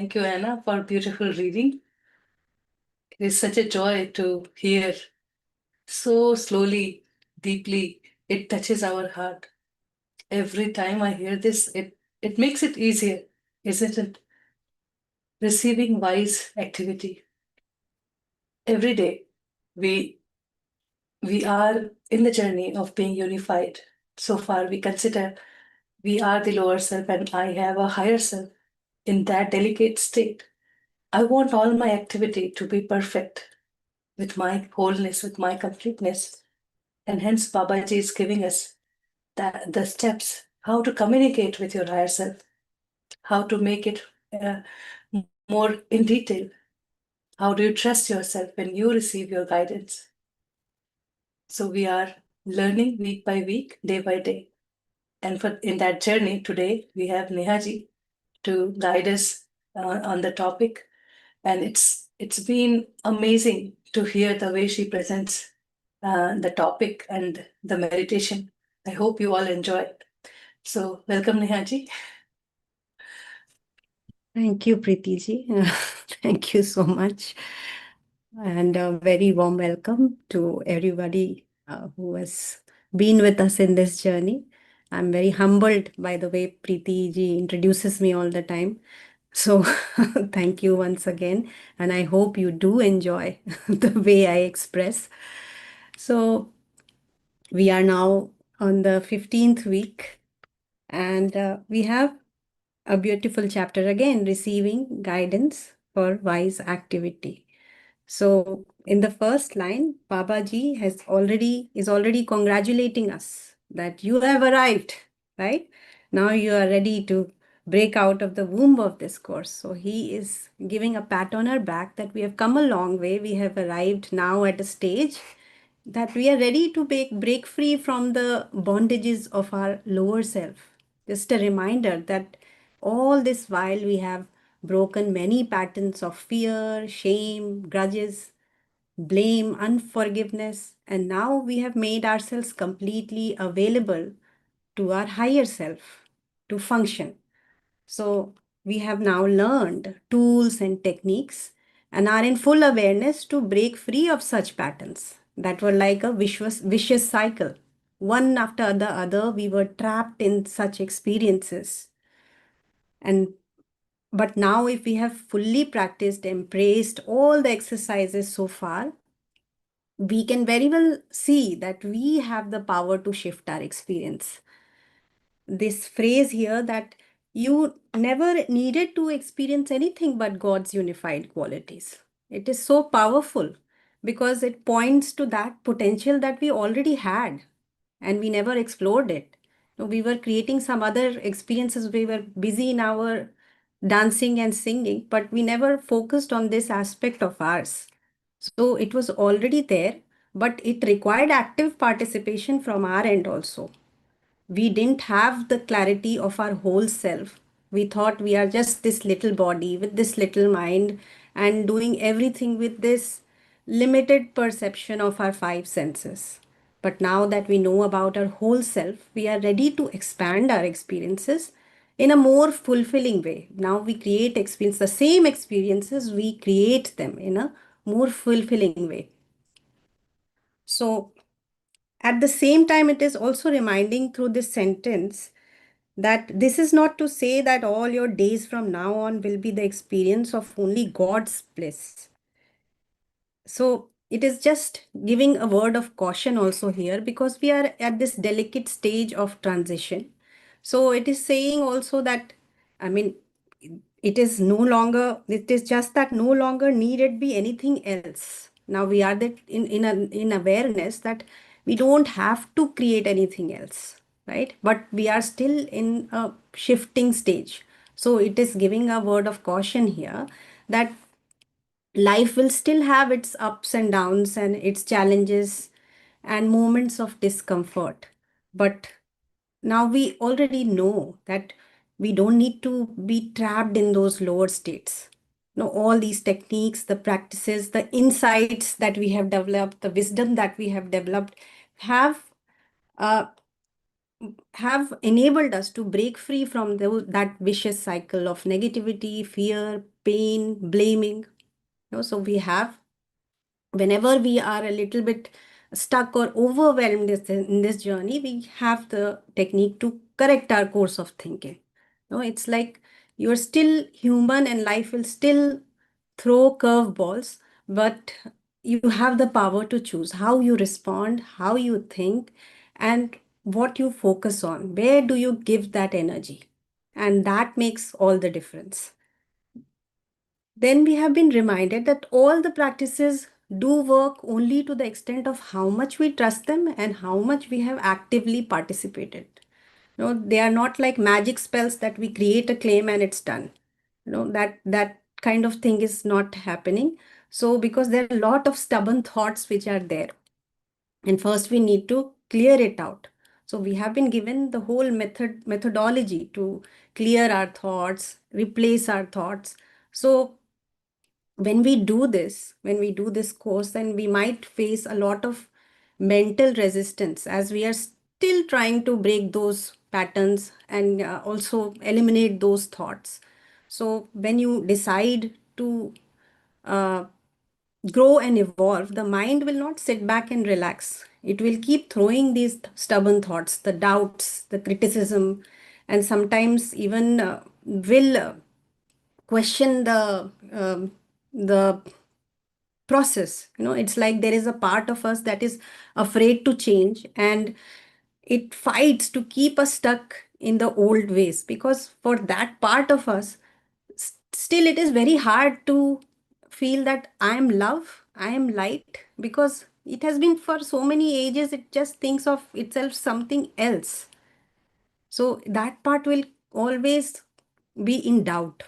Thank you, Anna, for beautiful reading. It is such a joy to hear so slowly, deeply. It touches our heart. Every time I hear this, it makes it easier, isn't it? Receiving wise activity. Every day, we we are in the journey of being unified. So far, we consider we are the lower self and I have a higher self. In that delicate state, I want all my activity to be perfect with my wholeness, with my completeness. And hence, Babaji is giving us the steps how to communicate with your higher self, how to make it uh, more in detail. How do you trust yourself when you receive your guidance? So, we are learning week by week, day by day. And in that journey today, we have Nehaji to guide us on the topic. And it's been amazing to hear the way she presents the topic and the meditation. I hope you all enjoy. So welcome, Nehaji. Thank you, Preeti ji. Thank you so much. And a very warm welcome to everybody who has been with us in this journey. I'm very humbled by the way Preeti ji introduces me all the time. So thank you once again. And I hope you do enjoy the way I express. So we are now on the 15th week, and we have a beautiful chapter again, receiving guidance for wise activity. So in the first line, Babaji is already congratulating us that you have arrived, right? Now you are ready to break out of the womb of this course. So he is giving a pat on our back that we have come a long way. We have arrived now at a stage that we are ready to break free from the bondages of our lower self. Just a reminder that all this while we have broken many patterns of fear, shame, grudges, blame, unforgiveness, and now we have made ourselves completely available to our higher self to function. So we have now learned tools and techniques and are in full awareness to break free of such patterns that were like a vicious cycle. One after the other, we were trapped in such experiences. And but now, if we have fully practiced, embraced all the exercises so far, we can very well see that we have the power to shift our experience. This phrase here that you never needed to experience anything but God's unified qualities. It is so powerful because it points to that potential that we already had and we never explored it. No, we were creating some other experiences. We were busy in our dancing and singing, but we never focused on this aspect of ours. So it was already there, but it required active participation from our end also. We didn't have the clarity of our whole self. We thought we are just this little body with this little mind and doing everything with this limited perception of our five senses. But now that we know about our whole self, we are ready to expand our experiences in a more fulfilling way. Now we create experience, the same experiences, we create them in a more fulfilling way. So at the same time, it is also reminding through this sentence that this is not to say that all your days from now on will be the experience of only God's bliss. So it is just giving a word of caution also here because we are at this delicate stage of transition. So it is saying also that, I mean, it is just that no longer needed be anything else. Now we are that in awareness that we don't have to create anything else, right? But we are still in a shifting stage. So it is giving a word of caution here that life will still have its ups and downs and its challenges and moments of discomfort. But now we already know that we don't need to be trapped in those lower states. Now, all these techniques, the practices, the insights that we have developed, the wisdom that we have developed have uh, have enabled us to break free from that vicious cycle of negativity, fear, pain, blaming. So we have, whenever we are a little bit stuck or overwhelmed in this journey, we have the technique to correct our course of thinking. It's like you're still human and life will still throw curveballs, but you have the power to choose how you respond, how you think, and what you focus on. Where do you give that energy? And that makes all the difference. Then we have been reminded that all the practices do work only to the extent of how much we trust them and how much we have actively participated. They are not like magic spells that we create a claim and it's done. That kind of thing is not happening. So because there are a lot of stubborn thoughts which are there, and first we need to clear it out. So we have been given the whole methodology to clear our thoughts, replace our thoughts. So when we do this course, then we might face a lot of mental resistance as we are still trying to break those patterns and also eliminate those thoughts. So when you decide to uh, grow and evolve, the mind will not sit back and relax. It will keep throwing these stubborn thoughts, the doubts, the criticism, and sometimes even will question the process. It's like there is a part of us that is afraid to change, and it fights to keep us stuck in the old ways, because for that part of us, still it is very hard to feel that I am love, I am light, because it has been for so many ages, it just thinks of itself something else. So that part will always be in doubt,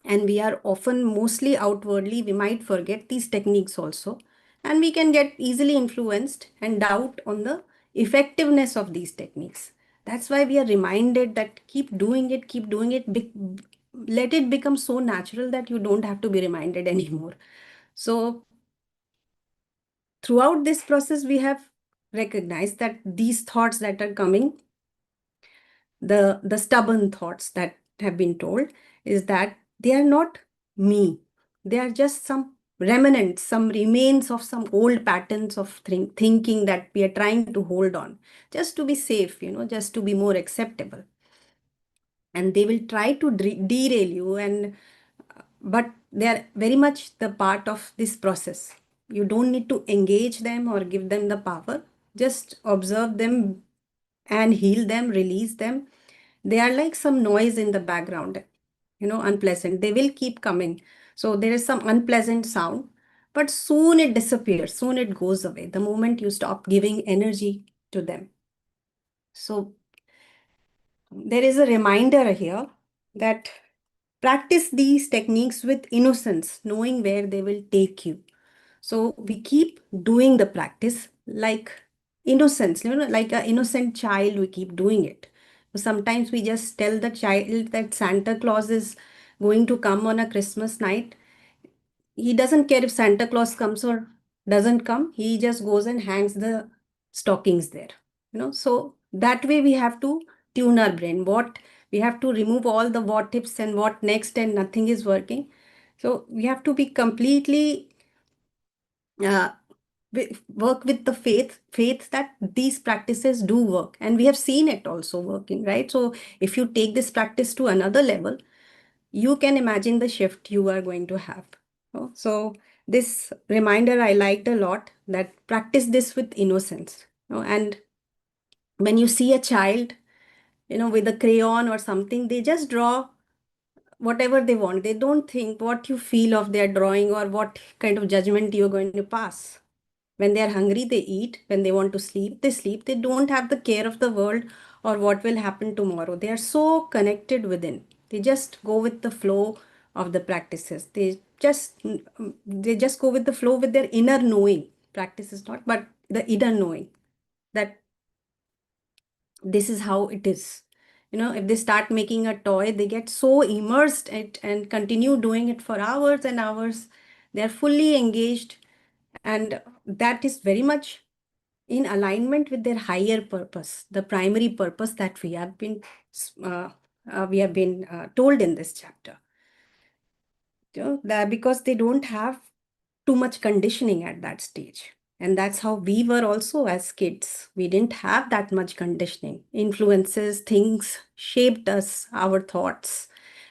and we are often mostly outwardly, we might forget these techniques also, and we can get easily influenced and doubt on the effectiveness of these techniques. That's why we are reminded that keep doing it, let it become so natural that you don't have to be reminded anymore. So throughout this process, we have recognized that these thoughts that are coming, the stubborn thoughts that have been told, is that they are not me. They are just some remnants, some remains of some old patterns of thinking that we are trying to hold on just to be safe, just to be more acceptable. And they will try to derail you, and but they are very much the part of this process. You don't need to engage them or give them the power. Just observe them and heal them, release them. They are like some noise in the background, unpleasant. They will keep coming. So there is some unpleasant sound, but soon it disappears, soon it goes away the moment you stop giving energy to them. So there is a reminder here that practice these techniques with innocence, knowing where they will take you. So we keep doing the practice like innocence, like an innocent child, we keep doing it. Sometimes we just tell the child that Santa Claus is going to come on a Christmas night. He doesn't care if Santa Claus comes or doesn't come. He just goes and hangs the stockings there. So that way we have to tune our brain. What we have to remove all the what ifs and what next, and nothing is working. So we have to be completely uh, work with the faith that these practices do work, and we have seen it also working, right? So if you take this practice to another level, you can imagine the shift you are going to have. So this reminder I liked a lot, that practice this with innocence. And when you see a child, with a crayon or something, they just draw whatever they want. They don't think what you feel of their drawing or what kind of judgment you're going to pass. When they are hungry, they eat. When they want to sleep, they sleep. They don't have the care of the world or what will happen tomorrow. They are so connected within. They just go with the flow of the practices. They just go with the flow with their inner knowing. Practice is not, but the inner knowing that this is how it is. If they start making a toy, they get so immersed it and continue doing it for hours and hours. They're fully engaged, and that is very much in alignment with their higher purpose, the primary purpose that uh, we have been told in this chapter. That because they don't have too much conditioning at that stage. And that's how we were also as kids. We didn't have that much conditioning. Influences, things shaped us, our thoughts,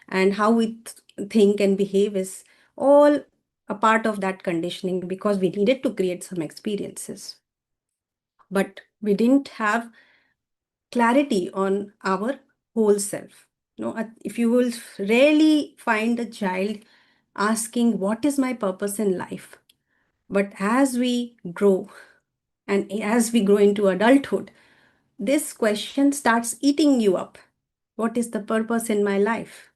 and how we think and behave is all a part of that conditioning because we needed to create some experiences. But we didn't have clarity on our whole self. If you will rarely find a child asking, what is my purpose in life? But as we grow and as we grow into adulthood, this question starts eating you up. What is the purpose in my life?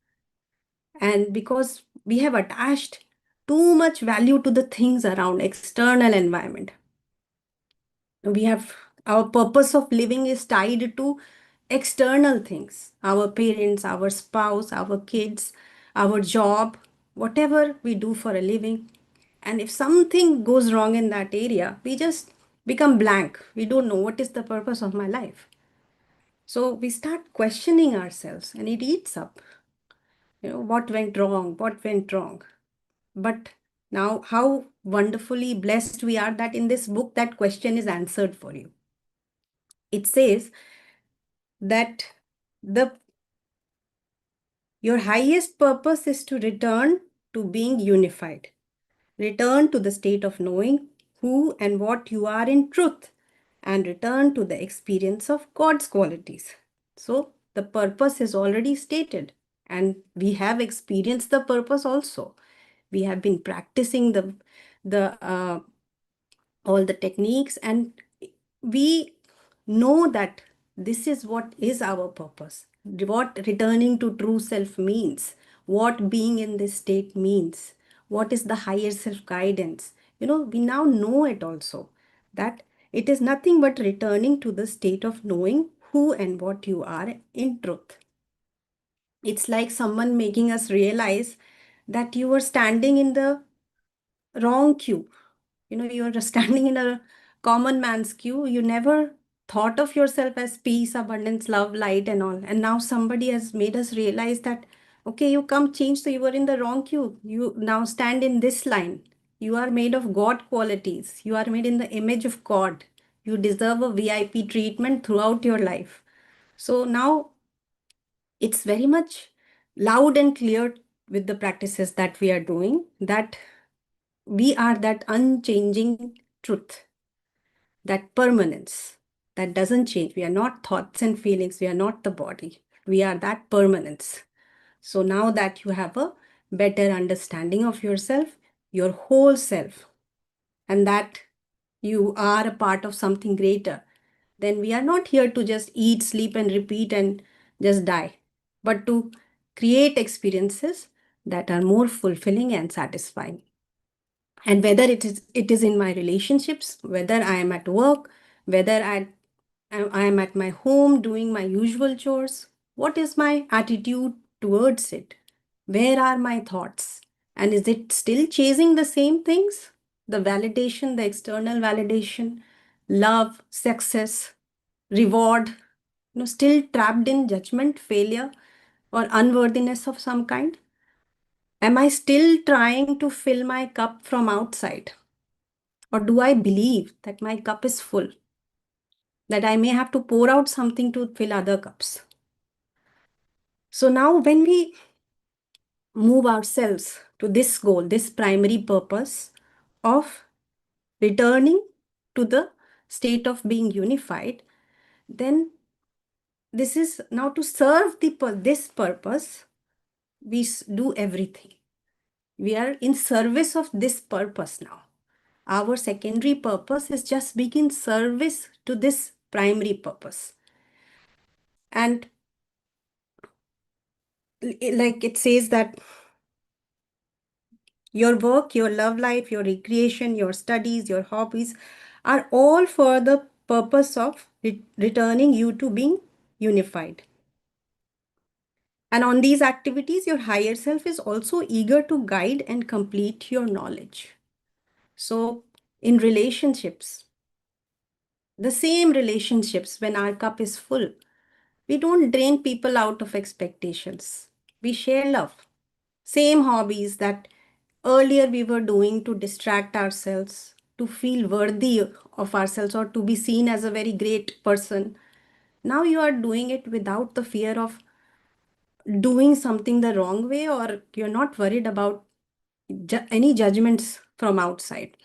And because we have attached too much value to the things around external environment, we have our purpose of living is tied to external things, our parents, our spouse, our kids, our job, whatever we do for a living. And if something goes wrong in that area, we just become blank. We don't know what is the purpose of my life. So we start questioning ourselves and it eats up. What went wrong? What went wrong? But now, how wonderfully blessed we are that in this book, that question is answered for you. It says that the your highest purpose is to return to being unified. Return to the state of knowing who and what you are in truth, and return to the experience of God's qualities. So, the purpose is already stated, and we have experienced the purpose also. We have been practicing the all the techniques, and we know that this is what is our purpose, what returning to true self means, what being in this state means, what is the higher self guidance. We now know it also, that it is nothing but returning to the state of knowing who and what you are in truth. It's like someone making us realize that you were standing in the wrong queue. You're standing in a common man's queue. You never thought of yourself as peace, abundance, love, light, and all. And now somebody has made us realize that, okay, you come change, so you were in the wrong queue. You now stand in this line. You are made of God qualities. You are made in the image of God. You deserve a VIP treatment throughout your life. So now it's very much loud and clear with the practices that we are doing that we are that unchanging truth, that permanence that doesn't change. We are not thoughts and feelings. We are not the body. We are that permanence. So now that you have a better understanding of yourself, your whole self, and that you are a part of something greater, then we are not here to just eat, sleep, and repeat and just die, but to create experiences that are more fulfilling and satisfying. And whether it is in my relationships, whether I am at work, whether I am at my home doing my usual chores, what is my attitude towards it? Where are my thoughts? And is it still chasing the same things? The validation, the external validation, love, success, reward, still trapped in judgment, failure, or unworthiness of some kind? Am I still trying to fill my cup from outside? Or do I believe that my cup is full, that I may have to pour out something to fill other cups? So now, when we move ourselves to this goal, this primary purpose of returning to the state of being unified, then this is now to serve this purpose, we do everything. We are in service of this purpose now. Our secondary purpose is just being in service to this primary purpose. And like it says that your work, your love life, your recreation, your studies, your hobbies are all for the purpose of returning you to being unified. And on these activities, your higher self is also eager to guide and complete your knowledge. So, in relationships, The same relationships when our cup is full. We don't drain people out of expectations. We share love. Same hobbies that earlier we were doing to distract ourselves, to feel worthy of ourselves, or to be seen as a very great person. Now you are doing it without the fear of doing something the wrong way, or you're not worried about any judgments from outside.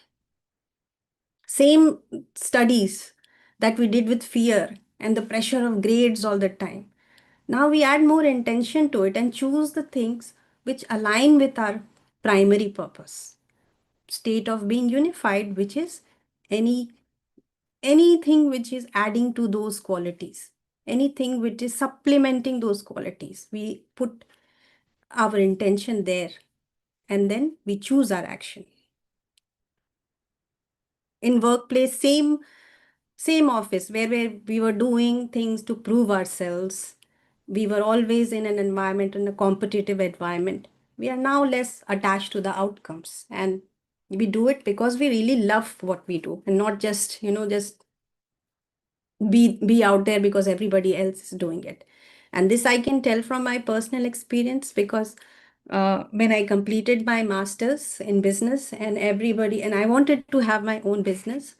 Same studies that we did with fear and the pressure of grades all the time. Now we add more intention to it and choose the things which align with our primary purpose. State of being unified, which is any anything which is adding to those qualities, anything which is supplementing those qualities. We put our intention there and then we choose our action. In workplace, same office where we were doing things to prove ourselves. We were always in an environment, in a competitive environment. We are now less attached to the outcomes, and we do it because we really love what we do, and not just, just be out there because everybody else is doing it. And this I can tell from my personal experience, because when I completed my master's in business, and I wanted to have my own business,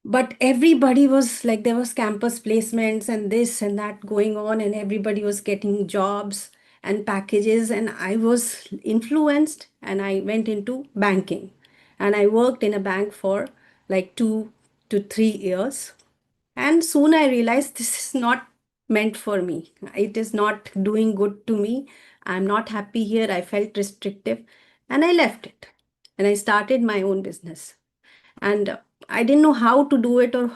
but everybody was like, there was campus placements and this and that going on, and everybody was getting jobs and packages, and I was influenced and I went into banking, and I worked in a bank for like 2 to 3 years. And soon I realized this is not meant for me. It is not doing good to me. I'm not happy here. I felt restrictive and I left it, and I started my own business. And I didn't know how to do it or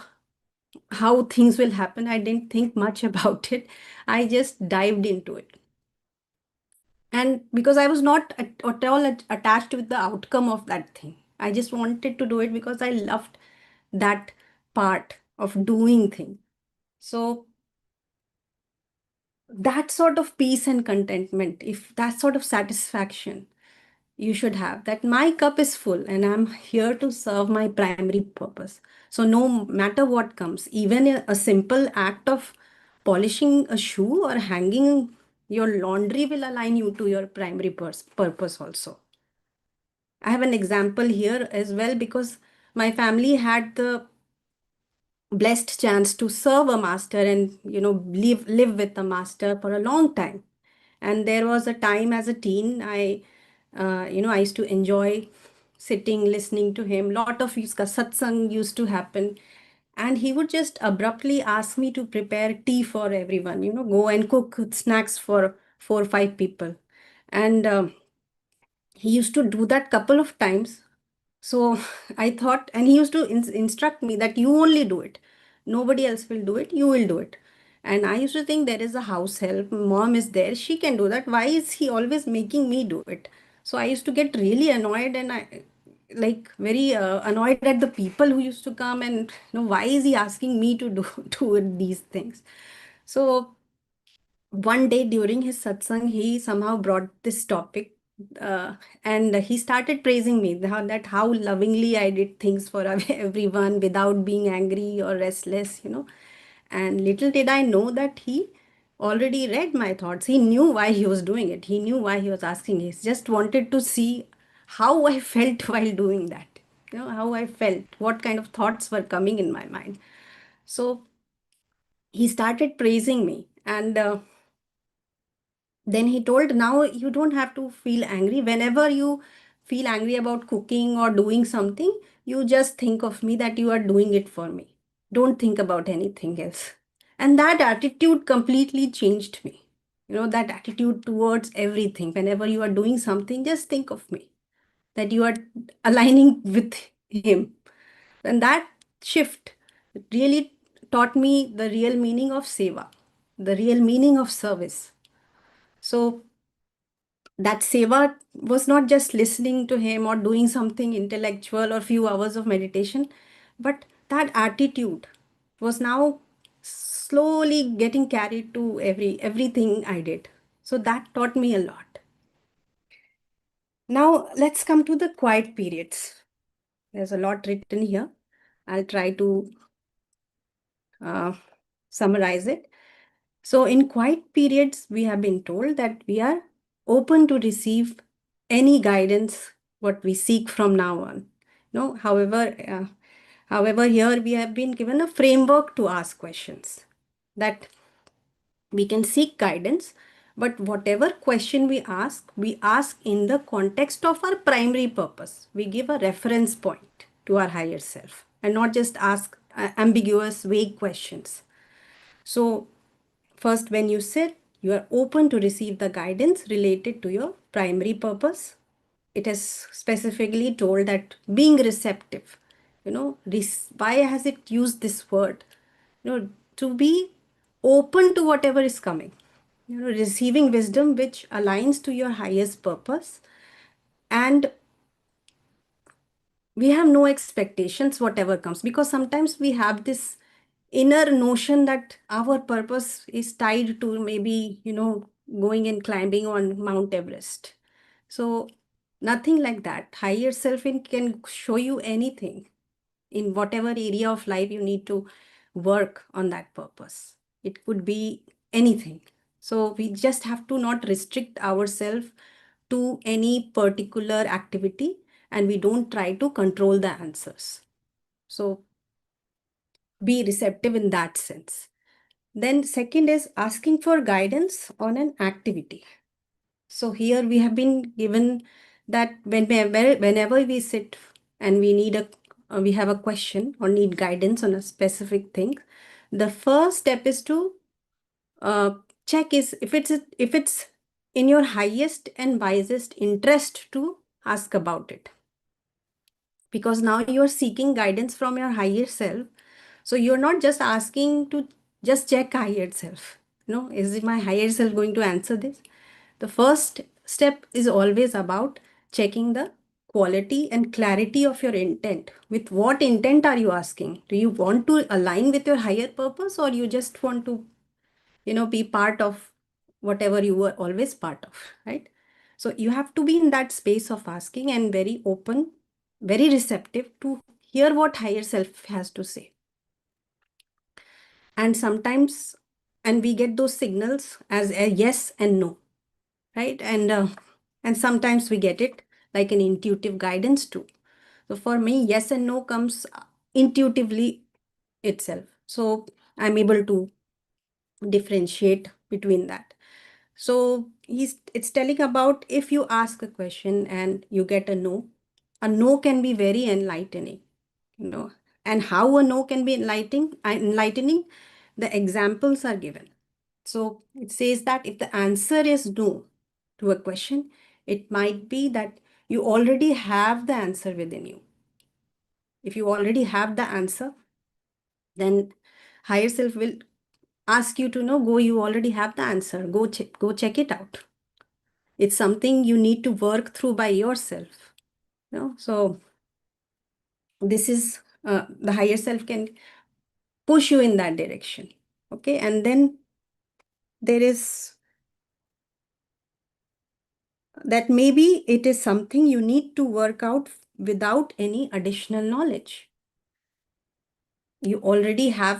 how things will happen. I didn't think much about it. I just dived into it. And because I was not at all attached with the outcome of that thing, I just wanted to do it because I loved that part of doing things. So that sort of peace and contentment, if that sort of satisfaction, you should have that my cup is full and I'm here to serve my primary purpose. So no matter what comes, even a simple act of polishing a shoe or hanging your laundry will align you to your primary purpose also. I have an example here as well, because my family had the blessed chance to serve a master and live with the master for a long time. And there was a time as a teen, I used to enjoy sitting listening to him. Lot of his satsang used to happen, and he would just abruptly ask me to prepare tea for everyone, go and cook snacks for 4 or 5 people. And he used to do that couple of times. So I thought, and he used to instruct me that you only do it. Nobody else will do it. You will do it. And I used to think, there is a house help. Mom is there. She can do that. Why is he always making me do it? So I used to get really annoyed, and I like very annoyed at the people who used to come, and why is he asking me to do these things? So one day during his satsang, he somehow brought this topic, uh, and he started praising me, how lovingly I did things for everyone without being angry or restless. And little did I know that he already read my thoughts. He knew why he was doing it. He knew why he was asking. He just wanted to see how I felt while doing that. How I felt, what kind of thoughts were coming in my mind. So he started praising me, and then he told, now you don't have to feel angry. Whenever you feel angry about cooking or doing something, you just think of me, that you are doing it for me. Don't think about anything else. And that attitude completely changed me. That attitude towards everything. Whenever you are doing something, just think of me, that you are aligning with him. And that shift really taught me the real meaning of seva, the real meaning of service. So that seva was not just listening to him or doing something intellectual or few hours of meditation, but that attitude was now slowly getting carried to everything I did. So that taught me a lot. Now let's come to the quiet periods. There's a lot written here. I'll try to uh, summarize it. So in quiet periods, we have been told that we are open to receive any guidance what we seek from now on. No, however, here we have been given a framework to ask questions, that we can seek guidance, but whatever question we ask in the context of our primary purpose. We give a reference point to our higher self and not just ask ambiguous, vague questions. So, first, when you sit, you are open to receive the guidance related to your primary purpose. It is specifically told that being receptive, why has it used this word? To be open to whatever is coming, receiving wisdom which aligns to your highest purpose. And we have no expectations whatever comes, because sometimes we have this inner notion that our purpose is tied to maybe going and climbing on Mount Everest. So nothing like that. Higher self can show you anything in whatever area of life you need to work on that purpose. It could be anything. So we just have to not restrict ourselves to any particular activity, and we don't try to control the answers. So be receptive in that sense. Then second is asking for guidance on an activity. So here we have been given that whenever we sit and we have a question or need guidance on a specific thing, the first step is to uh, check is if it's in your highest and wisest interest to ask about it, because now you are seeking guidance from your higher self. So you're not just asking to just check higher self. Is it my higher self going to answer this? The first step is always about checking the quality and clarity of your intent. With what intent are you asking? Do you want to align with your higher purpose, or you just want to, be part of whatever you were always part of, right? So you have to be in that space of asking and very open, very receptive to hear what higher self has to say. And sometimes, and we get those signals as a yes and no, right? And sometimes we get it like an intuitive guidance too. So for me, yes and no comes intuitively itself. So I'm able to differentiate between that. So it's telling about, if you ask a question and you get a no can be very enlightening, you know. And how a no can be enlightening, the examples are given. So it says that if the answer is no to a question, it might be that you already have the answer within you. If you already have the answer, then higher self will ask you to know, go, you already have the answer, go check it out. It's something you need to work through by yourself. So this is the higher self can push you in that direction. Okay, and then there is that maybe it is something you need to work out without any additional knowledge. You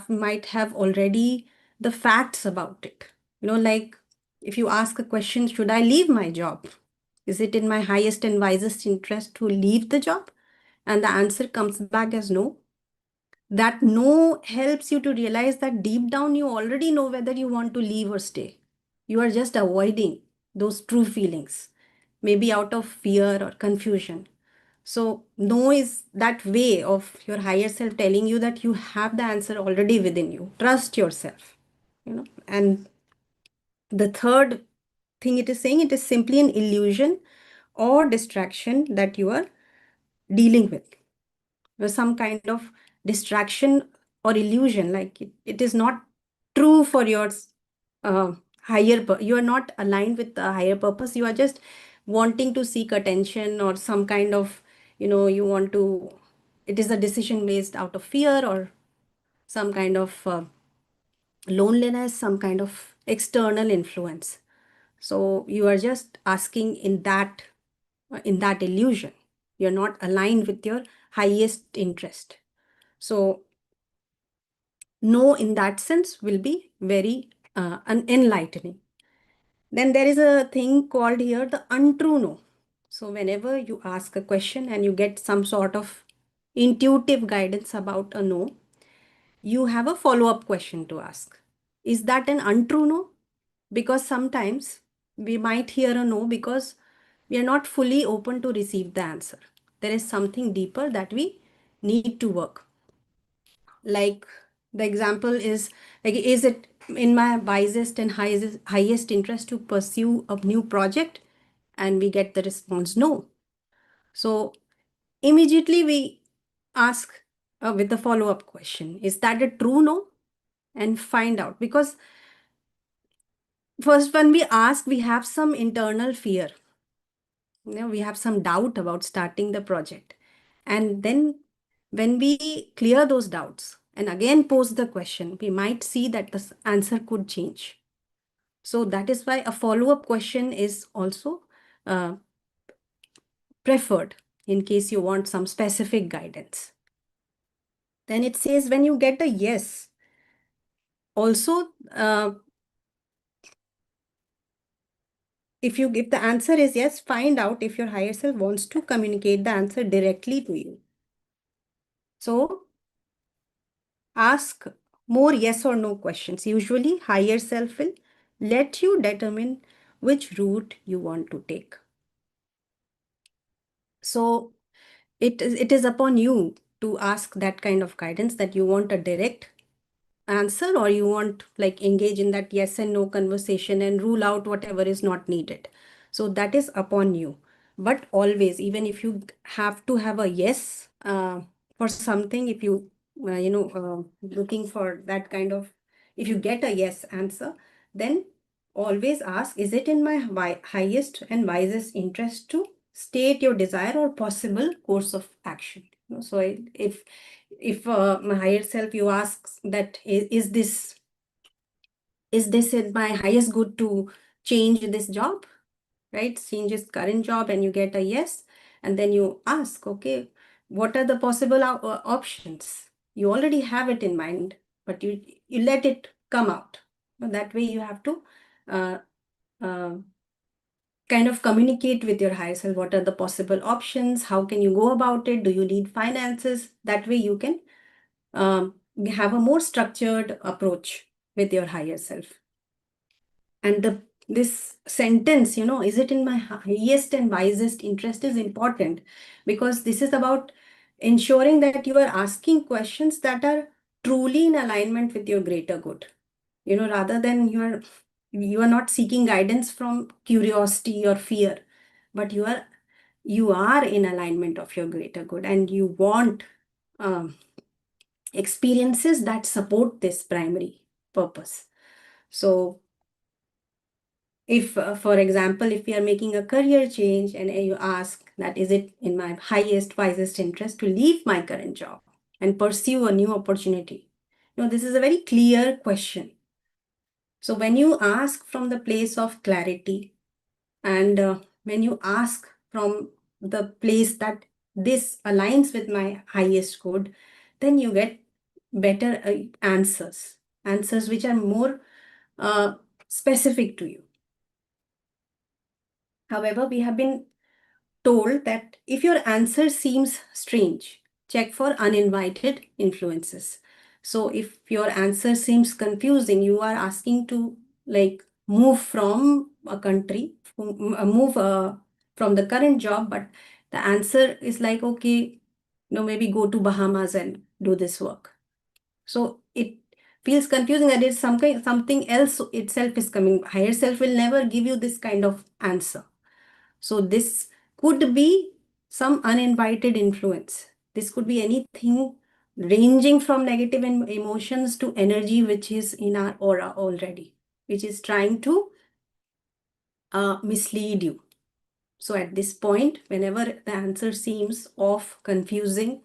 might have already the facts about it. Like if you ask a question, should I leave my job? Is it in my highest and wisest interest to leave the job? And the answer comes back as no. That no helps you to realize that deep down you already know whether you want to leave or stay. You are just avoiding those true feelings, maybe out of fear or confusion. So, no is that way of your higher self telling you that you have the answer already within you. Trust yourself. And the third thing it is saying, it is simply an illusion or distraction that you are dealing with some kind of distraction or illusion, like it is not true for your uh, you are not aligned with the higher purpose. You are just wanting to seek attention or some kind of, you want to, it is a decision based out of fear or some kind of loneliness, some kind of external influence. So you are just asking in that illusion. You're not aligned with your highest interest. So no in that sense will be very enlightening. Then there is a thing called here the untrue no. So whenever you ask a question and you get some sort of intuitive guidance about a no, you have a follow-up question to ask. Is that an untrue no? Because sometimes we might hear a no because we are not fully open to receive the answer. There is something deeper that we need to work. Like the example is like, is it in my wisest and highest interest to pursue a new project? And we get the response no. So immediately we ask with the follow-up question, is that a true no? And find out, because first when we ask, we have some internal fear, we have some doubt about starting the project. And then when we clear those doubts and again pose the question, we might see that the answer could change. So that is why a follow-up question is also uh, preferred in case you want some specific guidance. Then it says when you get a yes, also if the answer is yes, find out if your higher self wants to communicate the answer directly to you. So ask more yes or no questions. Usually higher self will let you determine which route you want to take. So it is upon you to ask that kind of guidance, that you want a direct answer or you want like engage in that yes and no conversation and rule out whatever is not needed. So that is upon you. But always, even if you have to have a yes for something, if you looking for that kind of, if you get a yes answer, then always ask, is it in my highest and wisest interest to state your desire or possible course of action? So if my higher self, you ask that, is this in my highest good to change this job, right? Change his current job, and you get a yes. And then you ask, okay, what are the possible options? You already have it in mind, but you let it come out. That way you have to uh, uh, kind of communicate with your higher self. What are the possible options? How can you go about it? Do you need finances? That way you can um, have a more structured approach with your higher self. And this sentence, is it in my highest and wisest interest, is important, because this is about ensuring that you are asking questions that are truly in alignment with your greater good, rather than you are not seeking guidance from curiosity or fear, but you are in alignment of your greater good, and you want um, experiences that support this primary purpose. So if, for example, if we are making a career change and you ask that, is it in my highest, wisest interest to leave my current job and pursue a new opportunity? This is a very clear question. So when you ask from the place of clarity, and when you ask from the place that this aligns with my highest good, then you get better answers which are more specific to you. However, we have been told that if your answer seems strange, check for uninvited influences. So if your answer seems confusing, you are asking to like move from a country, move from the current job, but the answer is like, okay, maybe go to Bahamas and do this work. So it feels confusing that it's something else itself is coming. Higher self will never give you this kind of answer. So this could be some uninvited influence. This could be anything ranging from negative emotions to energy which is in our aura already, which is trying to mislead you. So at this point, whenever the answer seems off, confusing,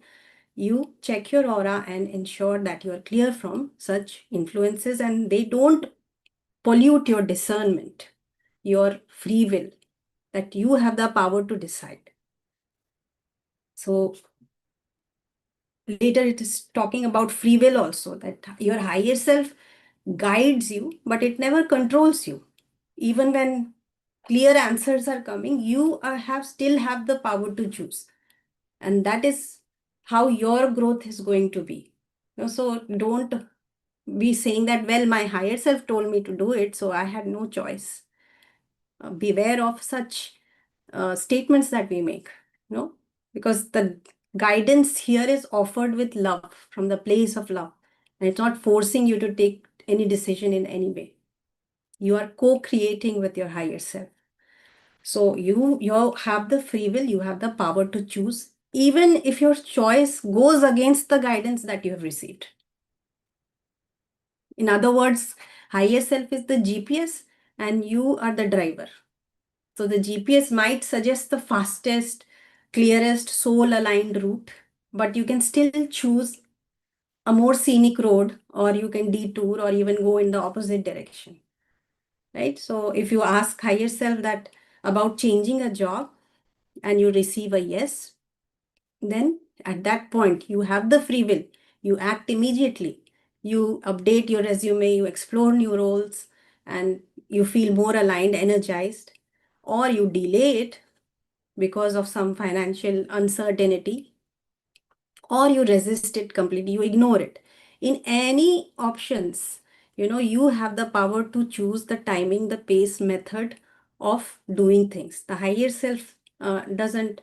you check your aura and ensure that you are clear from such influences and they don't pollute your discernment, your free will, that you have the power to decide. So later it is talking about free will also, that your higher self guides you, but it never controls you. Even when clear answers are coming, you have still have the power to choose. And that is how your growth is going to be. So don't be saying that, well, my higher self told me to do it, so I had no choice. Beware of such statements that we make, because the guidance here is offered with love, from the place of love, and it's not forcing you to take any decision in any way. You are co-creating with your higher self. So you have the free will, you have the power to choose, even if your choice goes against the guidance that you have received. In other words, higher self is the GPS and you are the driver. So the GPS might suggest the fastest, clearest, soul-aligned route, but you can still choose a more scenic road, or you can detour or even go in the opposite direction, right? So if you ask higher self that about changing a job and you receive a yes, then at that point you have the free will. You act immediately. You update your resume, you explore new roles, and you feel more aligned, energized, or you delay it because of some financial uncertainty, or you resist it completely, you ignore it. In any options, you have the power to choose the timing, the pace, method of doing things. The higher self doesn't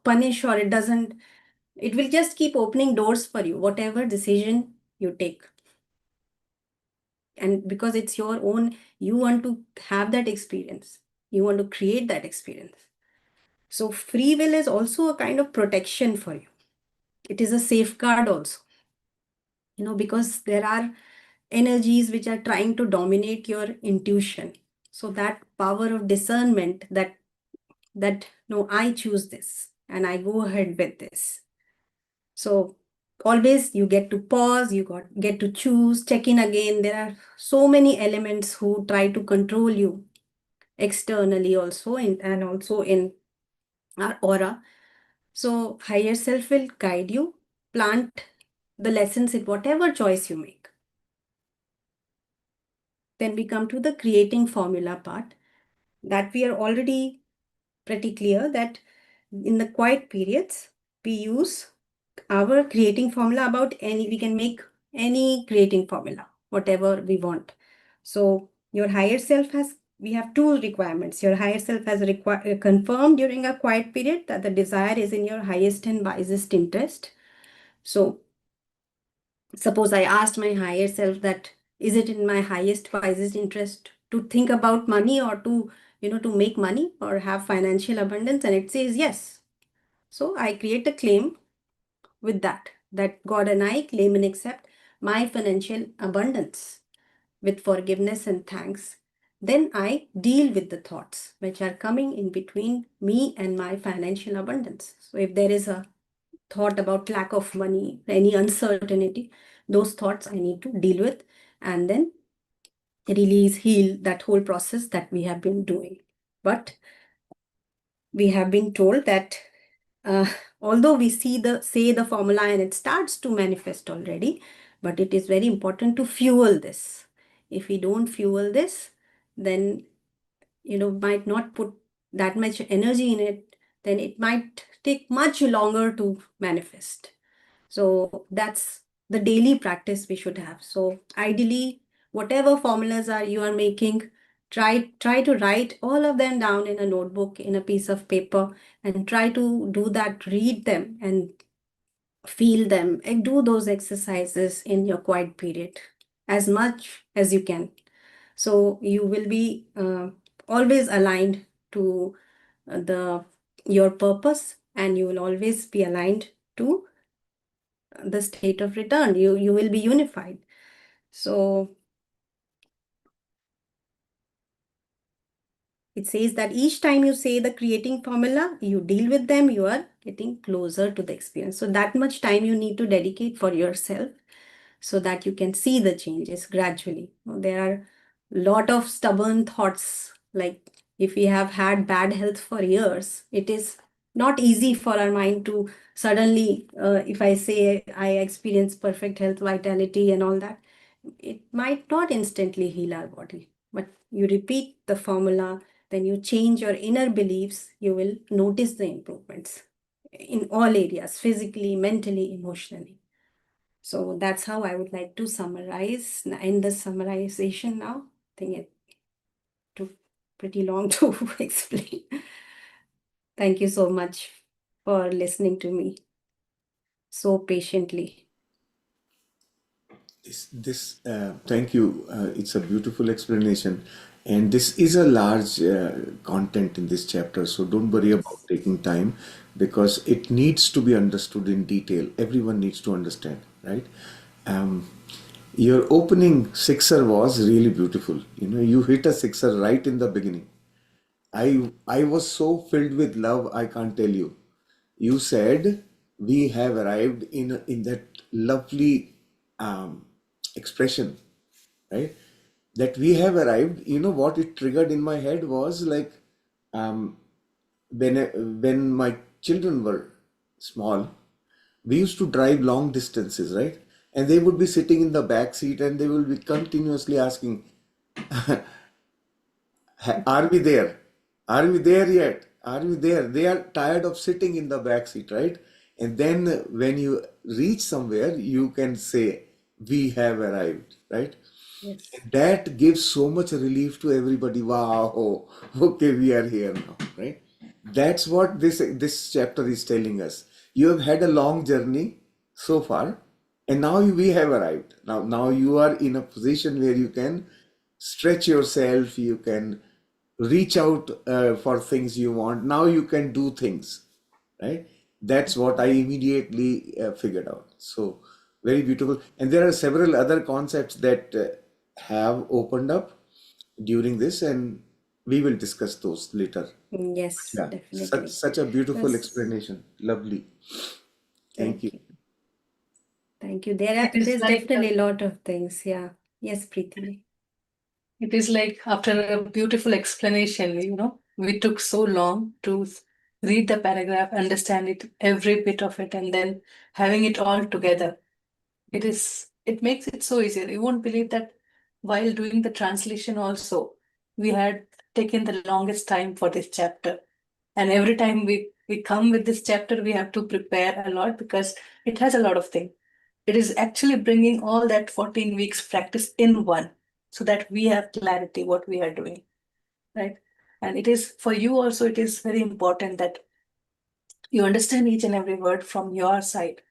punish, or it will just keep opening doors for you, whatever decision you take. And because it's your own, you want to have that experience, you want to create that experience. So free will is also a kind of protection for you. It is a safeguard also, because there are energies which are trying to dominate your intuition. So that power of discernment, that no, I choose this and I go ahead with this. So always you get to pause, get to choose, check in again. There are so many elements who try to control you externally also, and also in our aura. So higher self will guide you, plant the lessons in whatever choice you make. Then we come to the creating formula part, that we are already pretty clear that in the quiet periods, we use our creating formula about we can make any creating formula, whatever we want. So your higher self we have two requirements. Your higher self has confirmed during a quiet period that the desire is in your highest and wisest interest. So suppose I asked my higher self that, is it in my highest, wisest interest to think about money, or to make money or have financial abundance? And it says yes. So I create a claim with that God and I claim and accept my financial abundance with forgiveness and thanks. Then I deal with the thoughts which are coming in between me and my financial abundance. So if there is a thought about lack of money, any uncertainty, those thoughts I need to deal with, and then release, heal, that whole process that we have been doing. But we have been told that uh, although we say the formula and it starts to manifest already, but it is very important to fuel this. If we don't fuel this, then might not put that much energy in it, then it might take much longer to manifest. So that's the daily practice we should have. So ideally, whatever formulas you are making, try to write all of them down in a notebook, in a piece of paper, and try to do that, read them and feel them, and do those exercises in your quiet period as much as you can. So you will be always aligned to the your purpose, and you will always be aligned to the state of return. You will be unified. So it says that each time you say the creating formula, you deal with them, you are getting closer to the experience. So that much time you need to dedicate for yourself, so that you can see the changes gradually. There are a lot of stubborn thoughts, like if we have had bad health for years, it is not easy for our mind to suddenly, if I say I experience perfect health, vitality, and all that, it might not instantly heal our body. But you repeat the formula, then you change your inner beliefs, you will notice the improvements in all areas, physically, mentally, emotionally. So that's how I would like to summarize, end the summarization now. I think it took pretty long to explain. Thank you so much for listening to me so patiently. Thank you. It's a beautiful explanation, and this is a large content in this chapter. So don't worry about Yes. taking time, because it needs to be understood in detail. Everyone needs to understand, right? Um, your opening sixer was really beautiful. You know, you hit a sixer right in the beginning. I was so filled with love, I can't tell you. You said we have arrived in that lovely expression, right? That we have arrived. You know what it triggered in my head was like, um, when my children were small, we used to drive long distances, right? And they would be sitting in the back seat and they will be continuously asking, Are we there? Are we there yet? Are we there? They are tired of sitting in the back seat, right? And then when you reach somewhere, you can say, we have arrived, right? Yes. And that gives so much relief to everybody. Wow, okay, we are here now, right? That's what this chapter is telling us. You have had a long journey so far, and now we have arrived. Now you are in a position where you can stretch yourself, you can reach out for things you want. Now you can do things, right? That's what I immediately figured out. So very beautiful. And there are several other concepts that have opened up during this, and we will discuss those later. Yes, Yeah, such definitely. such a beautiful Yes. explanation. Lovely. Thank you. Thank you. Thank you. It is There's like definitely a lot of things. Yeah. Yes, Preeti. it is like after a beautiful explanation, we took so long to read the paragraph, understand it, every bit of it, and then having it all together. It makes it so easier. You won't believe that while doing the translation also, we had taken the longest time for this chapter. And every time we come with this chapter, we have to prepare a lot because it has a lot of things. It is actually bringing all that 14 weeks practice in one so that we have clarity what we are doing, right? And it is for you also, it is very important that you understand each and every word from your side.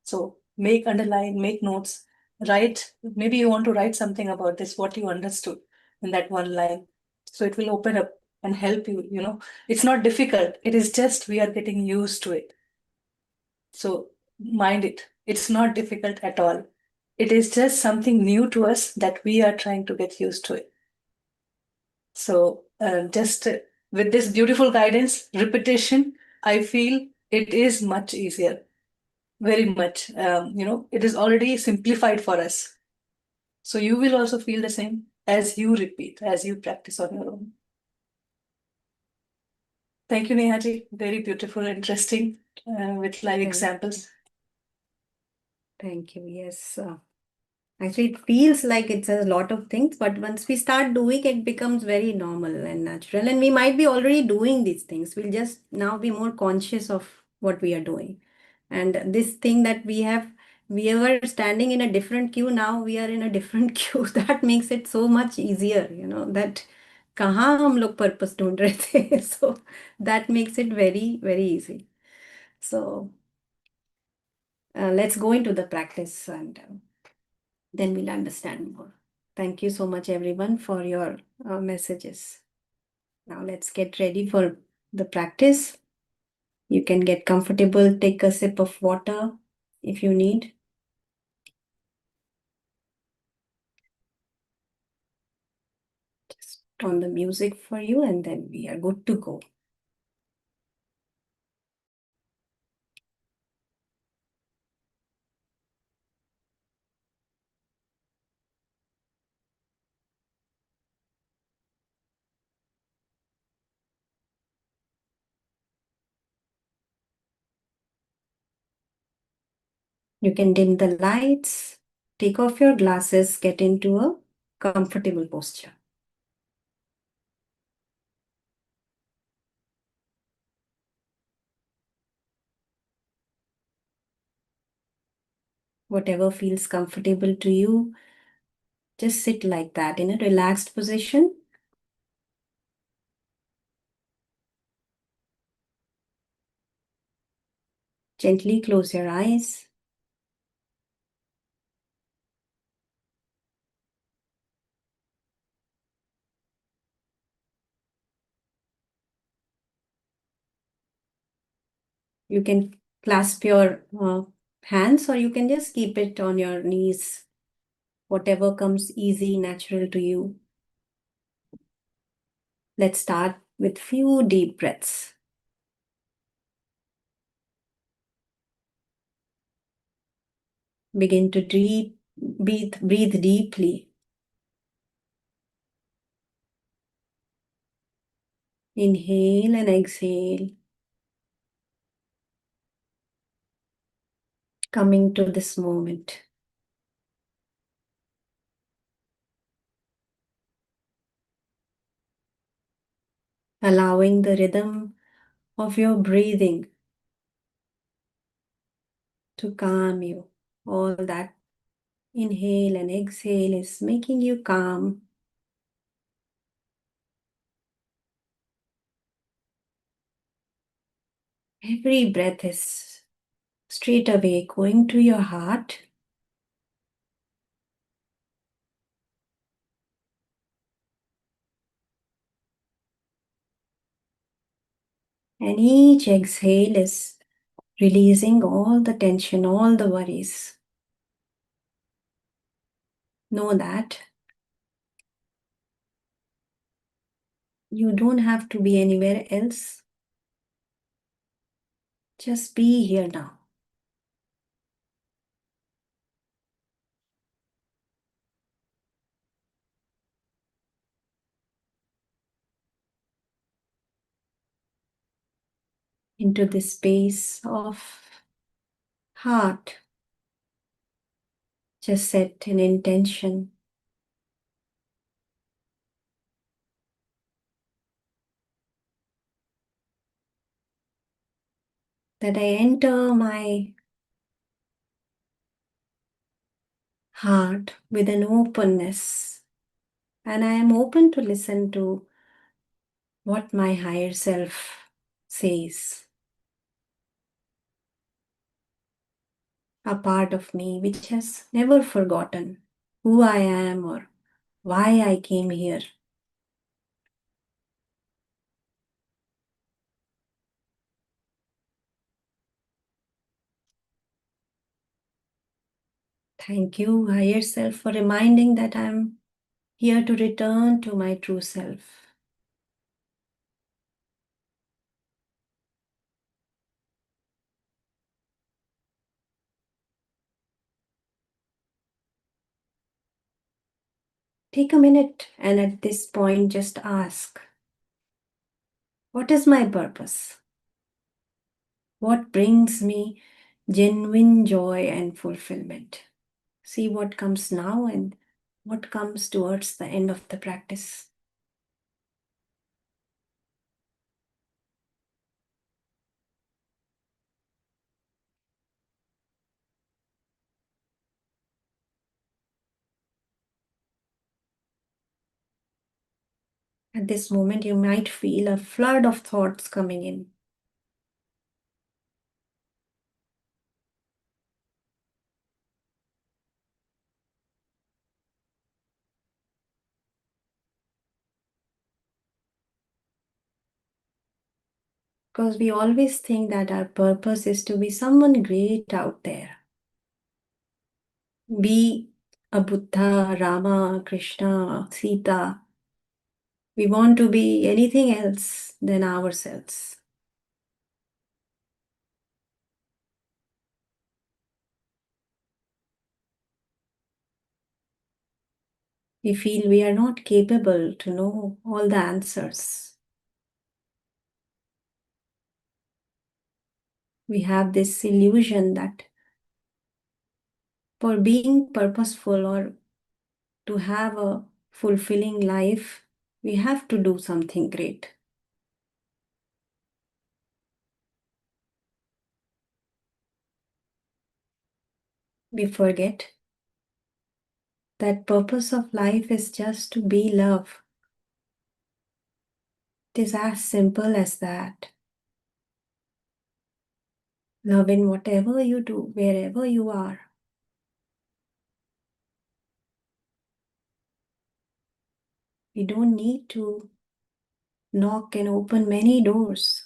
So make underline, make notes, write. Maybe you want to write something about this, what you understood in that one line. So it will open up and help you. It's not difficult. It is just we are getting used to it. So mind it. It's not difficult at all. It is just something new to us that we are trying to get used to it. So just with this beautiful guidance, repetition, I feel it is much easier. Very much. It is already simplified for us. So you will also feel the same as you repeat, as you practice on your own. Thank you, Nehaji. Very beautiful, interesting, with live Thank you. examples. Thank you. Yes. Actually, it feels like it's a lot of things, but once we start doing, it becomes very normal and natural. And we might be already doing these things. We'll just now be more conscious of what we are doing. And this thing that we were standing in a different queue, now we are in a different queue. That makes it so much easier, that कहाँ हम लोग purpose ढूंढ रहे थे. So that makes it very, very easy. So let's go into the practice and then we'll understand more. Thank you so much, everyone, for your messages. Now let's get ready for the practice. You can get comfortable, take a sip of water if you need. Just turn the music for you, and then we are good to go. You can dim the lights, take off your glasses, get into a comfortable posture. Whatever feels comfortable to you, just sit like that in a relaxed position. Gently close your eyes. You can clasp your hands, or you can just keep it on your knees, whatever comes easy, natural to you. Let's start with few deep breaths. Begin to breathe deeply. Inhale and exhale. Coming to this moment. Allowing the rhythm of your breathing to calm you. All that inhale and exhale is making you calm. Every breath is straight away going to your heart. And each exhale is releasing all the tension, all the worries. Know that you don't have to be anywhere else. Just be here now. Into this space of heart. Just set an intention. That I enter my heart with an openness, and I am open to listen to what my higher self says. A part of me which has never forgotten who I am or why I came here. Thank you, higher self, for reminding that I'm here to return to my true self. Take a minute and at this point just ask, what is my purpose? What brings me genuine joy and fulfillment? See what comes now and what comes towards the end of the practice. At this moment, you might feel a flood of thoughts coming in. Because we always think that our purpose is to be someone great out there. Be a Buddha, Rama, Krishna, Sita. We want to be anything else than ourselves. We feel we are not capable to know all the answers. We have this illusion that For being purposeful or to have a fulfilling life, we have to do something great. We forget that purpose of life is just to be love. It is as simple as that. Love in whatever you do, wherever you are. We don't need to knock and open many doors.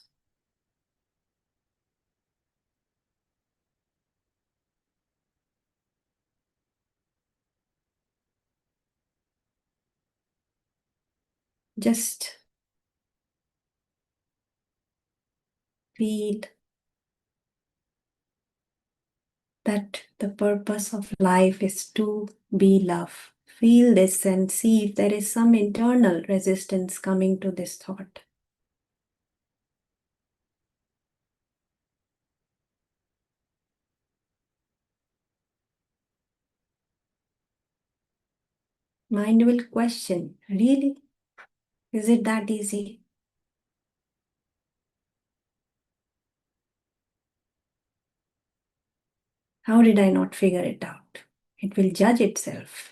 Just feel that the purpose of life is to be love. Feel this and see if there is some internal resistance coming to this thought. Mind will question, really? Is it that easy? How did I not figure it out? It will judge itself.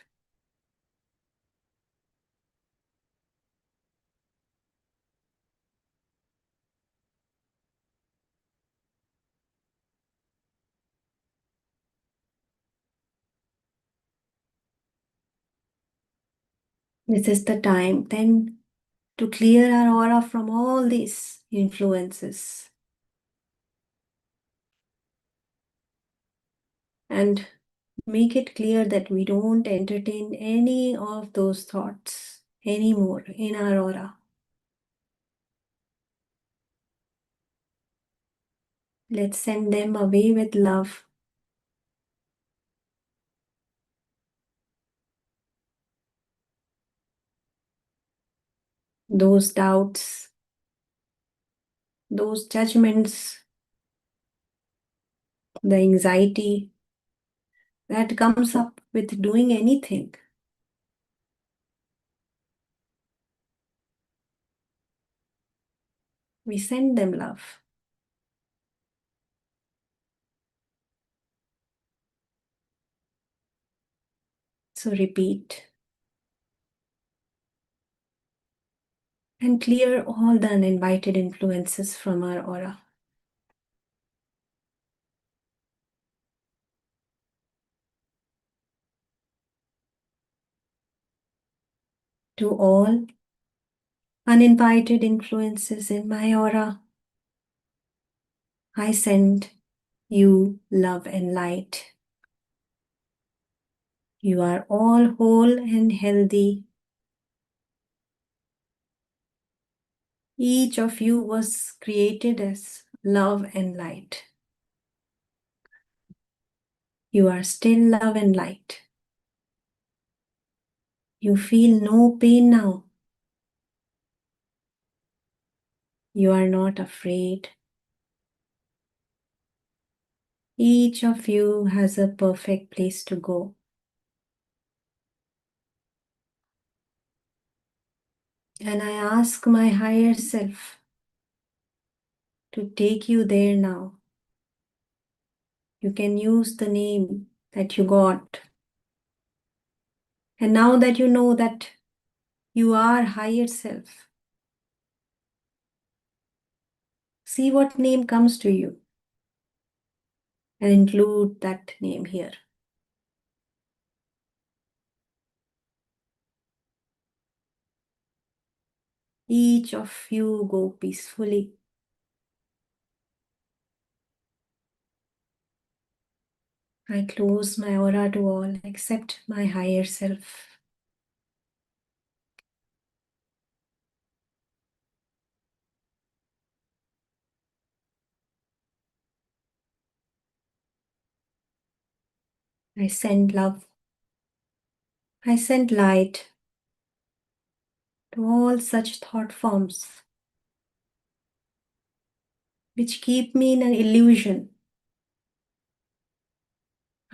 This is the time then to clear our aura from all these influences and make it clear that we don't entertain any of those thoughts anymore in our aura. Let's send them away with love. Those doubts, those judgments, the anxiety that comes up with doing anything. We send them love. So repeat. And clear all the uninvited influences from our aura. To all uninvited influences in my aura, I send you love and light. You are all whole and healthy. Each of you was created as love and light. You are still love and light. You feel no pain now. You are not afraid. Each of you has a perfect place to go. And I ask my higher self to take you there now. You can use the name that you got. And now that you know that you are higher self, see what name comes to you and include that name here. Each of you go peacefully. I close my aura to all except my higher self. I send love. I send light to all such thought forms which keep me in an illusion.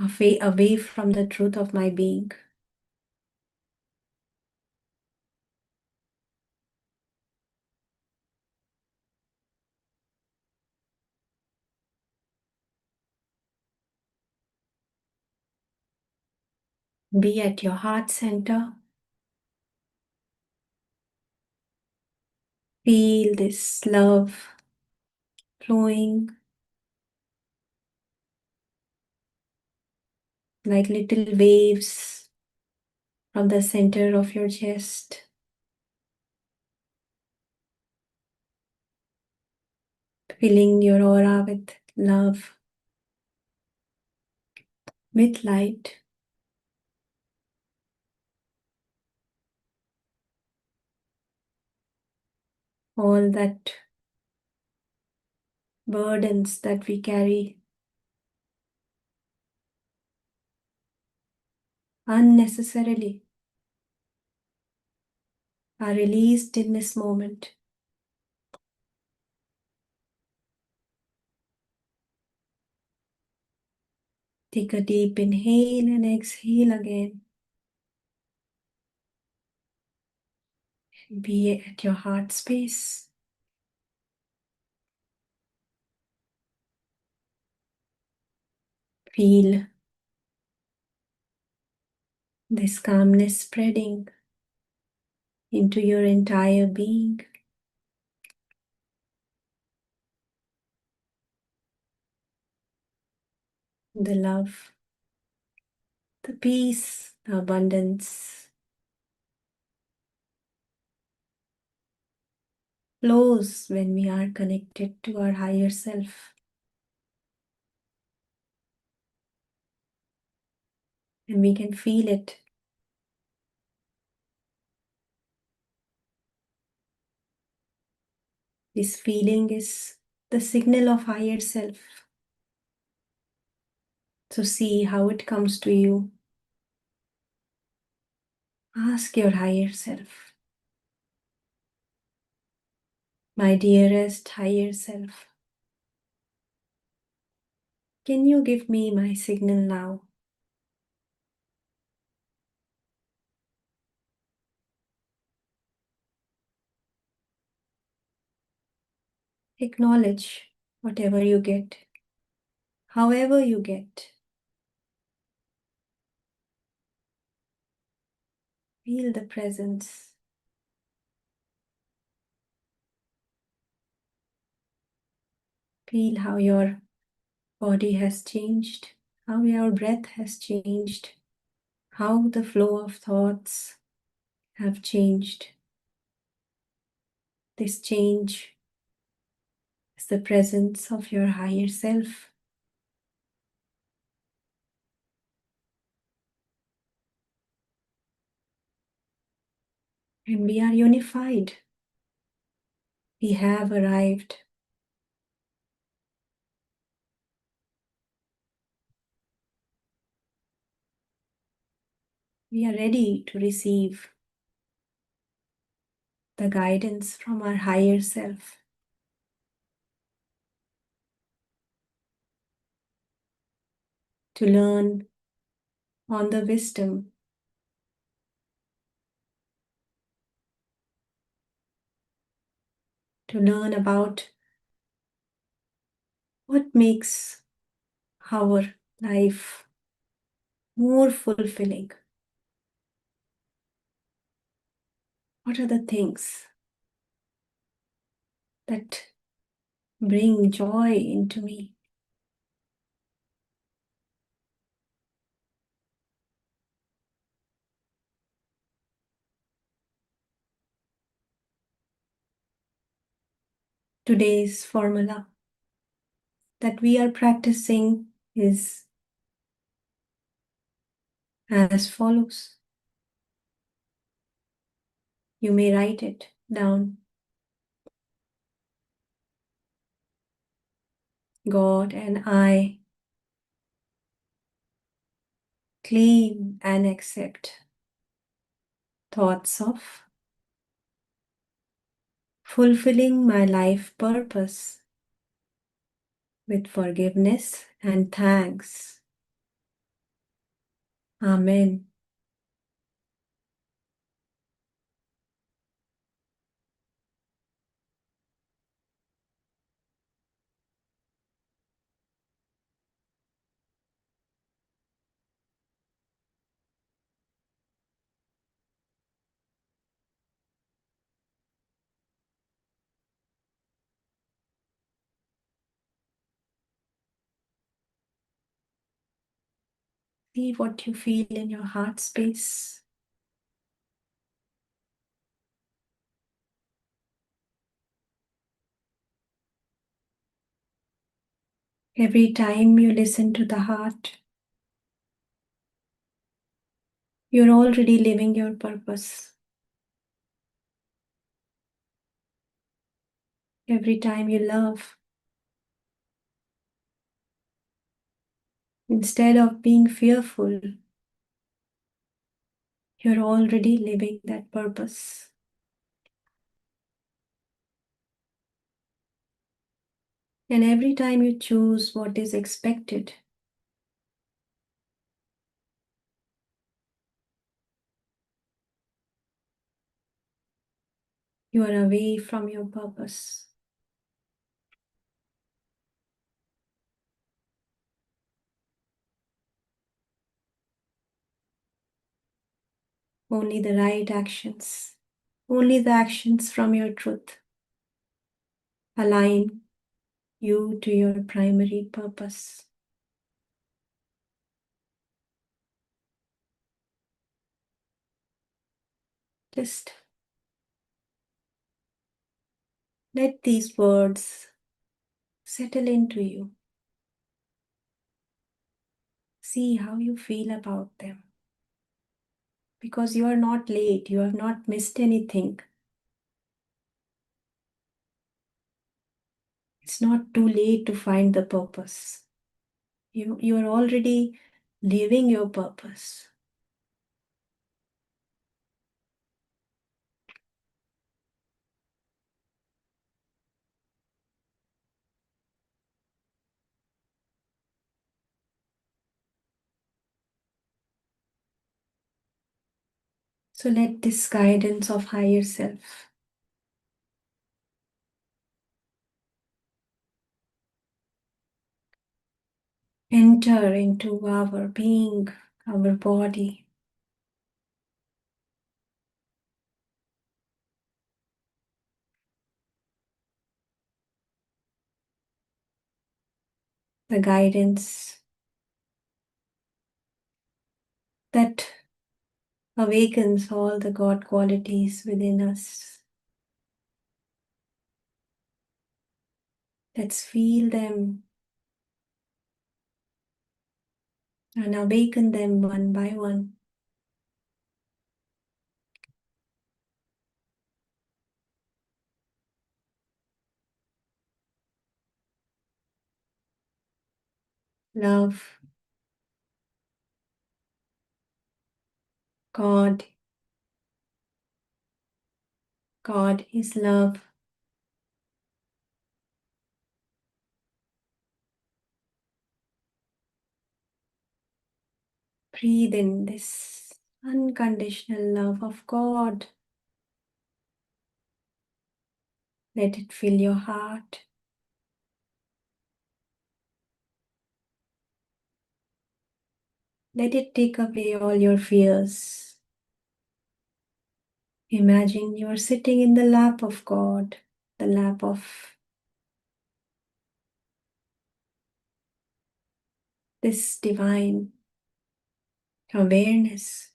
away from the truth of my being. Be at your heart center. Feel this love flowing like little waves from the center of your chest, filling your aura with love, with light. All that burdens that we carry unnecessarily are released in this moment. Take a deep inhale and exhale again. Be at your heart space. Feel this calmness spreading into your entire being. The love, the peace, the abundance flows when we are connected to our higher self. And we can feel it. This feeling is the signal of higher self. So see how it comes to you. Ask your higher self, my dearest higher self, can you give me my signal now? Acknowledge whatever you get, however you get. Feel the presence. Feel how your body has changed, how your breath has changed, how the flow of thoughts have changed. This change is the presence of your higher self. And we are unified. We have arrived. We are ready to receive the guidance from our higher self. To learn on the wisdom, to learn about what makes our life more fulfilling. What are the things that bring joy into me? Today's formula that we are practicing is as follows. You may write it down. God and I claim and accept thoughts of fulfilling my life purpose with forgiveness and thanks. Amen. See what you feel in your heart space. Every time you listen to the heart, you're already living your purpose. Every time you love, instead of being fearful, you're already living that purpose. And every time you choose what is expected, you are away from your purpose. Only the right actions, only the actions from your truth align you to your primary purpose. Just let these words settle into you. See how you feel about them. Because you are not late, you have not missed anything. It's not too late to find the purpose. You are already living your purpose. So let this guidance of higher self enter into our being, our body. The guidance that awakens all the God qualities within us. Let's feel them and awaken them one by one. Love, God. God is love. Breathe in this unconditional love of God. Let it fill your heart. Let it take away all your fears. Imagine you are sitting in the lap of God, the lap of this divine awareness.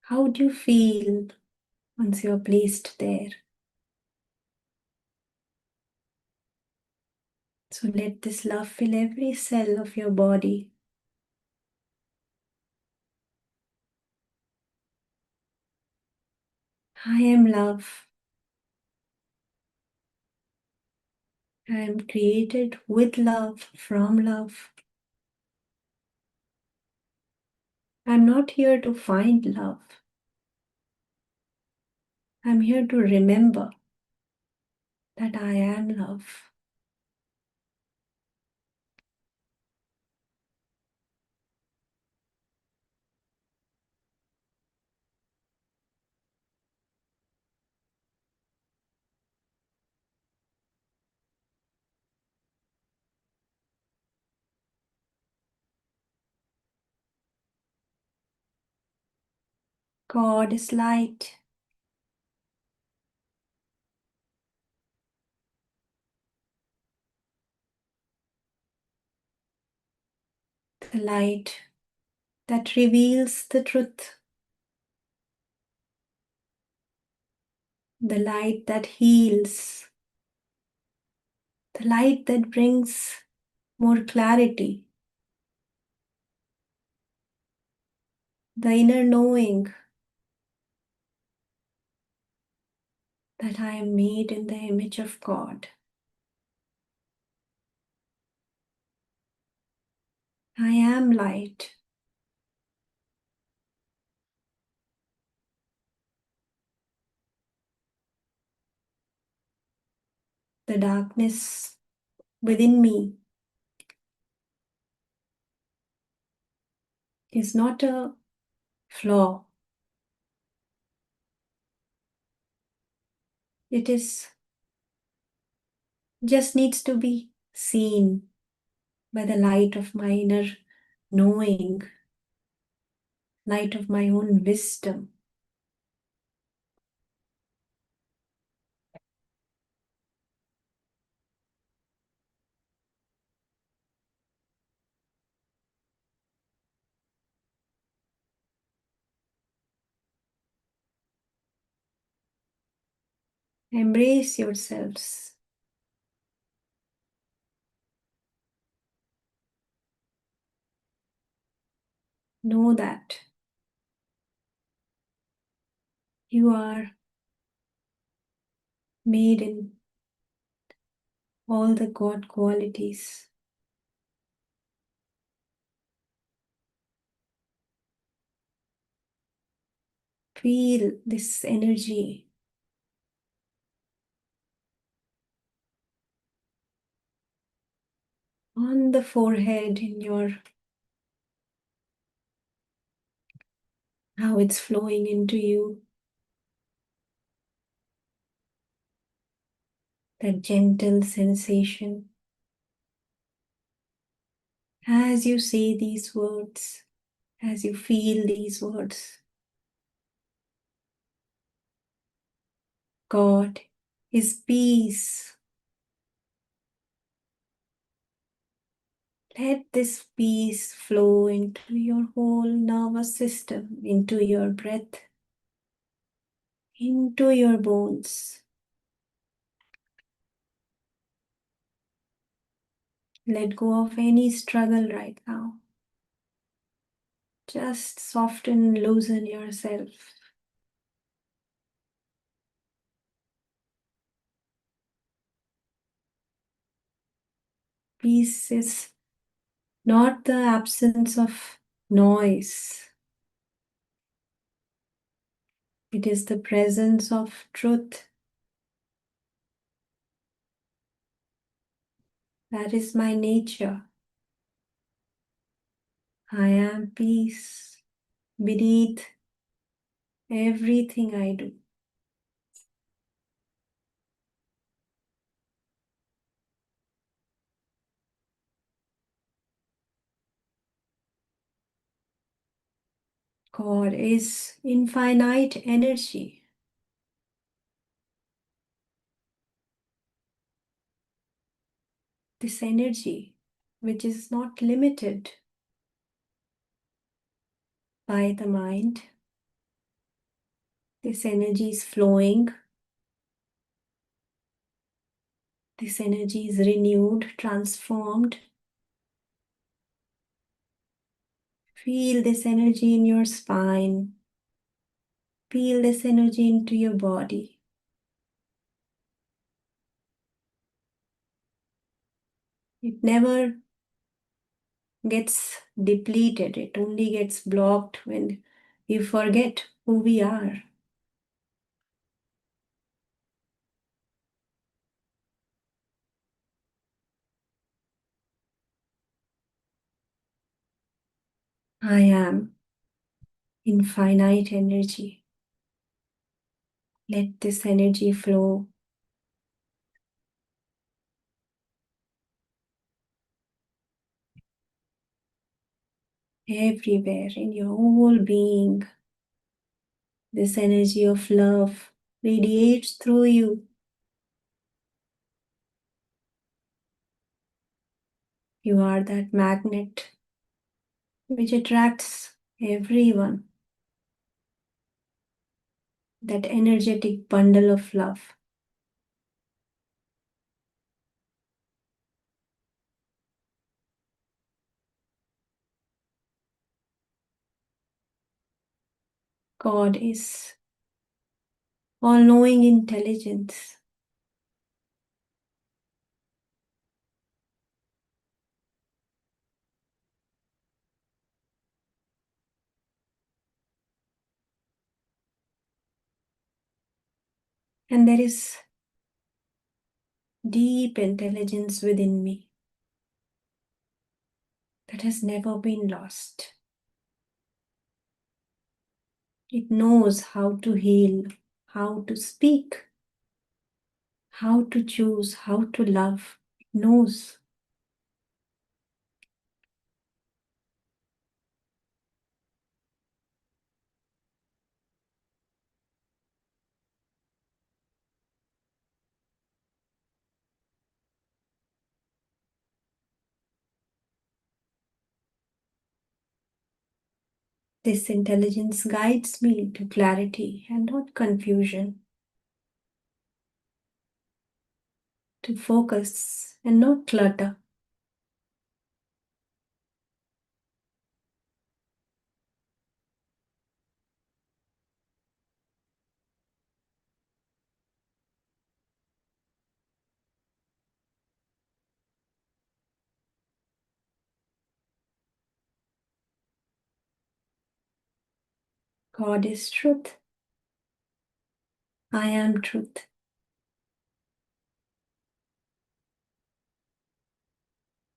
How do you feel once you are placed there? So let this love fill every cell of your body. I am love. I am created with love, from love. I'm not here to find love. I'm here to remember that I am love. God is light. The light that reveals the truth. The light that heals. The light that brings more clarity. The inner knowing that I am made in the image of God. I am light. The darkness within me is not a flaw. It is just needs to be seen by the light of my inner knowing, light of my own wisdom. Embrace yourselves. Know that you are made in all the God qualities. Feel this energy on the forehead, in your how it's flowing into you. That gentle sensation as you say these words, as you feel these words. God is peace. Let this peace flow into your whole nervous system, into your breath, into your bones. Let go of any struggle right now. Just soften, loosen yourself. Peace is not the absence of noise. It is the presence of truth. That is my nature. I am peace beneath everything I do. God is infinite energy. This energy, which is not limited by the mind, this energy is flowing. This energy is renewed, transformed. Feel this energy in your spine. Feel this energy into your body. It never gets depleted. It only gets blocked when we forget who we are. I am infinite energy. Let this energy flow everywhere in your whole being. This energy of love radiates through you. You are that magnet which attracts everyone, that energetic bundle of love. God is all-knowing intelligence. And there is deep intelligence within me that has never been lost. It knows how to heal, how to speak, how to choose, how to love. It knows. This intelligence guides me to clarity and not confusion, to focus and not clutter. God is truth. I am truth.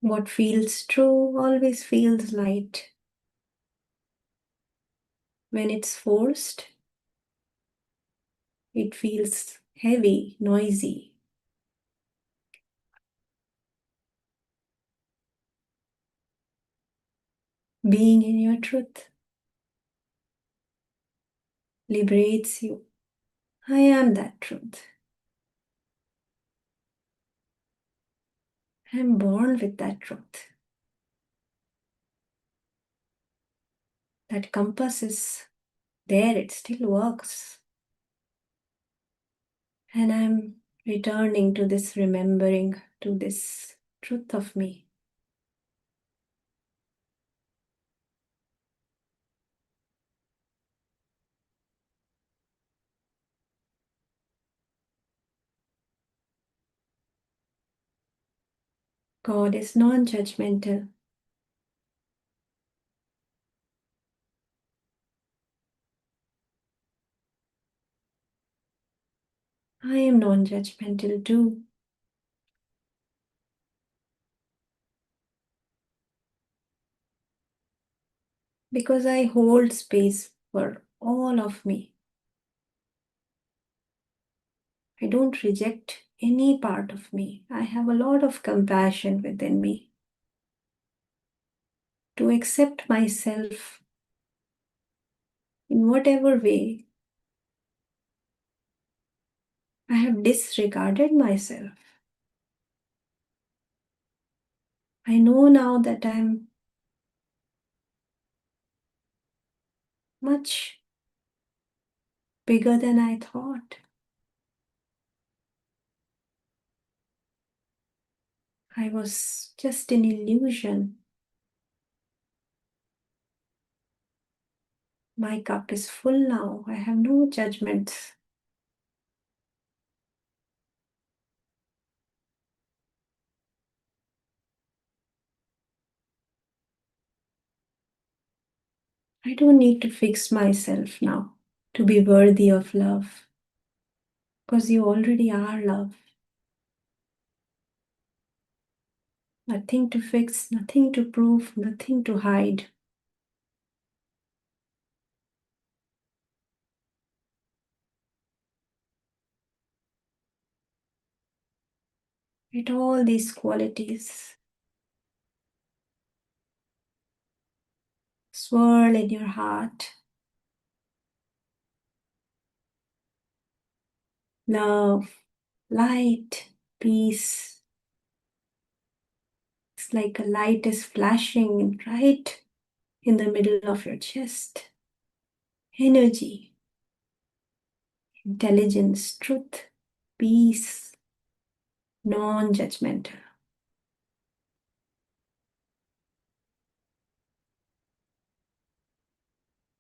What feels true always feels light. When it's forced, it feels heavy, noisy. Being in your truth liberates you. I am that truth. I am born with that truth. That compass is there, it still works. And I'm returning to this remembering, to this truth of me. God is non-judgmental. I am non-judgmental too. Because I hold space for all of me. I don't reject any part of me. I have a lot of compassion within me to accept myself in whatever way I have disregarded myself. I know now that I'm much bigger than I thought. I was just an illusion. My cup is full now. I have no judgments. I don't need to fix myself now to be worthy of love, because you already are love. Nothing to fix, nothing to prove, nothing to hide. Let all these qualities swirl in your heart. love, light, peace. It's like a light is flashing right in the middle of your chest. Energy, intelligence, truth, peace, non-judgmental.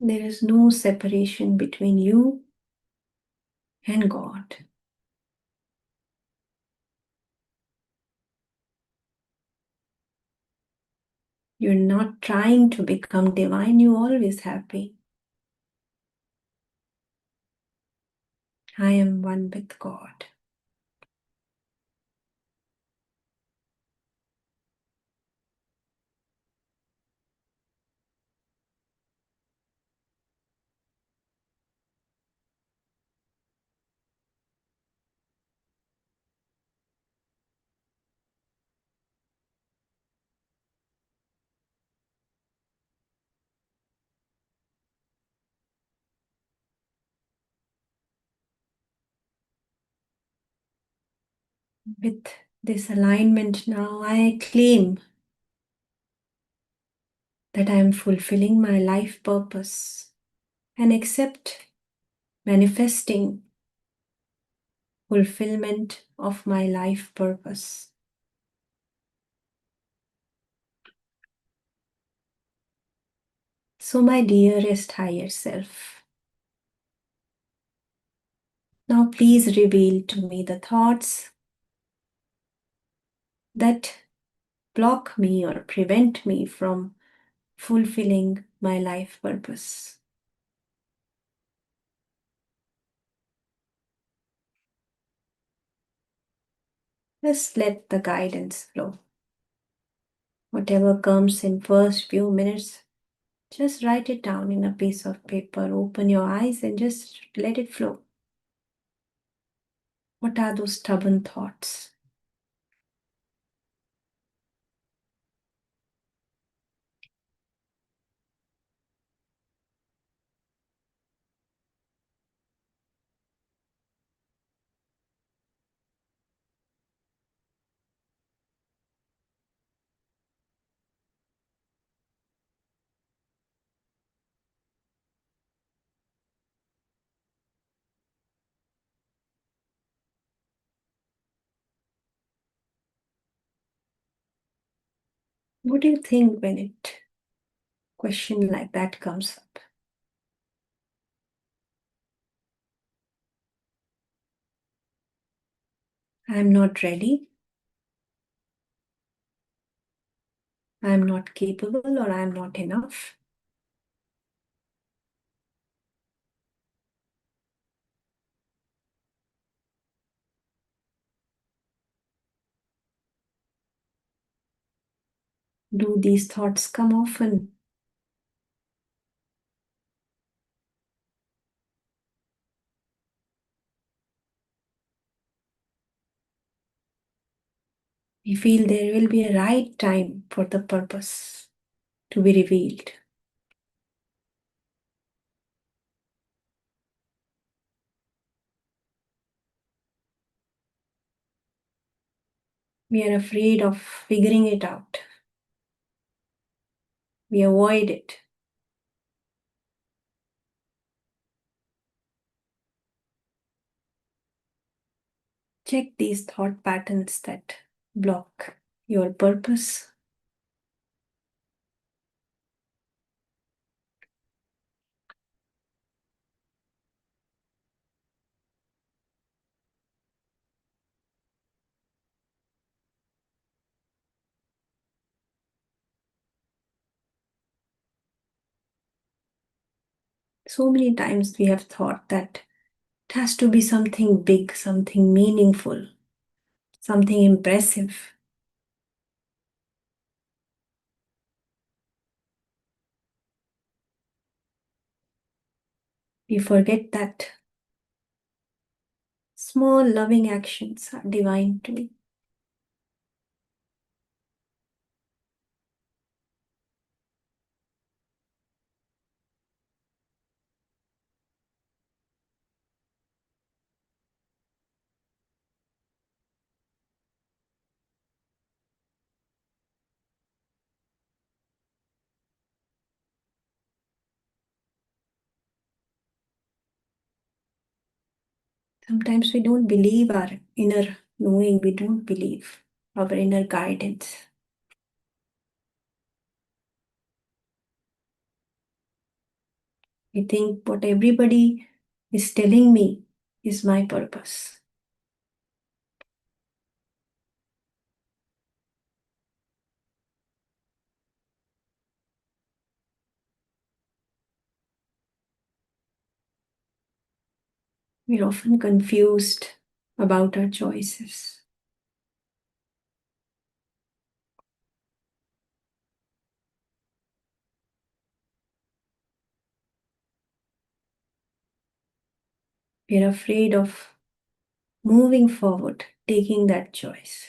There is no separation between you and God. You're not trying to become divine, you always have been. I am one with God. With this alignment now, I claim that I am fulfilling my life purpose and accept manifesting fulfillment of my life purpose. So, my dearest higher self, now please reveal to me the thoughts that block me or prevent me from fulfilling my life purpose. Just let the guidance flow. Whatever comes in first few minutes, just write it down in a piece of paper. Open your eyes and just let it flow. What are those stubborn thoughts? What do you think when it question like that comes up? I am not ready. I am not capable, or I am not enough. Do these thoughts come often? We feel there will be a right time for the purpose to be revealed. We are afraid of figuring it out. We avoid it. Check these thought patterns that block your purpose. So many times we have thought that it has to be something big, something meaningful, something impressive. We forget that small loving actions are divine too. Sometimes we don't believe our inner knowing, we don't believe our inner guidance. We think what everybody is telling me is my purpose. We're often confused about our choices. We're afraid of moving forward, taking that choice,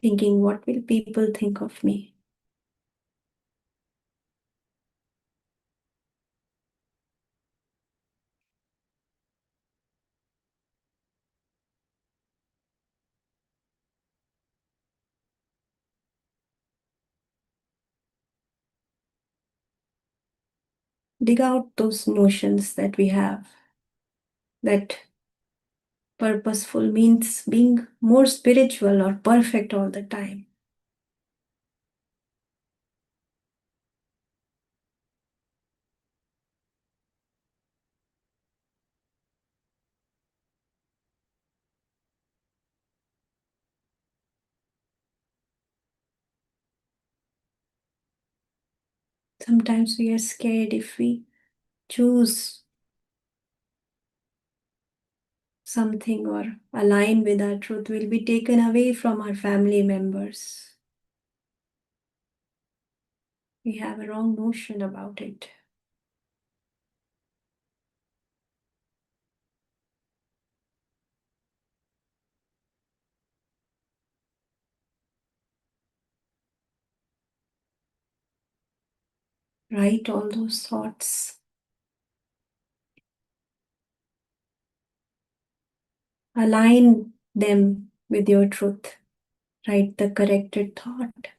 thinking, what will people think of me? Dig out those notions that we have, that purposeful means being more spiritual or perfect all the time. Sometimes we are scared if we choose something or align with our truth, we'll be taken away from our family members. We have a wrong notion about it. Write all those thoughts. Align them with your truth. Write the corrected thought.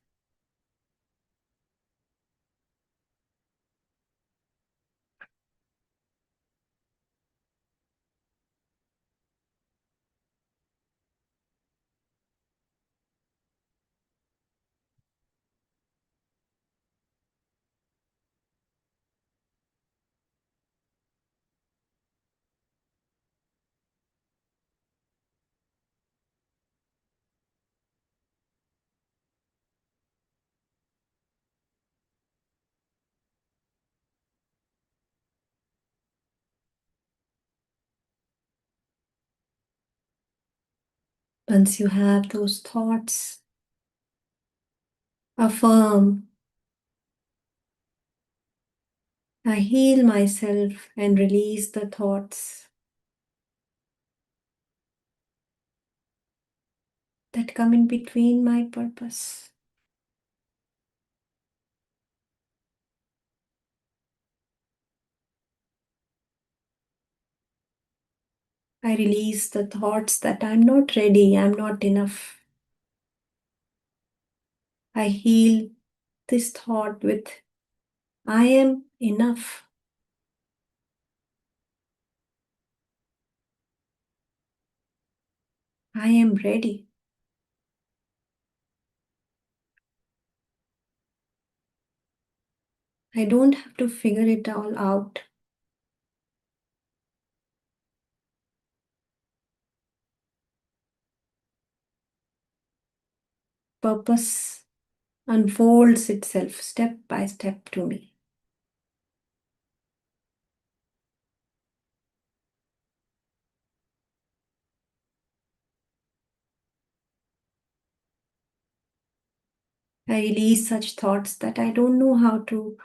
Once you have those thoughts, affirm, I heal myself and release the thoughts that come in between my purpose. I release the thoughts that I'm not ready, I'm not enough. I heal this thought with I am enough. I am ready. I don't have to figure it all out. Purpose unfolds itself step by step to me. I release such thoughts that I don't know how to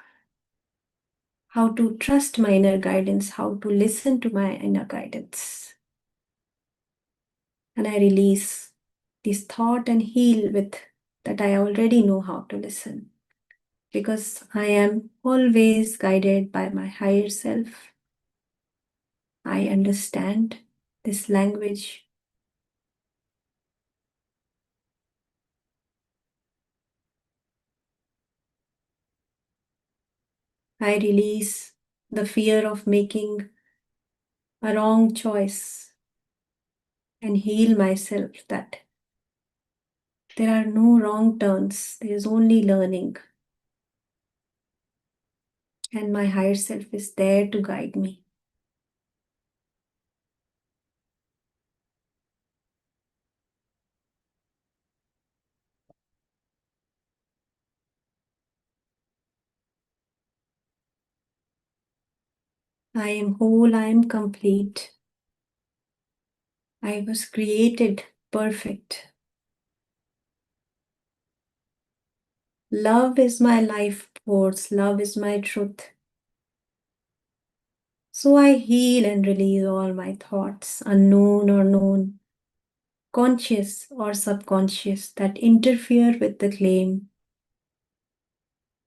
trust my inner guidance, how to listen to my inner guidance. And I release this thought and heal with that I already know how to listen. Because I am always guided by my higher self. I understand this language. I release the fear of making a wrong choice, and heal myself that there are no wrong turns, there is only learning, and my higher self is there to guide me. I am whole, I am complete. I was created perfect. Love is my life force, love is my truth. So I heal and release all my thoughts, unknown or known, conscious or subconscious, that interfere with the claim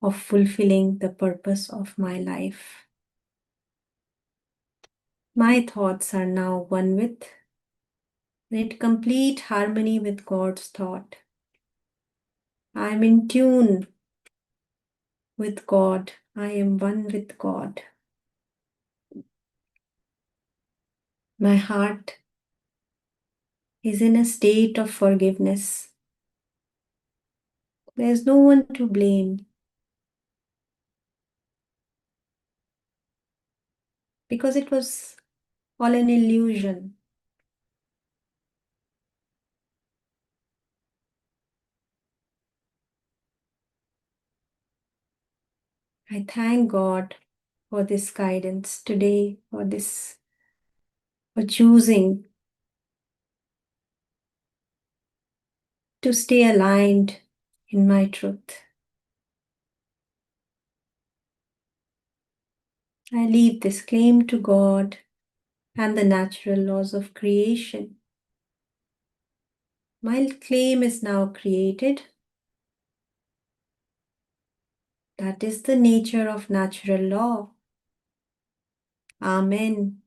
of fulfilling the purpose of my life. My thoughts are now one with, in complete harmony with God's thought. I am in tune with God. I am one with God. My heart is in a state of forgiveness. There is no one to blame because it was all an illusion. I thank God for this guidance today, for choosing to stay aligned in my truth. I leave this claim to God and the natural laws of creation. My claim is now created. That is the nature of natural law. Amen.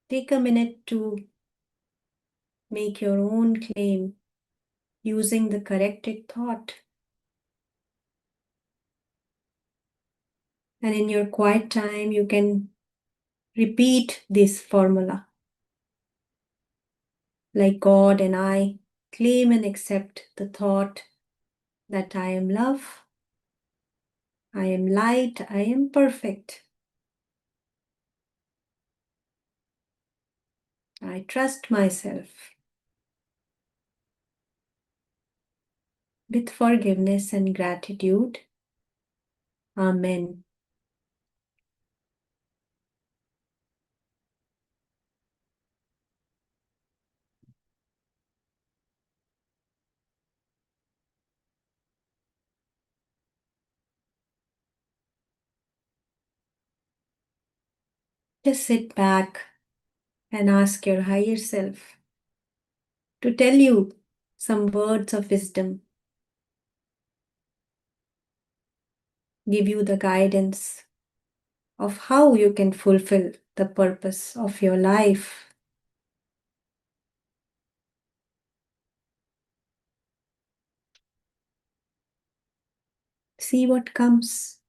Take a minute to make your own claim using the corrected thought. And in your quiet time, you can repeat this formula. Like God and I claim and accept the thought that I am love, I am light, I am perfect. I trust myself. With forgiveness and gratitude. Amen. Just sit back and ask your higher self to tell you some words of wisdom, give you the guidance of how you can fulfill the purpose of your life. See what comes.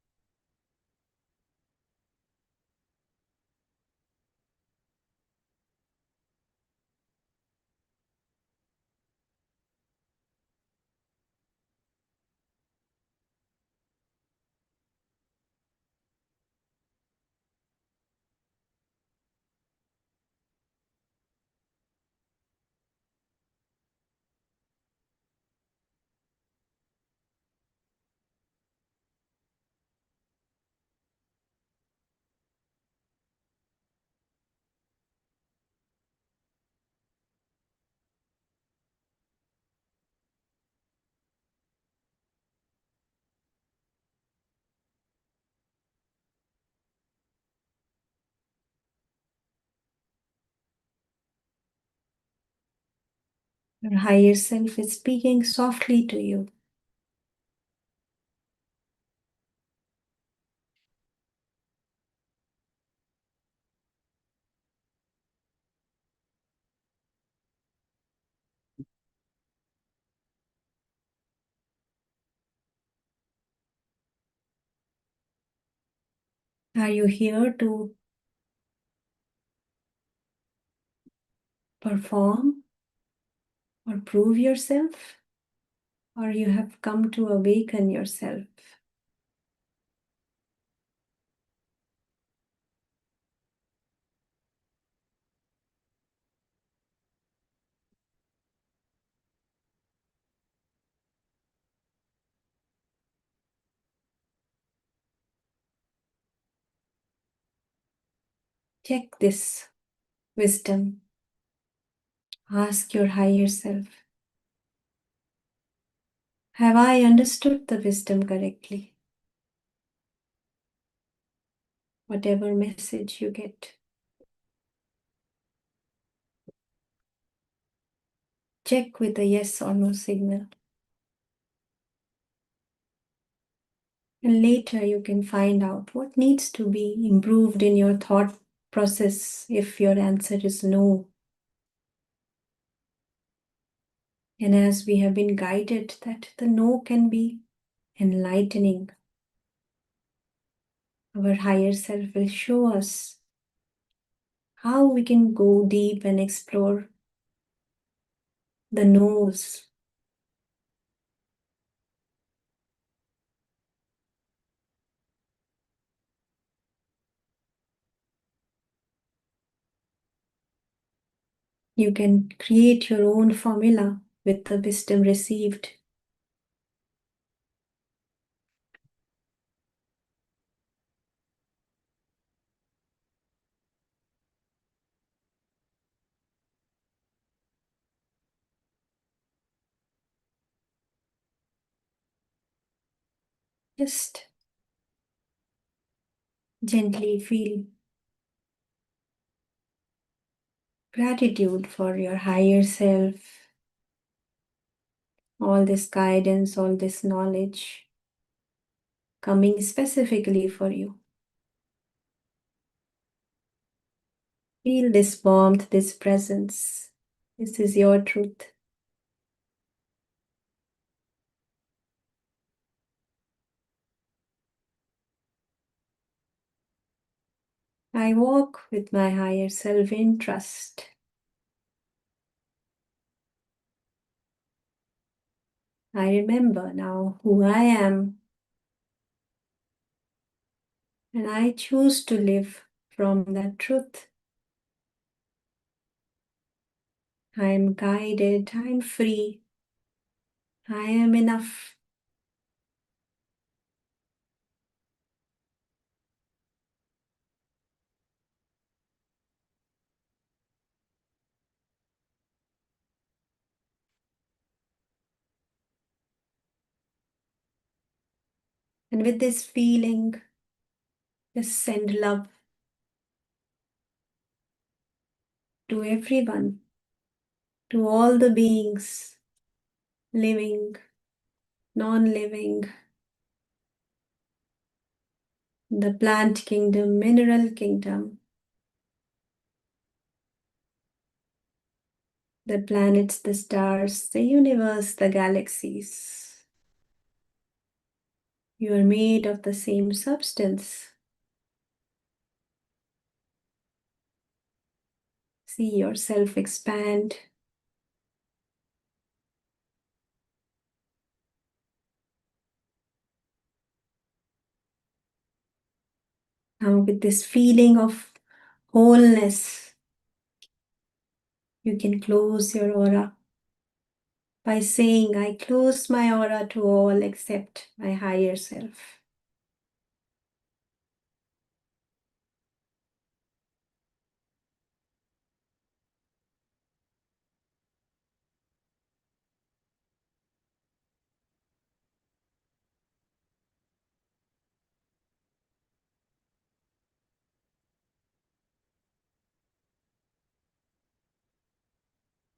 Your higher self is speaking softly to you. Are you here to perform or prove yourself? Or you have come to awaken yourself? Check this wisdom. Ask your higher self, have I understood the wisdom correctly? Whatever message you get, check with a yes or no signal. And later you can find out what needs to be improved in your thought process if your answer is no. And as we have been guided that the no can be enlightening, our higher self will show us how we can go deep and explore the no's. You can create your own formula with the wisdom received. Just gently feel gratitude for your higher self, all this guidance, all this knowledge coming specifically for you. Feel this warmth, this presence. This is your truth. I walk with my higher self in trust. I remember now who I am, and I choose to live from that truth. I am guided, I am free, I am enough. And with this feeling, just send love to everyone, to all the beings, living, non-living, the plant kingdom, mineral kingdom, the planets, the stars, the universe, the galaxies. You are made of the same substance. See yourself expand. Now, with this feeling of wholeness, you can close your aura by saying, I close my aura to all except my higher self.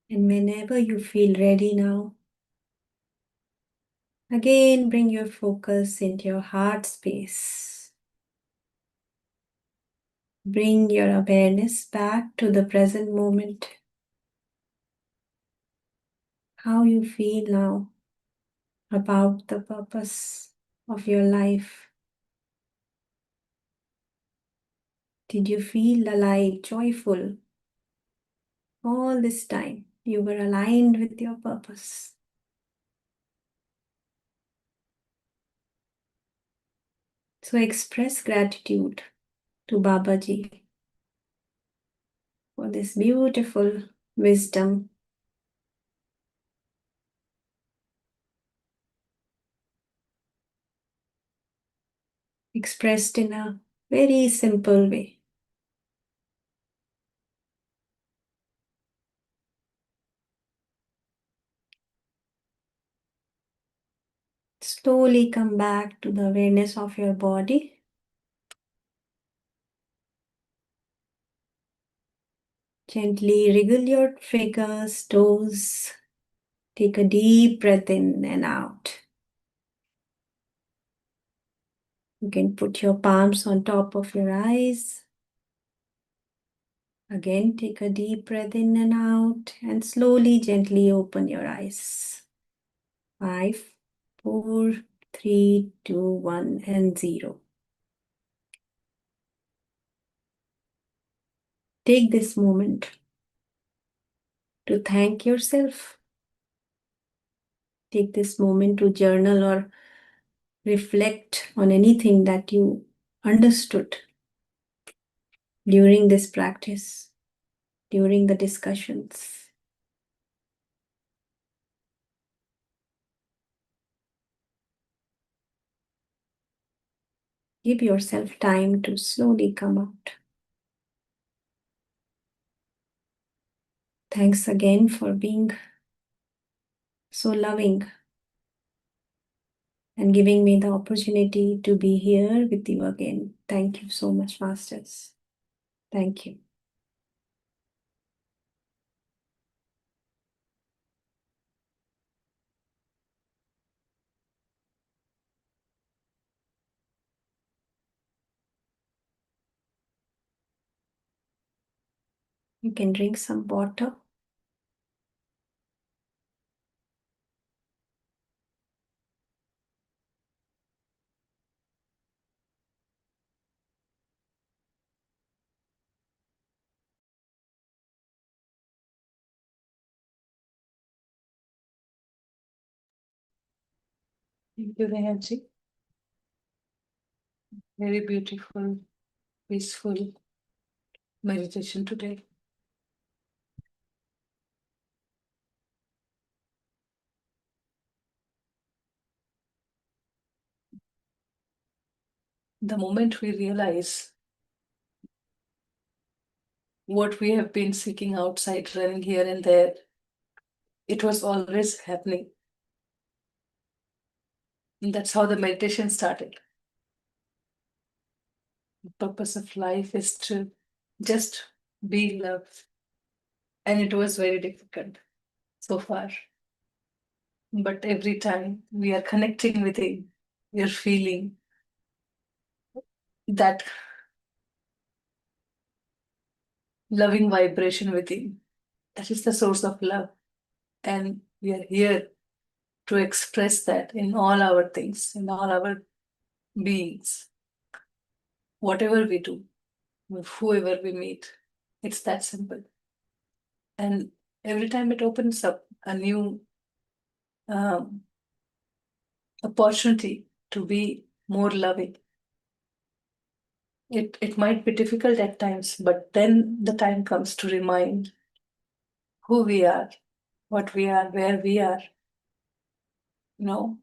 And whenever you feel ready now, again bring your focus into your heart space. Bring your awareness back to the present moment. How you feel now about the purpose of your life. Did you feel alive, joyful? All this time, you were aligned with your purpose. So express gratitude to Babaji for this beautiful wisdom expressed in a very simple way. Slowly come back to the awareness of your body. Gently wriggle your fingers, toes. Take a deep breath in and out. You can put your palms on top of your eyes. Again, take a deep breath in and out and slowly, gently open your eyes. 5, 4, 3, 2, 1, and 0. Take this moment to thank yourself. Take this moment to journal or reflect on anything that you understood during this practice, during the discussions. Give yourself time to slowly come out. Thanks again for being so loving and giving me the opportunity to be here with you again. Thank you so much, Masters. Thank you. You can drink some water. Thank you, Rehanji. Very beautiful, peaceful meditation today. The moment we realize what we have been seeking outside, running here and there, it was always happening. And that's how the meditation started. The purpose of life is to just be love. And it was very difficult so far. But every time we are connecting with Him, we are feeling that loving vibration with Him. That is the source of love. And we are here to express that in all our things, in all our beings. Whatever we do, with whoever we meet, it's that simple. And every time it opens up a new opportunity to be more loving. It might be difficult at times, but then the time comes to remind who we are, what we are, where we are,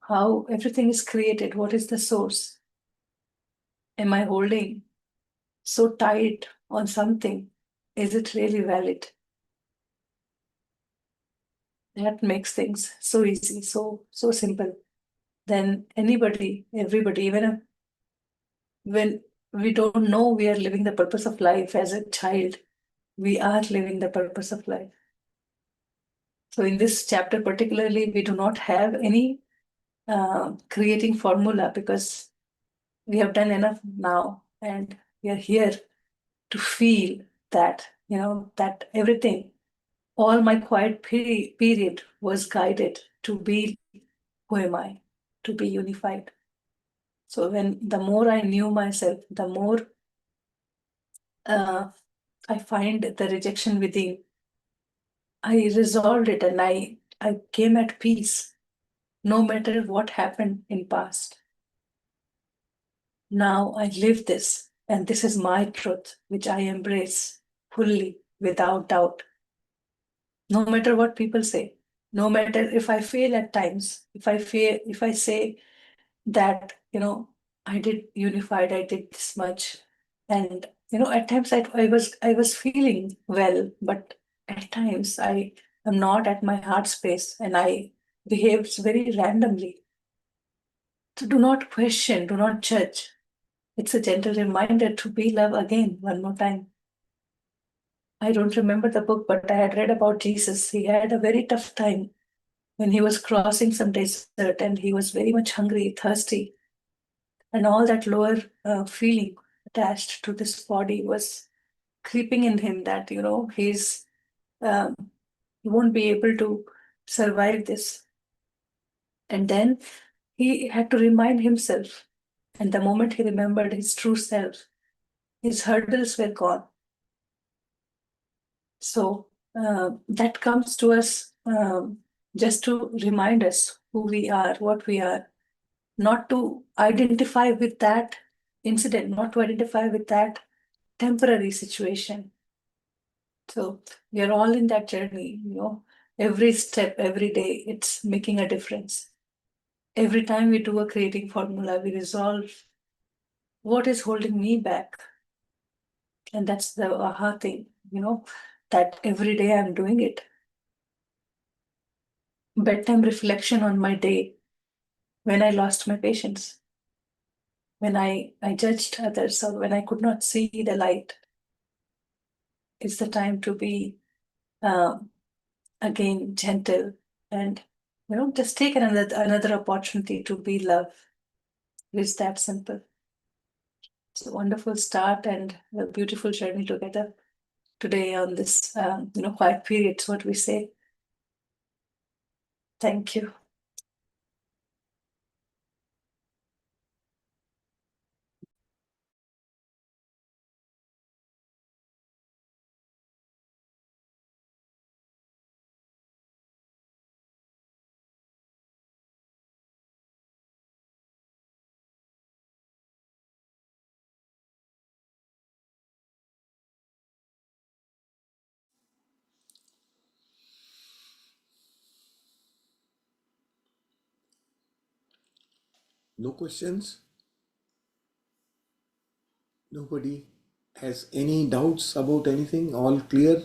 how everything is created, what is the source. Am I holding so tight on something? Is it really valid? That makes things so easy, so simple. Then anybody, everybody, even when we don't know we are living the purpose of life as a child, we are living the purpose of life. So in this chapter particularly, we do not have any creating formula because we have done enough now and we are here to feel that, that everything, all my quiet period was guided to be who am I, to be unified. So when the more I knew myself, the more I find the rejection within. I resolved it and I came at peace, no matter what happened in past. Now I live this, and this is my truth, which I embrace fully, without doubt. No matter what people say, no matter if I fail at times, if I say that, I did unified, I did this much. And, at times I was feeling well, but at times I am not at my heart space and I behaves very randomly. So do not question, do not judge. It's a gentle reminder to be love again, one more time. I don't remember the book, but I had read about Jesus. He had a very tough time when he was crossing some desert and he was very much hungry, thirsty, and all that lower feeling attached to this body was creeping in him that, um, he won't be able to survive this. And then he had to remind himself. And the moment he remembered his true self, his hurdles were gone. So that comes to us just to remind us who we are, what we are, not to identify with that incident, not to identify with that temporary situation. So we are all in that journey, every step, every day, it's making a difference. Every time we do a creating formula, we resolve what is holding me back. And that's the aha thing, that every day I'm doing it. Bedtime reflection on my day when I lost my patience, when I judged others, or when I could not see the light. It's the time to be again gentle and just take another opportunity to be love. It's that simple. It's a wonderful start and a beautiful journey together today on this quiet period. It's what we say. Thank you. No questions? Nobody has any doubts about anything? All clear?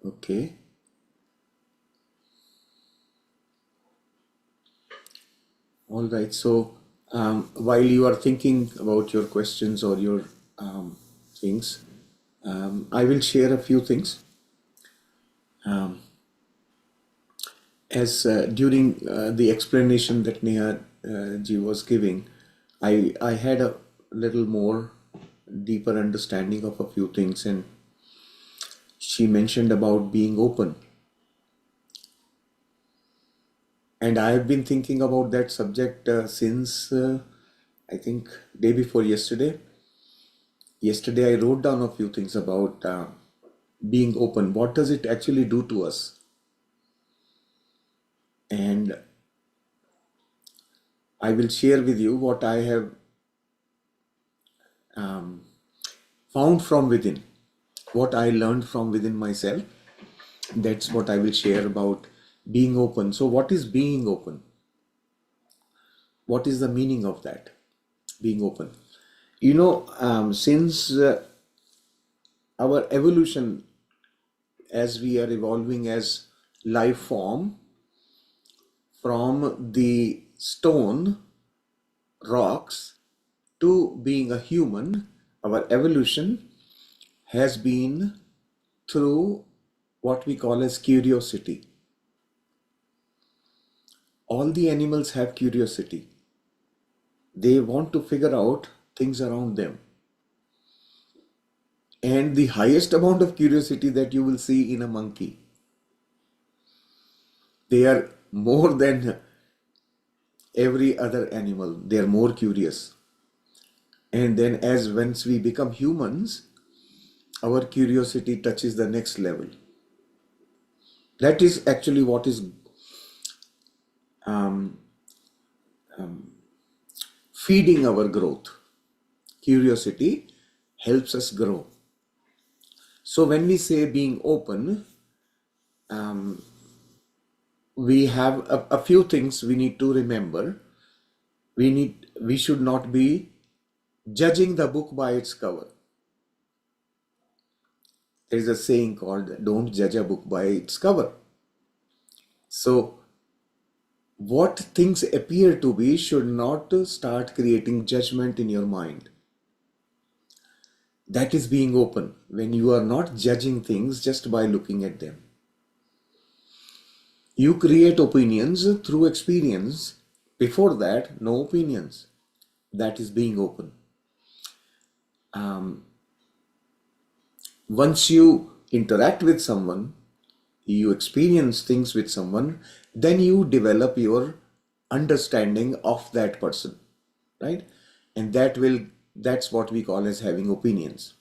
Okay. All right. So while you are thinking about your questions or your things, I will share a few things. As during the explanation that Neha ji was giving, I had a little more deeper understanding of a few things, and she mentioned about being open. And I have been thinking about that subject since I think day before yesterday. Yesterday I wrote down a few things about being open. What does it actually do to us? And I will share with you what I have found from within, what I learned from within myself. That's what I will share about being open. So, what is being open? What is the meaning of that? Being open. Since our evolution, as we are evolving as life form from the stone, rocks, to being a human, our evolution has been through what we call as curiosity. All the animals have curiosity. They want to figure out things around them. And the highest amount of curiosity that you will see in a monkey. They are more than every other animal. They are more curious. And then once we become humans, our curiosity touches the next level. That is actually what is um, feeding our growth. Curiosity helps us grow. So when we say being open, we have a few things we need to remember. We should not be judging the book by its cover. There is a saying called "Don't judge a book by its cover." So what things appear to be should not start creating judgment in your mind. That is being open, when you are not judging things just by looking at them. You create opinions through experience. Before that, no opinions. That is being open. Once you interact with someone, you experience things with someone, then you develop your understanding of that person, right? And that's what we call as having opinions.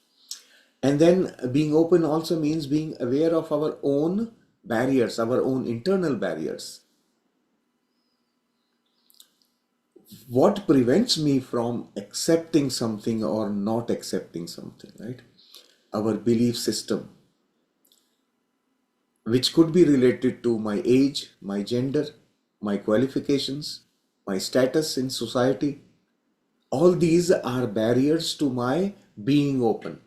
And then being open also means being aware of our own barriers, our own internal barriers. What prevents me from accepting something or not accepting something, right? Our belief system, which could be related to my age, my gender, my qualifications, my status in society. All these are barriers to my being open.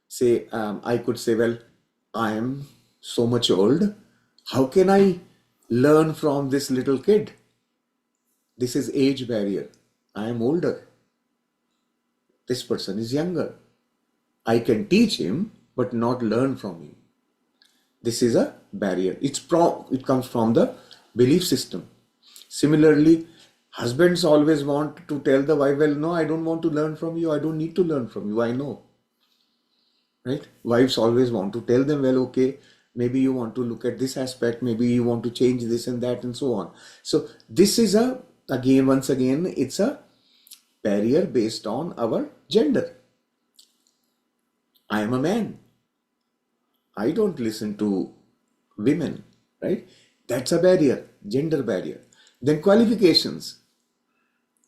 Say, I could say, well, I am so much old. How can I learn from this little kid? This is age barrier. I am older. This person is younger. I can teach him, but not learn from him. This is a barrier. It comes from the belief system. Similarly, husbands always want to tell the wife, well, no, I don't want to learn from you. I don't need to learn from you. I know. Right? Wives always want to tell them, well, okay, maybe you want to look at this aspect, maybe you want to change this and that and so on. So this is once again, it's a barrier based on our gender. I am a man. I don't listen to women, right? That's a barrier, gender barrier. Then qualifications.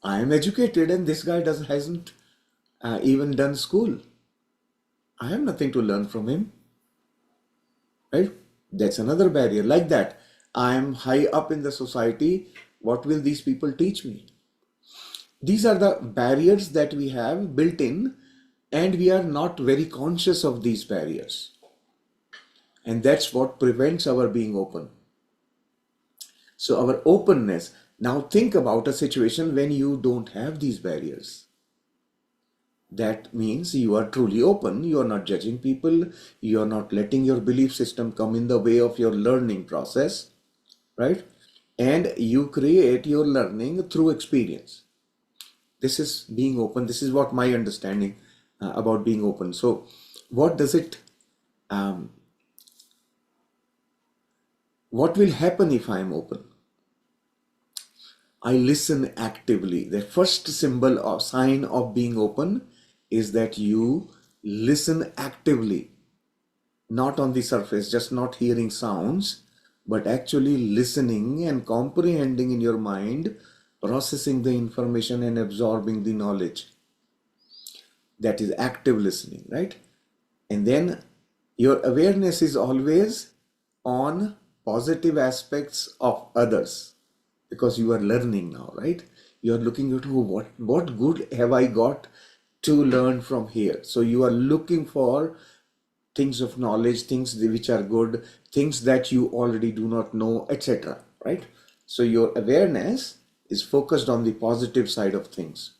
I am educated and this guy hasn't even done school. I have nothing to learn from him, right? That's another barrier. Like that, I am high up in the society. What will these people teach me? These are the barriers that we have built in, and we are not very conscious of these barriers. And that's what prevents our being open. So our openness. Now think about a situation when you don't have these barriers. That means you are truly open. You are not judging people. You are not letting your belief system come in the way of your learning process, right? And you create your learning through experience. This is being open. This is what my understanding about being open. So what does it, what will happen if I am open? I listen actively. The first symbol or sign of being open is that you listen actively, not on the surface, just not hearing sounds, but actually listening and comprehending in your mind, processing the information and absorbing the knowledge. That is active listening, right? And then your awareness is always on positive aspects of others, because you are learning now, right? You are looking at what good have I got to learn from here. So you are looking for things of knowledge, things which are good, things that you already do not know, etc. Right? So your awareness is focused on the positive side of things.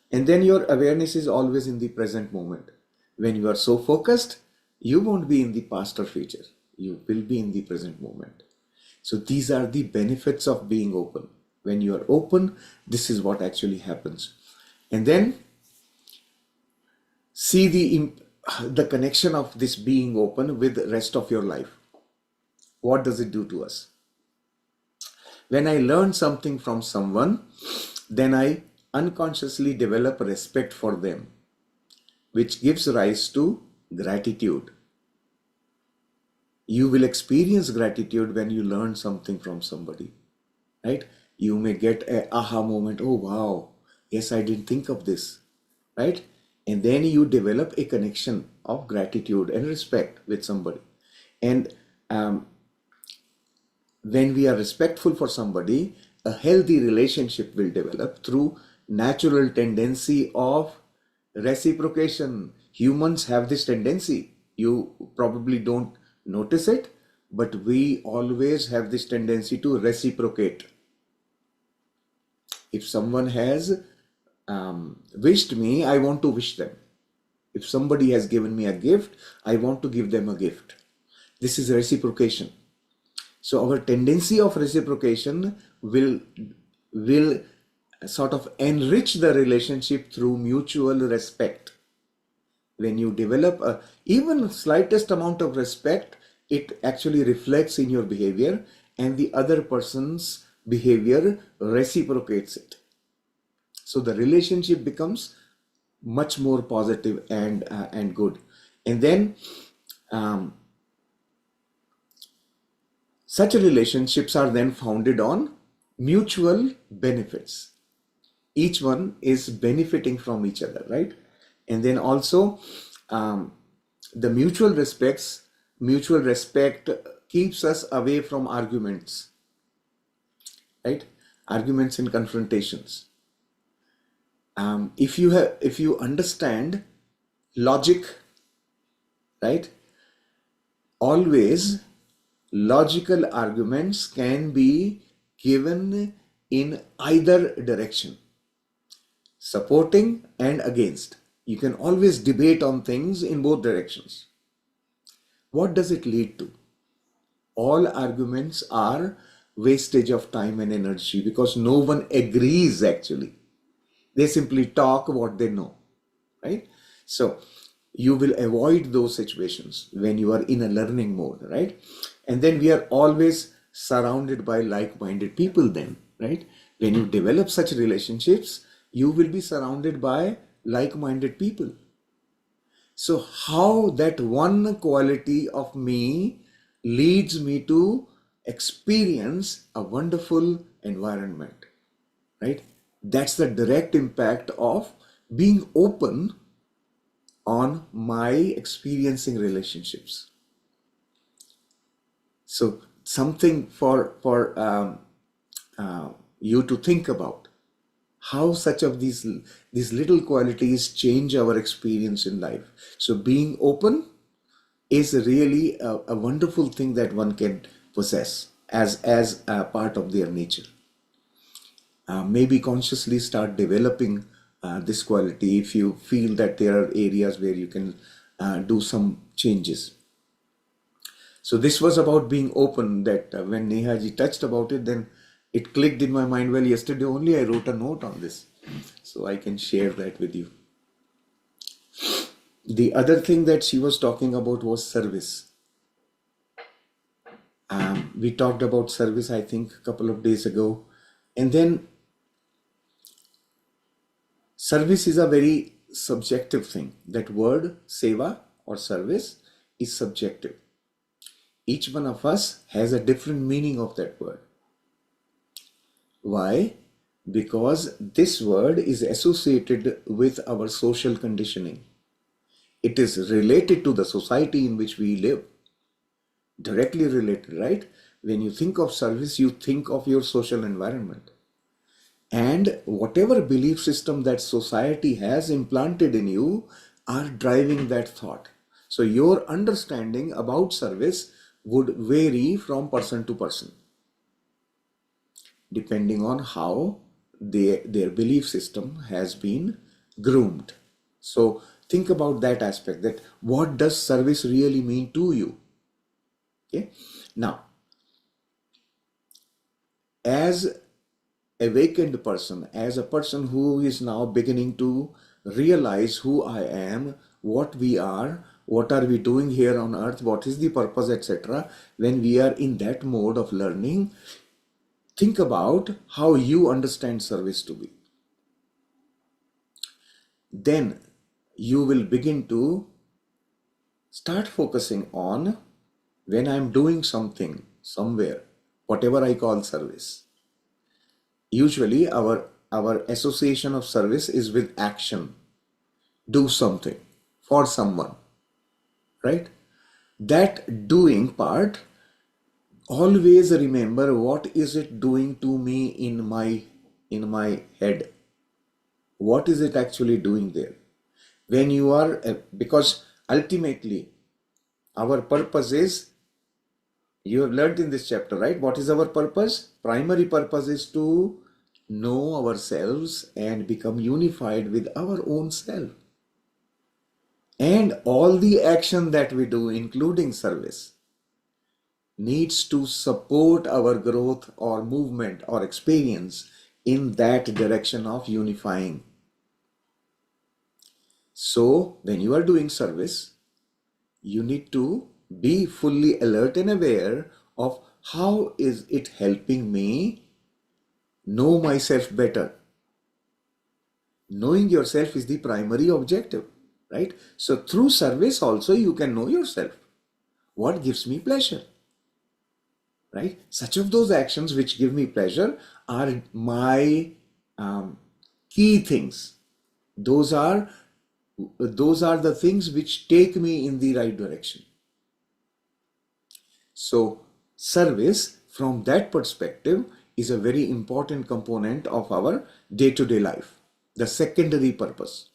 And then your awareness is always in the present moment. When you are so focused, you won't be in the past or future. You will be in the present moment. So these are the benefits of being open. When you are open, this is what actually happens. And then see the connection of this being open with the rest of your life. What does it do to us? When I learn something from someone, then I unconsciously develop respect for them, which gives rise to gratitude. You will experience gratitude when you learn something from somebody, right? You may get a aha moment. Oh, wow. Yes, I didn't think of this, right? And then you develop a connection of gratitude and respect with somebody. And when we are respectful for somebody, a healthy relationship will develop through natural tendency of reciprocation. Humans have this tendency. You probably don't notice it, but we always have this tendency to reciprocate. If someone has wished me, I want to wish them. If somebody has given me a gift, I want to give them a gift. This is reciprocation. So our tendency of reciprocation will sort of enrich the relationship through mutual respect. When you develop even slightest amount of respect, it actually reflects in your behavior, and the other person's behavior reciprocates it. So the relationship becomes much more positive and good. And then such relationships are then founded on mutual benefits. Each one is benefiting from each other, right? And then also the mutual respect keeps us away from arguments, right? Arguments and confrontations. If you understand logic, right? Always logical arguments can be given in either direction, supporting and against. You can always debate on things in both directions. What does it lead to? All arguments are wastage of time and energy because no one agrees actually. They simply talk what they know, right? So you will avoid those situations when you are in a learning mode, right? And then we are always surrounded by like-minded people then, right? When you develop such relationships, you will be surrounded by like-minded people. So how that one quality of me leads me to experience a wonderful environment, right? That's the direct impact of being open on my experiencing relationships. So something for you to think about, how such of these little qualities change our experience in life. So being open is really a wonderful thing that one can possess as a part of their nature. Maybe consciously start developing this quality if you feel that there are areas where you can do some changes. So this was about being open, that when Nehaji touched about it, then it clicked in my mind. Well, yesterday only I wrote a note on this, so I can share that with you. The other thing that she was talking about was service. We talked about service, I think, a couple of days ago. And then service is a very subjective thing. That word, seva or service, is subjective. Each one of us has a different meaning of that word. Why? Because this word is associated with our social conditioning. It is related to the society in which we live. Directly related, right? When you think of service, you think of your social environment. And whatever belief system that society has implanted in you are driving that thought. So your understanding about service would vary from person to person, depending on how their belief system has been groomed. So think about that aspect, that what does service really mean to you? Okay. Now, as awakened person, as a person who is now beginning to realize who I am, what we are, what are we doing here on earth, what is the purpose, etc. When we are in that mode of learning, think about how you understand service to be. Then you will begin to start focusing on when I'm doing something somewhere, whatever I call service. Usually our association of service is with action. Do something for someone, right? That doing part, always remember what is it doing to me in my head. What is it actually doing there? When you are, because ultimately our purpose is, you have learned in this chapter, right? What is our purpose? Primary purpose is to know ourselves and become unified with our own self. And all the action that we do, including service, needs to support our growth or movement or experience in that direction of unifying. So when you are doing service, you need to be fully alert and aware of how is it helping me know myself better. Knowing yourself is the primary objective, right? So through service also you can know yourself. What gives me pleasure, right? Such of those actions which give me pleasure are my key things. Those are the things which take me in the right direction. So service from that perspective is a very important component of our day-to-day life, the secondary purpose,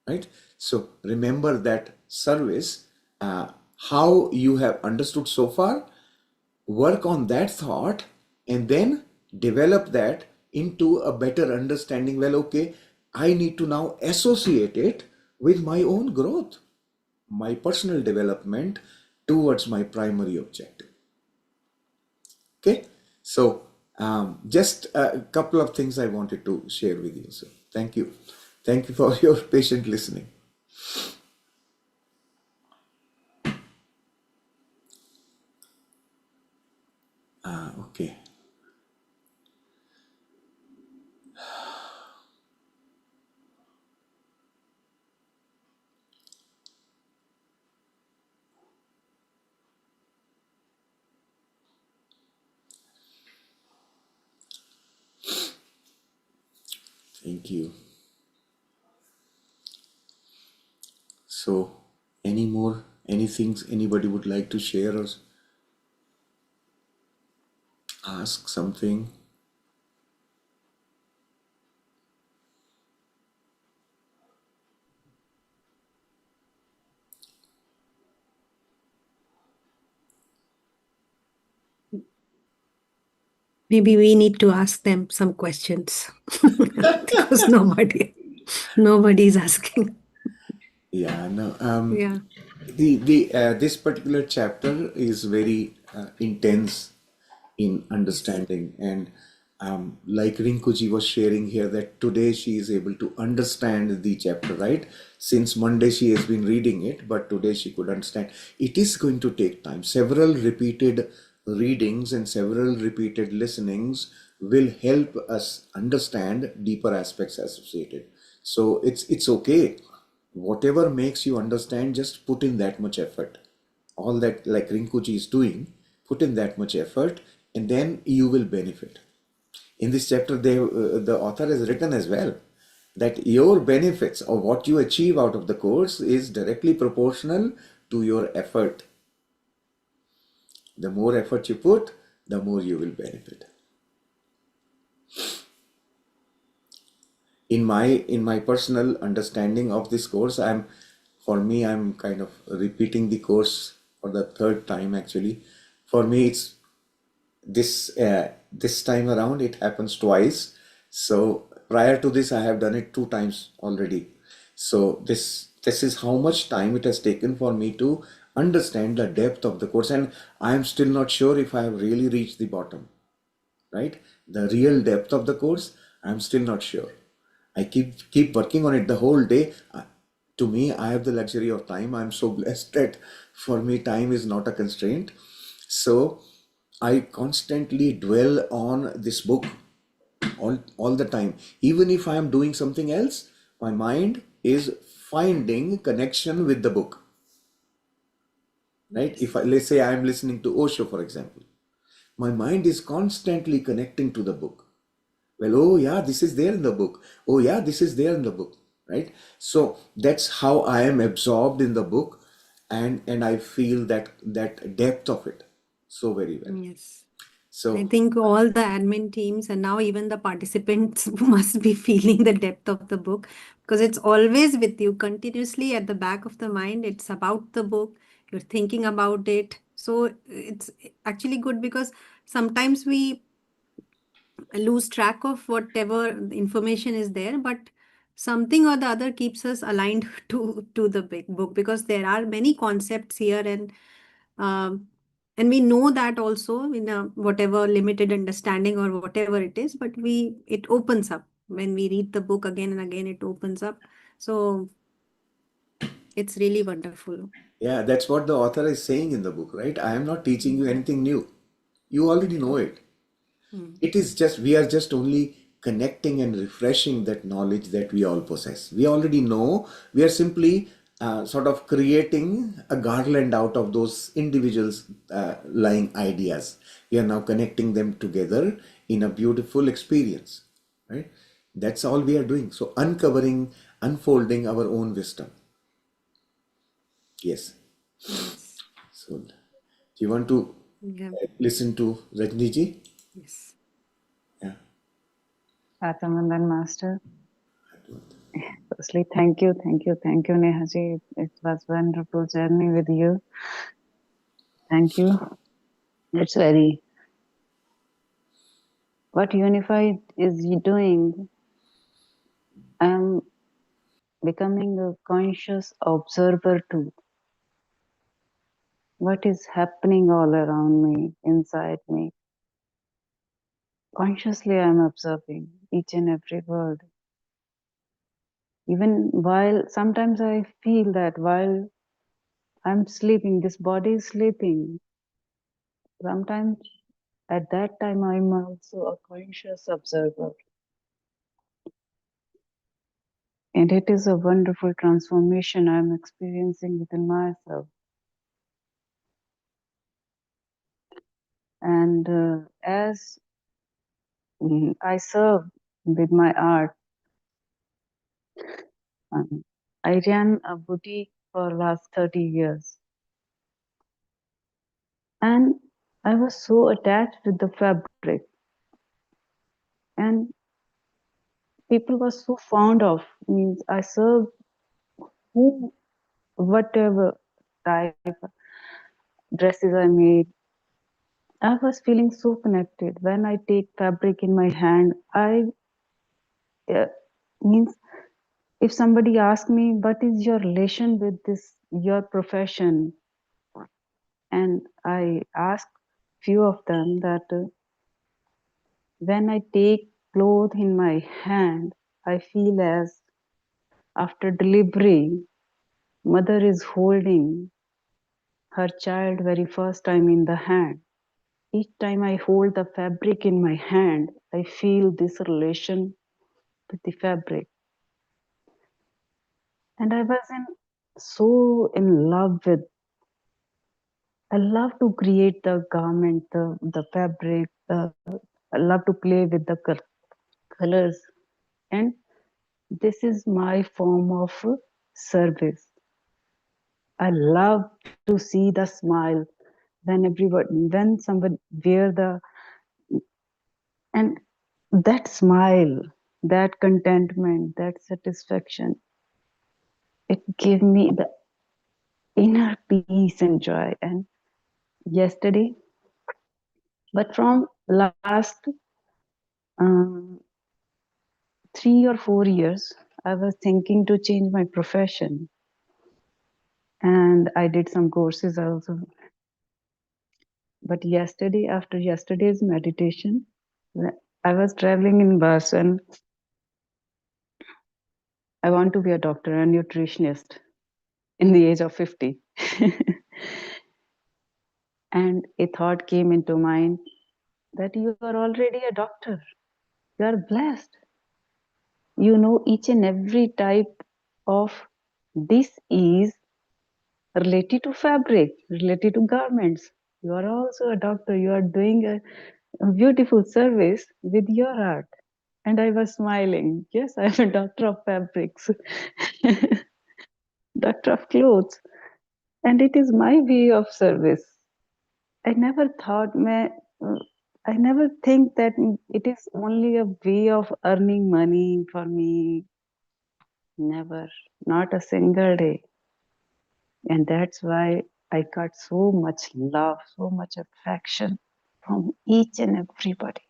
right? So remember that service, how you have understood so far, work on that thought and then develop that into a better understanding. Well, okay, I need to now associate it with my own growth, my personal development towards my primary objective. Okay, so just a couple of things I wanted to share with you. So thank you for your patient listening. Okay. Thank you. So, any things anybody would like to share or ask something? Maybe we need to ask them some questions because nobody's asking. Yeah, no. Yeah. This particular chapter is very intense in understanding, and like Rinkuji was sharing here, that today she is able to understand the chapter, right? Since Monday she has been reading it, but today she could understand. It is going to take time. Several repeated readings and several repeated listenings will help us understand deeper aspects associated. So it's okay. Whatever makes you understand, just put in that much effort. All that, like Rinkuji is doing, put in that much effort, and then you will benefit. In this chapter, the author has written as well that your benefits or what you achieve out of the course is directly proportional to your effort. The more effort you put, the more you will benefit. In my personal understanding of this course, I'm kind of repeating the course for the third time actually. For me, it's this time around it happens twice. So prior to this, I have done it 2 times already. So this is how much time it has taken for me to understand the depth of the course, and I am still not sure if I have really reached the bottom. right? The real depth of the course, I'm still not sure. I keep working on it the whole day. To me, I have the luxury of time. I'm so blessed that for me, time is not a constraint. So I constantly dwell on this book all the time. Even if I am doing something else, my mind is finding connection with the book, right? If Yes. let's say I am listening to Osho, for example, my mind is constantly connecting to the book. Well, oh yeah, this is there in the book. Oh yeah, this is there in the book, right? So that's how I am absorbed in the book, and I feel that depth of it so very well. Yes. I So think all the admin teams and now even the participants must be feeling the depth of the book because it's always with you continuously at the back of the mind. It's about the book. You're thinking about it. So it's actually good because sometimes we lose track of whatever information is there, but something or the other keeps us aligned to the big book because there are many concepts here um, and we know that also in a whatever limited understanding or whatever it is, but we it opens up when we read the book again and again. It opens up, so it's really wonderful. yeah, that's what the author is saying in the book, right? I am not teaching you anything new. You already know it. Hmm. It is just, we are just only connecting and refreshing that knowledge that we all possess. We already know. We are simply sort of creating a garland out of those individuals lying ideas. We are now connecting them together in a beautiful experience, right? That's all we are doing. So uncovering, unfolding our own wisdom. Yes. Yes. So do you want to Yeah. listen to Rajni ji? Yes. Yeah. Atmandan Master. Firstly, thank you, Nehaji. It was wonderful journey with you. Thank you. It's very what Unified is doing. I'm becoming a conscious observer to what is happening all around me, inside me. Consciously, I'm observing each and every word. Even while sometimes I feel that while I'm sleeping, this body is sleeping. Sometimes at that time, I'm also a conscious observer. And it is a wonderful transformation I'm experiencing within myself. And as I serve with my art, um, I ran a boutique for last 30 years. And I was so attached with the fabric. And people were so fond of, means I served who, whatever type dresses I made. I was feeling so connected. When I take fabric in my hand, I uh, means if somebody asks me what is your relation with this your profession, and I ask few of them that when I take cloth in my hand, I feel as after delivery, mother is holding her child very first time in the hand. Each time I hold the fabric in my hand, I feel this relation with the fabric. And I was so in love with, I love to create the garment, the fabric, I love to play with the colors. And this is my form of service. I love to see the smile when everybody, when somebody wear the, and that smile, that contentment, that satisfaction, it gave me the inner peace and joy. And yesterday, but from last um, 3 or 4 years, I was thinking to change my profession. And I did some courses also. But yesterday, after yesterday's meditation, I was traveling in bus and I want to be a doctor and nutritionist in the age of 50. And a thought came into mind that you are already a doctor. You are blessed. You know each and every type of disease related to fabric, related to garments. You are also a doctor. You are doing a beautiful service with your art. And I was smiling. Yes, I am a doctor of fabrics, doctor of clothes. And it is my way of service. I never thought, I never think that it is only a way of earning money for me. Never, not a single day. And that's why I got so much love, so much affection from each and everybody.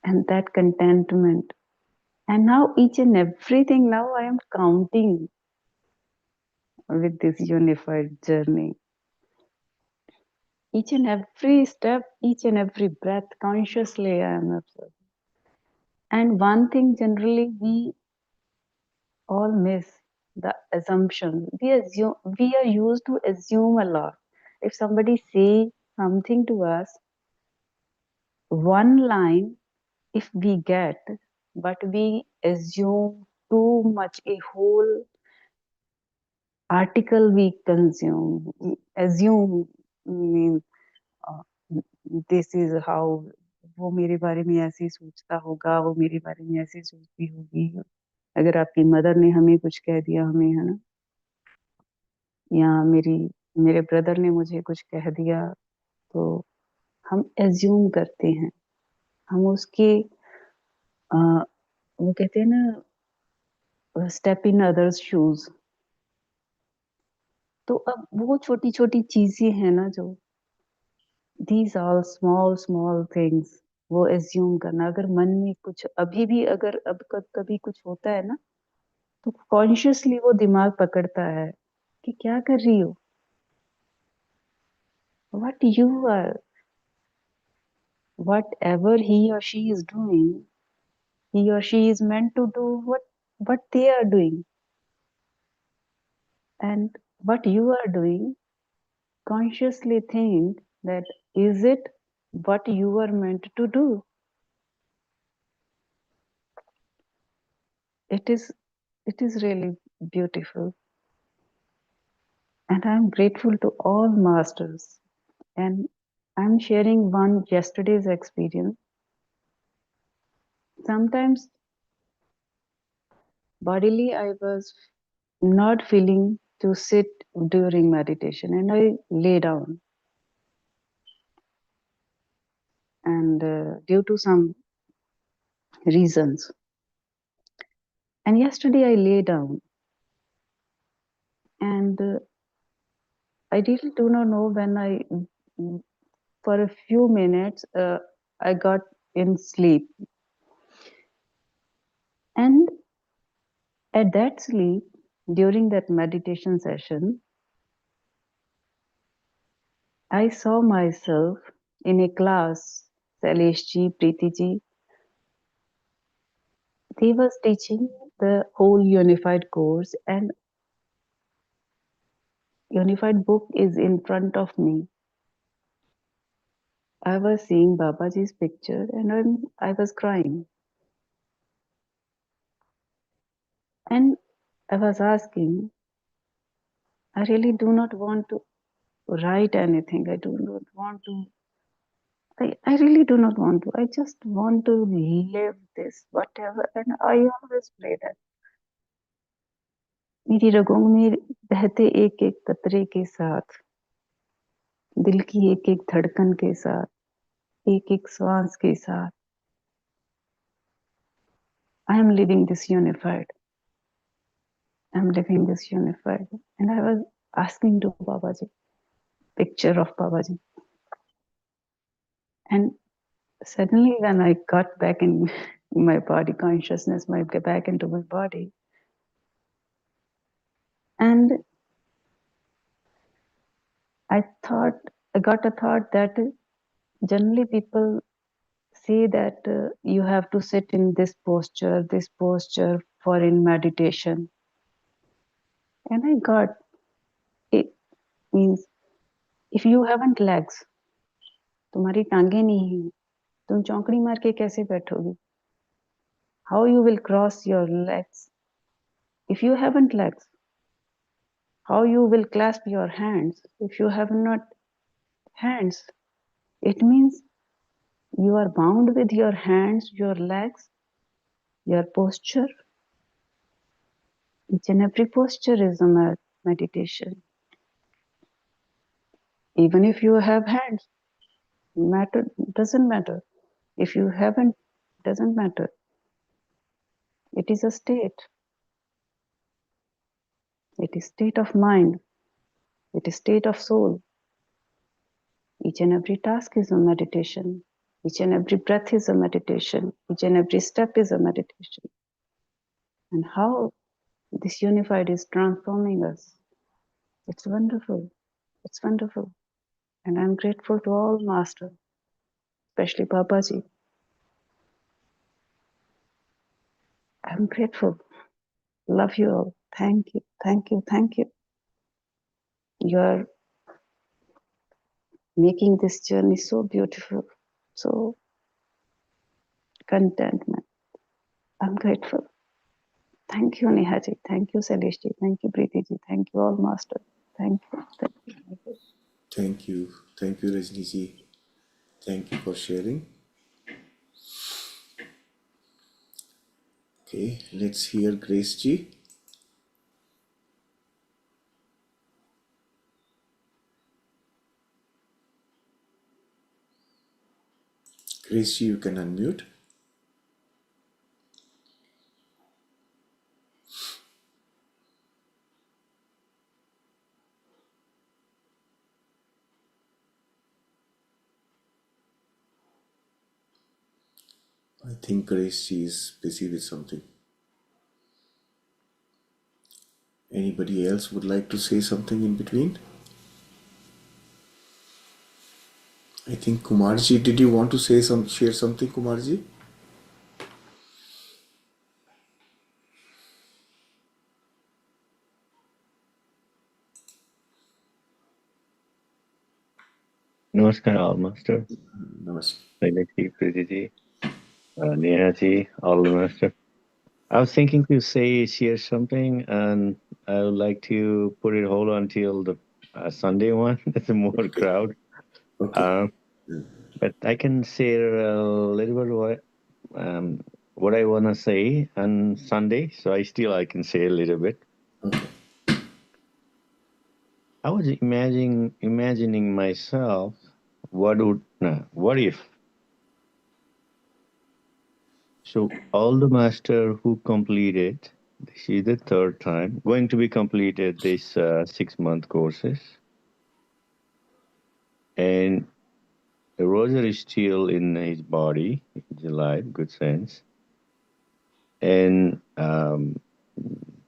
And that contentment. And now each and everything, now I am counting with this unified journey. Each and every step, each and every breath, consciously I am observing. And one thing generally we all miss, the assumption. We are used to assume a lot. If somebody say something to us, one line if we get, but we assume too much, a whole article we consume, assume means this is how, वो मेरे बारे में ऐसे ही सोचता होगा, वो मेरे बारे में ऐसे सोचती होगी. अगर आपकी मदर ने हमें कुछ कह दिया, हमें, है ना, या मेरे ब्रदर ने मुझे कुछ कह दिया, तो हम एज्यूम करते हैं, हम उसके वो कहते हैं ना, स्टेप इन अदर्स शूज. तो अब वो छोटी छोटी चीजें हैं ना, जो these are small small things, वो एज्यूम करना. अगर मन में कुछ अभी भी, अगर अब कभी कुछ होता है ना, तो कॉन्शियसली वो दिमाग पकड़ता है कि क्या कर रही हो, what you are, whatever he or she is doing, he or she is meant to do what they are doing. And what you are doing, consciously think that is it what you are meant to do. It is really beautiful. And I'm grateful to all masters. And I'm sharing one yesterday's experience. Sometimes bodily I was not feeling to sit during meditation, and I lay down. And due to some reasons. And yesterday I lay down, and I really do not know when for a few minutes, I got in sleep. And at that sleep, during that meditation session, I saw myself in a class. Sailesh ji, Preeti ji, they was teaching the whole unified course, and unified book is in front of me. I was seeing Babaji's picture, and I was crying. And I was asking, I really do not want to write anything. I do not want to, I really do not want to. I just want to live this, whatever. And I always pray that. मेरी रगों में बहते एक एक कतरे के साथ, दिल की एक एक धड़कन के साथ, एक एक श्वास के साथ, I am living this unified. I'm living this unified. And I was asking to Babaji, picture of Babaji. And suddenly when I got back in my body consciousness, back into my body, and I got a thought that Generally, people say that you have to sit in this posture for in meditation. And I got it means if you haven't legs, तुम्हारी टांगे नहीं हैं, तुम चौकड़ी मार के कैसे बैठोगी? How you will cross your legs if you haven't legs? How you will clasp your hands if you have not hands? It means you are bound with your hands, your legs, your posture. Each and every posture is a meditation. Even if you have hands, doesn't matter. If you haven't, doesn't matter. It is a state. It is state of mind. It is state of soul. Each and every task is a meditation. Each and every breath is a meditation. Each and every step is a meditation. And how this unified is transforming us. It's wonderful. It's wonderful. And I'm grateful to all Master, especially Babaji. I'm grateful. Love you all. Thank you. Thank you. Thank you. You're making this journey so beautiful, so contentment. I'm grateful. Thank you, Nehaji. Thank you, Celeste. Thank you, Preeti ji. Thank you, all Master. Thank you. Thank you. Thank you. Thank you, Rajni ji. Thank you for sharing. Okay, let's hear Grace ji. Grace ji, you can unmute. I think Grace ji is busy with something. Anybody else would like to say something in between? I think Kumarji, did you want to share something, Kumarji? Namaskar, all master. Namaste. Legacy, Prithiji, Neha all the master. I was thinking to share something, and I would like to put it hold until the Sunday one. There's more Okay. crowd. Okay. But I can share a little bit what I want to say on Sunday. So I can say a little bit. Okay. I was imagining myself. What if? So all the master who completed, this is the third time, going to be completed this 6-month courses. And the rosar is still in his body, it's alive, good sense. And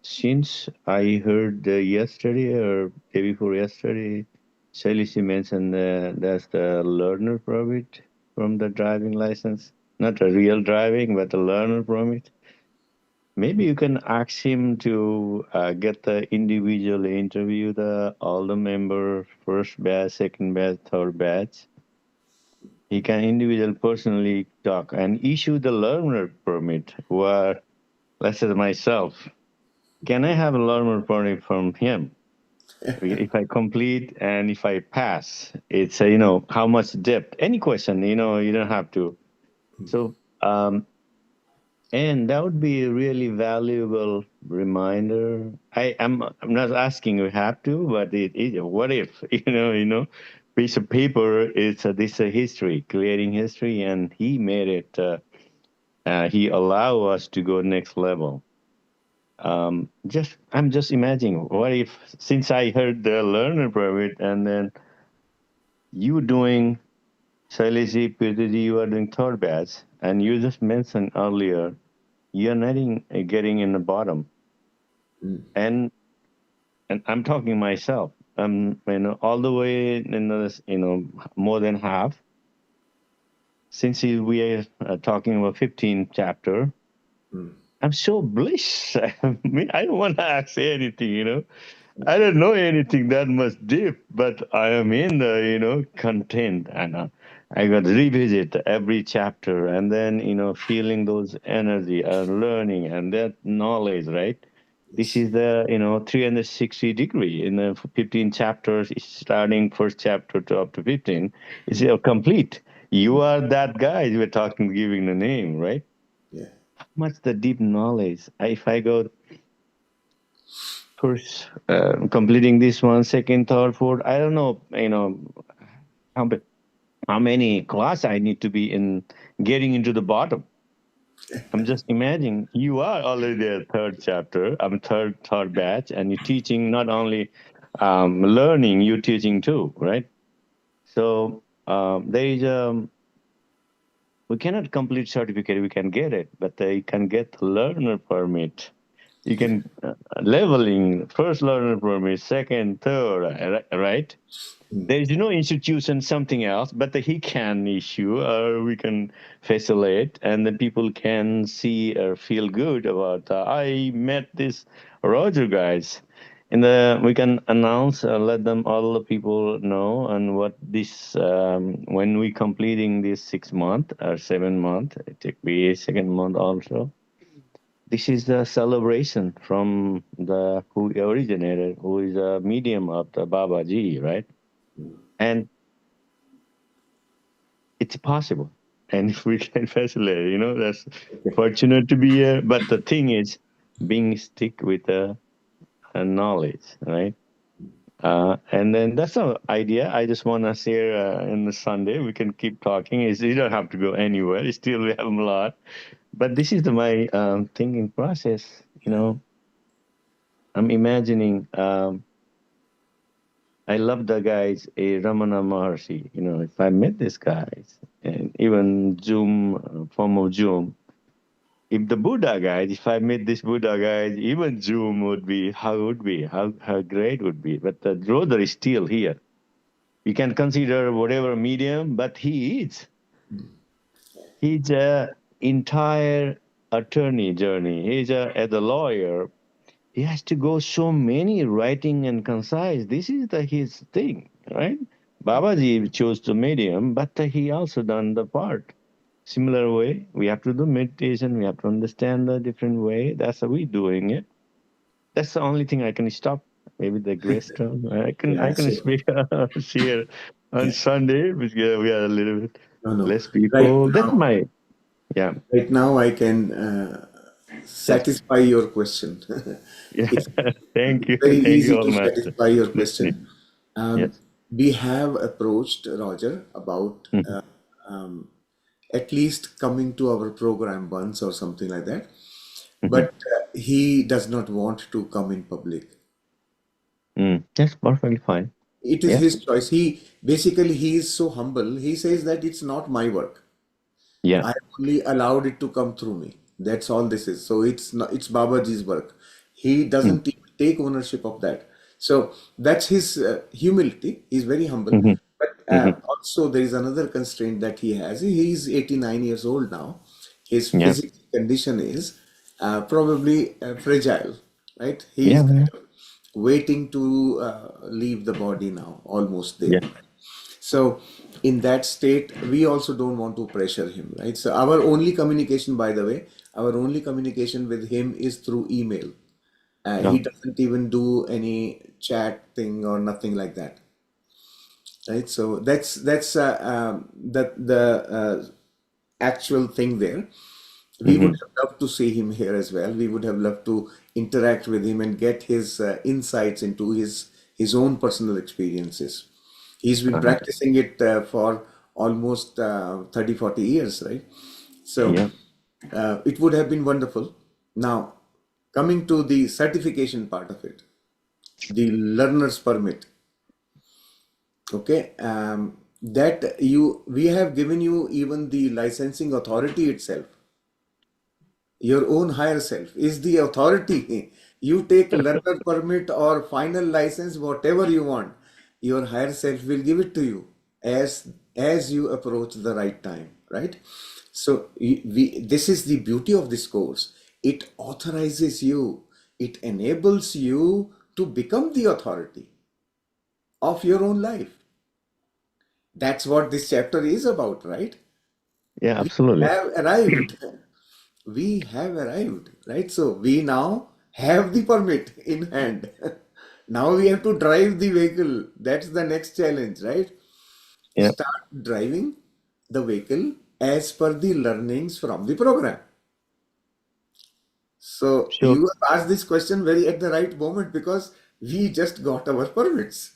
since I heard yesterday or day before yesterday, Shalishi mentioned that's the learner permit from the driving license. Not a real driving, but the learner permit. Maybe you can ask him to get the individual interview all the member, first batch, second batch, third batch. He can individual personally talk and issue the learner permit. Where, let's say myself, can I have a learner permit from him? If I complete and if I pass, it's how much depth. Any question, you don't have to. So and that would be a really valuable reminder. I'm not asking you have to, but what if piece of paper is this a history, creating history, and he made it. He allow us to go next level. I'm just imagining what if since I heard the learner permit and then you doing Shailaji, Pirtiji, you are doing third batch, and you just mentioned earlier you're not getting in the bottom. And I'm talking myself. All the way in the, more than half. since we are talking about 15th chapter, I'm so blessed. I mean, I don't want to say anything, I don't know anything that much deep, but I am in the, content, and I got to revisit every chapter, and then, feeling those energy and learning and that knowledge, right? This Yes. is the, 360 degree in the 15 chapters, starting first chapter to up to 15. It's complete. You are that guy you were talking, giving the name, right? Yeah. Much the deep knowledge. If I go first, completing this one, second, third, fourth, I don't know, how, how many class I need to be in getting into the bottom. I'm just imagining you are already there, third chapter. I'm third batch, and you're teaching not only learning, you're teaching too, right? So there is we cannot complete certificate. We can get it, but you can get learner permit. You can leveling first learner permit, second, third, right? There is no institution, something else, but he can issue, or we can facilitate, and then people can see or feel good about. I met this Roger guys, and we can announce, let them all the people know, and what this when we completing this 6 month or 7 month, it could be a second month also. This is the celebration from the who originated, who is a medium of the Babaji, right? And it's possible. And if we can facilitate, that's Okay. fortunate to be here. But the thing is, being stick with a knowledge, right? And then that's the idea. I just want to share in the Sunday. We can keep talking. You don't have to go anywhere. Still, we have a lot. But this is my thinking process. I'm imagining. I love the guys, Ramana Maharshi. If I met these guys, and even Zoom, form of Zoom, if the Buddha guys, if I met this Buddha guys, even Zoom would be, how it would be, how great would be. But the brother is still here. You can consider whatever medium, but he is. He's a entire attorney journey. He's as a lawyer. He has to go so many writing and concise. This is his thing, right? Babaji chose the medium, but he also done the part. Similar way, we have to do meditation. We have to understand the different way. That's how we doing it. That's the only thing I can stop. Maybe the grace term. I can Yeah. I can So, speak here on yeah. Sunday, because we are a little bit No, no. less Right people. That's now, my yeah. right now I can That's satisfy your question. yeah. It's very Thank you, easy all to master. satisfy your Listening. question. Um, Yes. we have approached Roger about Mhm. um, at least coming to our program once or something like that, Mhm. but he does not want to come in public. That's perfectly fine. It is Yeah. his choice. He is so humble. He says that it's not my work. Yeah. I only allowed it to come through me. That's all this is. So it's not, it's Babaji's work. He Mm. doesn't even take ownership of that. So that's his humility. He's very humble. Mhm. But Mhm. also there is another constraint that he has. He is 89 years old now. His Yeah. physical condition is probably fragile, right? He is Yeah. kind Yeah. of waiting to leave the body now, almost there. Yeah. So in that state, we also don't want to pressure him, right? So our only communication, by the way, our only communication with him is through email. He No. doesn't even do any chat thing or nothing like that, right? So that's the actual thing there. We would Mhm. have loved to see him here as well. We would have loved to interact with him and get his insights into his own personal experiences. He's been Correct. practicing it for almost 30, 40 years, right? So Yeah. it would have been wonderful. Now, coming to the certification part of it, the learner's permit, okay, that we have given you even the licensing authority itself. Your own higher self is the authority. You take learner permit or final license, whatever you want. Your higher self will give it to you as you approach the right time. right? So this is the beauty of this course. It authorizes you, it enables you to become the authority of your own life. That's what this chapter is about, right? Yeah, We absolutely. have arrived. We have arrived, right? So we now have the permit in hand. Now we have to drive the vehicle. That's the next challenge, right? Yeah. Start driving the vehicle as per the learnings from the program. So So you have asked this question very at the right moment because we just got our permits.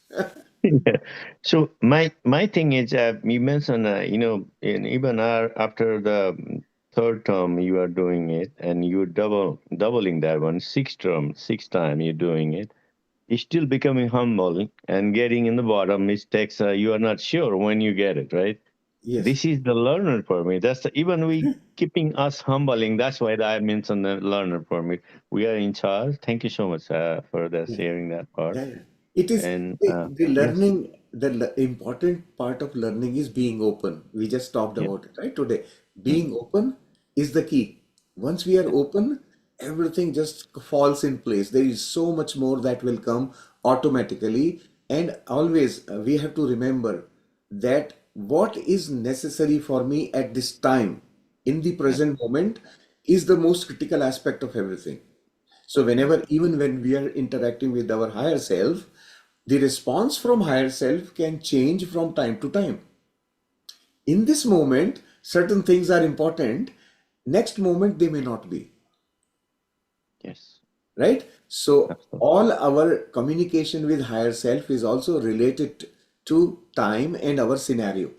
yeah. So my thing is, you mentioned, in even after the third term you are doing it, and you doubling that one, sixth time you're doing it. You're still becoming humble and getting in the bottom mistakes. You are not sure when you get it right. Yes. This is the learner permit. Even we keeping us humbling. That's why I mentioned the learner permit. We are in charge. Thank you so much for the Yeah. sharing that part. Yeah, yeah. It is And the yes. learning, important part of learning is being open. We just talked Yeah. about it, right? Today. Mm, Being open is the key. Once we are yeah. open, everything just falls in place. There is so much more that will come automatically. And always we have to remember that what is necessary for me at this time, in the Yeah. present moment, is the most critical aspect of everything. So Yeah. whenever, even when we are interacting with our higher self, the response from higher self can change from time to time. In this moment, certain things are important. Next moment, they may not be, Yes. right? So Absolutely. all our communication with higher self is also related to time and our scenario,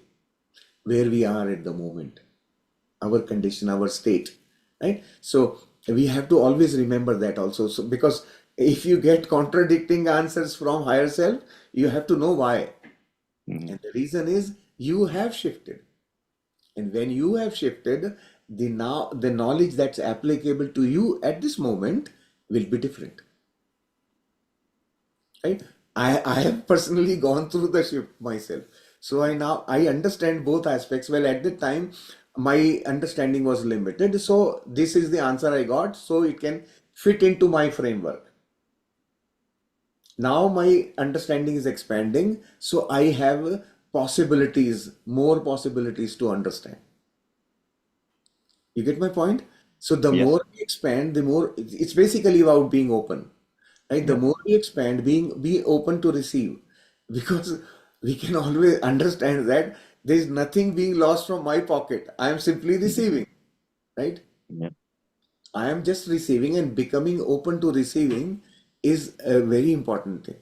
where we are at the moment, our condition, our state, right? So we have to always remember that also. So because if you get contradicting answers from higher self, you have to know why. Mhm. And the reason is you have shifted. And when you have shifted, the knowledge that's applicable to you at this moment will be different. Right? I have personally gone through the shift myself. So I understand both aspects. Well, at the time, my understanding was limited. So this is the answer I got. So it can fit into my framework. Now my understanding is expanding. So I have possibilities, more possibilities to understand. You get my point? So the Yes. more we expand, the more it's basically about being open, right? The Yeah. more we expand, be open to receive, because we can always understand that there is nothing being lost from my pocket. I am simply Mhm. receiving, right? Yeah. I am just receiving, and becoming open to receiving is a very important thing.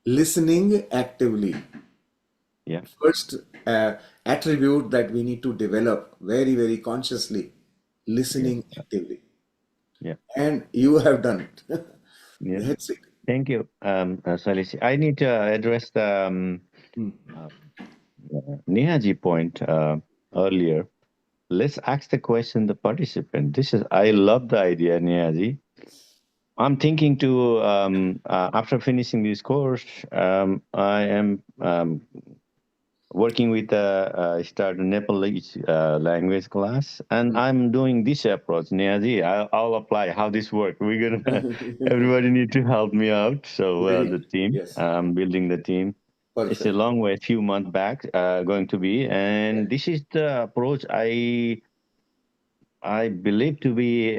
Listening actively, Yeah. first attribute that we need to develop very, very consciously, Yes. listening actively. Yeah. And you have done it. Yeah. That's it. Thank you, Salish. I need to address the Hmm. uh, Nehaji point earlier. Let's ask the question the participant. I love the idea, Nehaji. I'm thinking to after finishing this course, I am working with start a Nepalese language class, and I'm doing this approach. Niazi, I'll apply how this work. We're gonna everybody need to help me out. So Very the good. team, Yes. I'm building the team. It's a Perfect. long way, a few months back, going to be, Yeah. and this is the approach I believe to be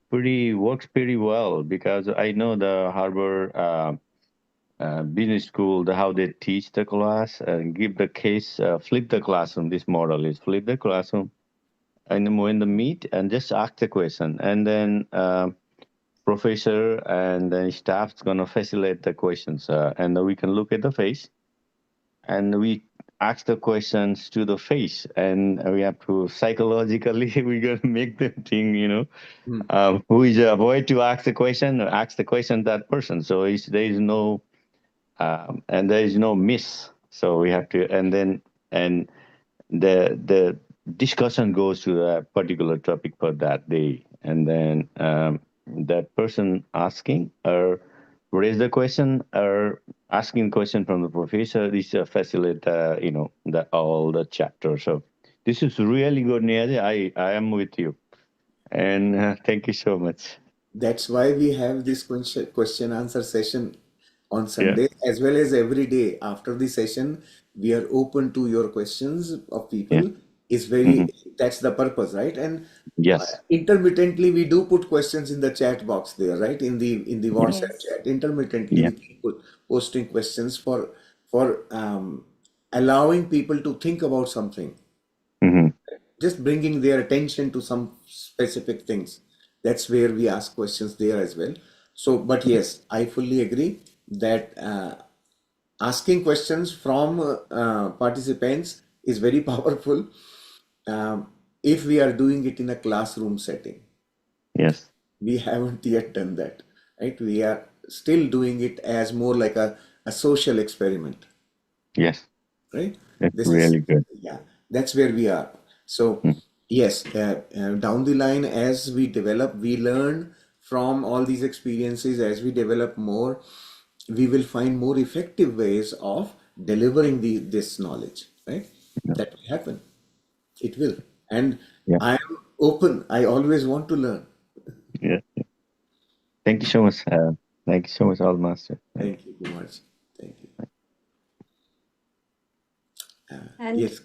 pretty works pretty well because I know the Harvard. Business school, how they teach the class and give the case, flip the classroom. This model is flip the classroom and then when the meet and just ask the question, and then professor and then staff's gonna facilitate the questions, and then we can look at the face and we ask the questions to the face, and we have to psychologically we're gonna make them think, Hmm. who is avoid to ask the question or ask the question that person. So there is no and there is no miss. So we have to, and the discussion goes to a particular topic for that day, and then that person asking or raise the question or asking question from the professor. This facilitate, the all the chapters. So this is really good, Niyazi. I am with you, and thank you so much. That's why we have this question answer session on Yeah. Sunday as well as every day. After the session, we are open to your questions of Yeah. people. Is Hmm. that's the purpose, right? And Yes. intermittently we do put questions in the chat box there, right? In the Yeah. WhatsApp Yes. chat. Intermittently Yeah. we keep posting questions for allowing people to think about something, Hmm. just bringing their attention to some specific things. That's where we ask questions there as well. So, but yes, I fully agree that asking questions from participants is very powerful if we are doing it in a classroom setting. Yes. We haven't yet done that, right? We are still doing it as more like a social experiment, Yes. right? That's This is, really good. yeah, that's where we are. So, Mm. yes, down the line, as we develop, we learn from all these experiences. As we develop more, we will find more effective ways of delivering this knowledge, right? Yeah. That will happen. It will. And Yeah. I am open. I always want to learn. Yeah. Thank you so much. Thank you so much, all master. Thank Thank you so much. Thank you. And Yes.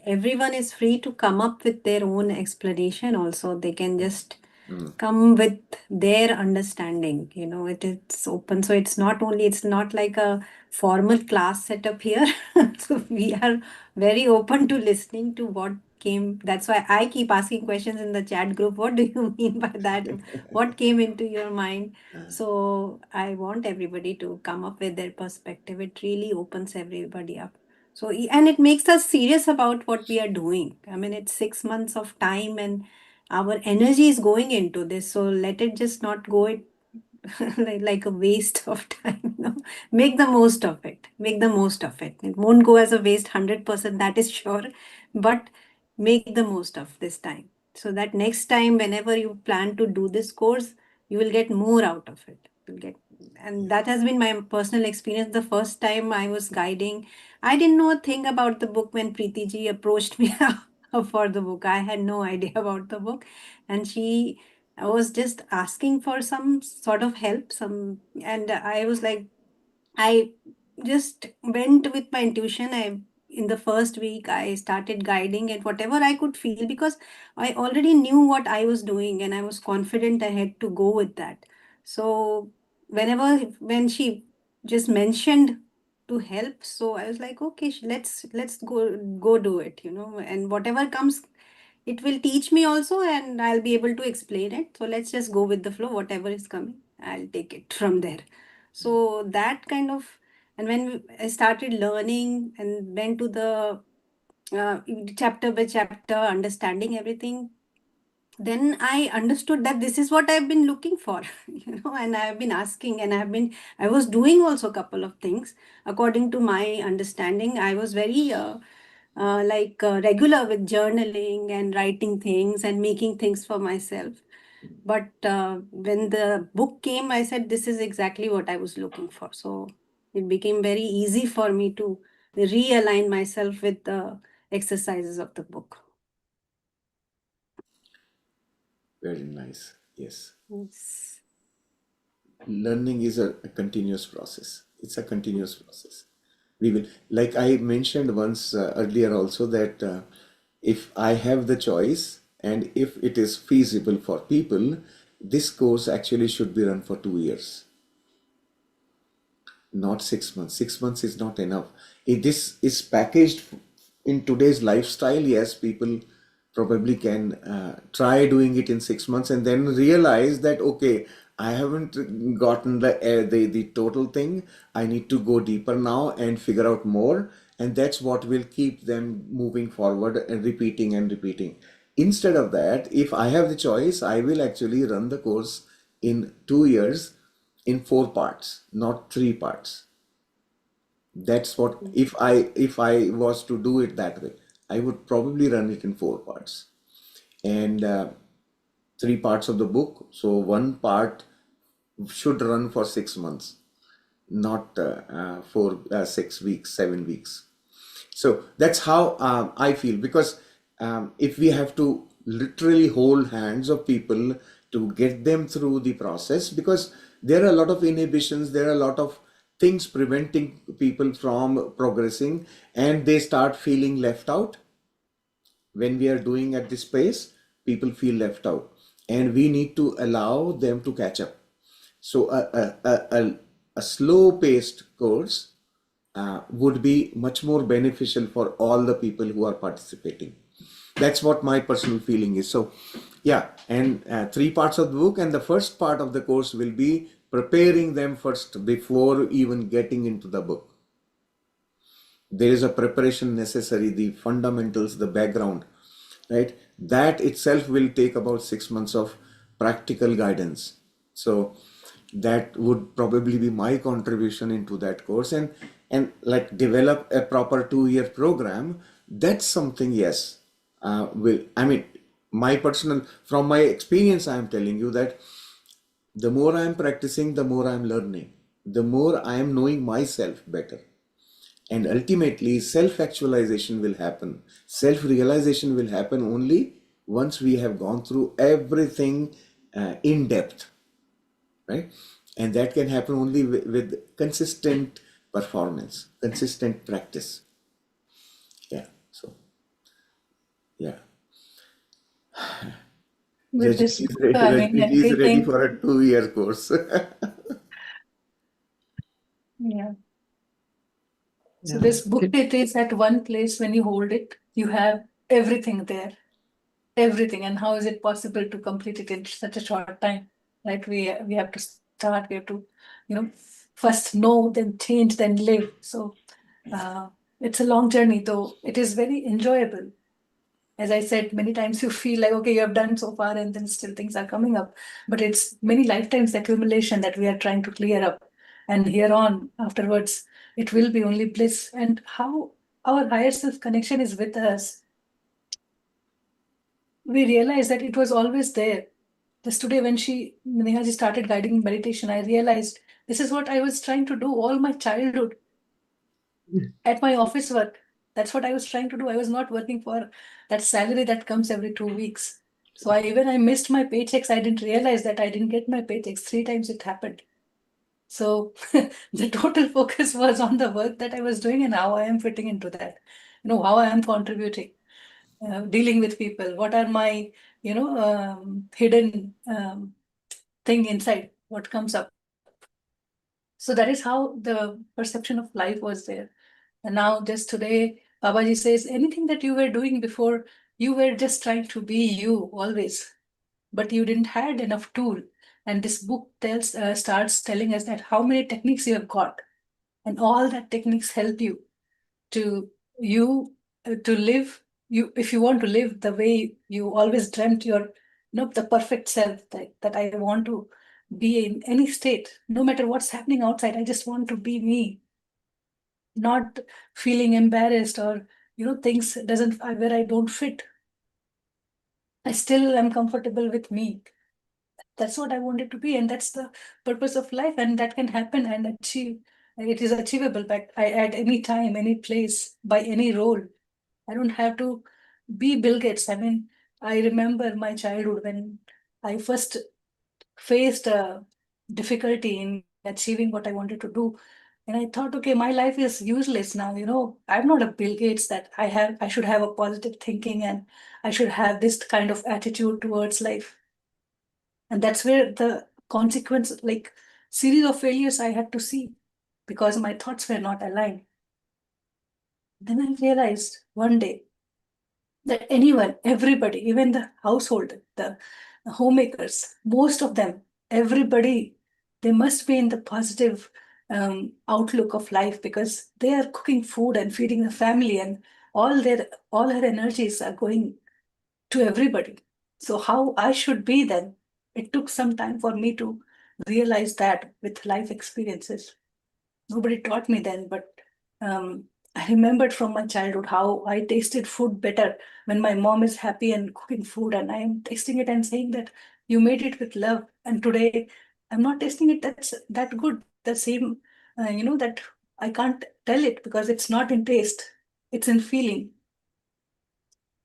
everyone is free to come up with their own explanation also. They can just Mm. come with their understanding. It is open. So it's not like a formal class setup here. So we are very open to listening to what came. That's why I keep asking questions in the chat group. What do you mean by that? What came into your mind? So I want everybody to come up with their perspective. It really opens everybody up. So, and it makes us serious about what we are doing. I mean, it's 6 months of time and our energy is going into this. So let it just not go it like a waste of time. Make the most of it. Make the most of it. It won't go as a waste 100%, that is sure. But make the most of this time. So that next time, whenever you plan to do this course, you will get more out of it. You'll get, and that has been my personal experience. The first time I was guiding, I didn't know a thing about the book when Preeti ji approached me for the book. I had no idea about the book. And I was just asking for some sort of help, and I was like, I just went with my intuition. In the first week, I started guiding and whatever I could feel because I already knew what I was doing and I was confident I had to go with that. So when she just mentioned to help, so I was like, okay, let's go do it, and whatever comes, it will teach me also and I'll be able to explain it. So let's just go with the flow. Whatever is coming, I'll take it from there. So that kind of, and when I started learning and went to the chapter by chapter, understanding everything, then I understood that this is what I've been looking for, and I've been asking, and I was doing also a couple of things according to my understanding. I was very regular with journaling and writing things and making things for myself. But when the book came, I said, this is exactly what I was looking for. So it became very easy for me to realign myself with the exercises of the book. Very nice. Yes. Yes. Learning is a continuous process. It's a continuous process. We will, like I mentioned once earlier also, that if I have the choice and if it is feasible for people, this course actually should be run for 2 years, not 6 months. 6 months is not enough. If this is packaged in today's lifestyle, yes, people probably can try doing it in 6 months and then realize that, okay, I haven't gotten the total thing. I need to go deeper now and figure out more, and that's what will keep them moving forward and repeating and repeating. Instead of that, if I have the choice, I will actually run the course in 2 years in 4 parts, not 3 parts. That's what, if I was to do it that way, I would probably run it in 4 parts and 3 parts of the book. So one part should run for 6 months, not 6 weeks, 7 weeks. So that's how I feel, because if we have to literally hold hands of people to get them through the process, because there are a lot of inhibitions, there are a lot of things preventing people from progressing, and they start feeling left out. When we are doing at this pace, people feel left out, and we need to allow them to catch up. So a slow paced course would be much more beneficial for all the people who are participating. That's what my personal feeling is. So yeah, and 3 parts of the book, and the first part of the course will be preparing them first before even getting into the book. There is a preparation necessary, the fundamentals, the background, right? That itself will take about 6 months of practical guidance. So that would probably be my contribution into that course, and like develop a proper 2-year program. That's something, yes, will, I mean, my personal, from my experience, I am telling you that the more I am practicing, the more I am learning, the more I am knowing myself better. And ultimately, self actualization will happen. Self realization will happen only once we have gone through everything in depth, right? And that can happen only with consistent performance, consistent practice. Yeah. So, yeah. With this Rajni is book, ready, I mean, Rajni is ready everything. for a 2-year course. Yeah. So Yeah. this book, it is at one place. When you hold it, you have everything there, everything. And how is it possible to complete it in such a short time? Right? We have to start. We have to, first know, then change, then live. So it's a long journey, though it is very enjoyable. As I said, many times you feel like, okay, you have done so far, and then still things are coming up. But it's many lifetimes accumulation that we are trying to clear up. And here on, afterwards, it will be only bliss. And how our higher self connection is with us, we realize that it was always there. Just today, when Nehaji started guiding meditation, I realized this is what I was trying to do all my childhood at my office work. That's what I was trying to do. I was not working for that salary that comes every 2 weeks. So I missed my paychecks. I didn't realize that I didn't get my paychecks. 3 times it happened. So the total focus was on the work that I was doing and how I am fitting into that. How I am contributing, dealing with people. What are my, hidden thing inside? What comes up? So that is how the perception of life was there. And now, just today, Babaji says anything that you were doing before, you were just trying to be you always, but you didn't had enough tool. And this book starts telling us that how many techniques you have got, and all that techniques help you to you to live. If you want to live the way you always dreamt, the perfect self that I want to be in any state, no matter what's happening outside. I just want to be me, not feeling embarrassed or things doesn't where I don't fit. I still am comfortable with me. That's what I wanted to be, and that's the purpose of life, and that can happen and achieve. It is achievable at any time, any place, by any role. I don't have to be Bill Gates. I mean, I remember my childhood when I first faced a difficulty in achieving what I wanted to do. And I thought, okay, my life is useless now. I'm not a Bill Gates that I should have a positive thinking and I should have this kind of attitude towards life. And that's where the consequence, like series of failures I had to see because my thoughts were not aligned. Then I realized one day that anyone, everybody, even the household, the homemakers, most of them, everybody, they must be in the positive outlook of life because they are cooking food and feeding the family, and all her energies are going to everybody. So how I should be then? It took some time for me to realize that with life experiences. Nobody taught me then, but I remembered from my childhood how I tasted food better when my mom is happy and cooking food, and I am tasting it and saying that you made it with love. And today I'm not tasting it that's that good. The same that I can't tell it because it's not in taste, it's in feeling.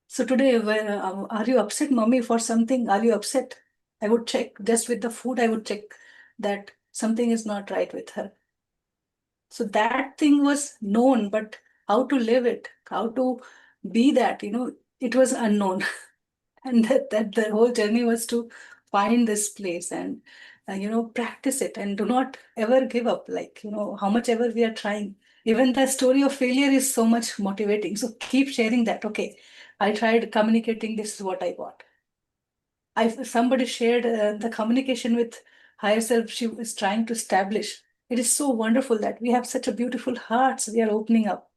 So today, are you upset, mommy, for something? Are you upset? I would check just with the food, I would check that something is not right with her. So that thing was known, but how to live it, how to be that, it was unknown. And that the whole journey was to find this place and, practice it and do not ever give up. Like, how much ever we are trying. Even the story of failure is so much motivating. So keep sharing that. Okay, I tried communicating, this is what I got. Somebody shared the communication with higher self she was trying to establish. It is so wonderful that we have such a beautiful hearts we are opening up.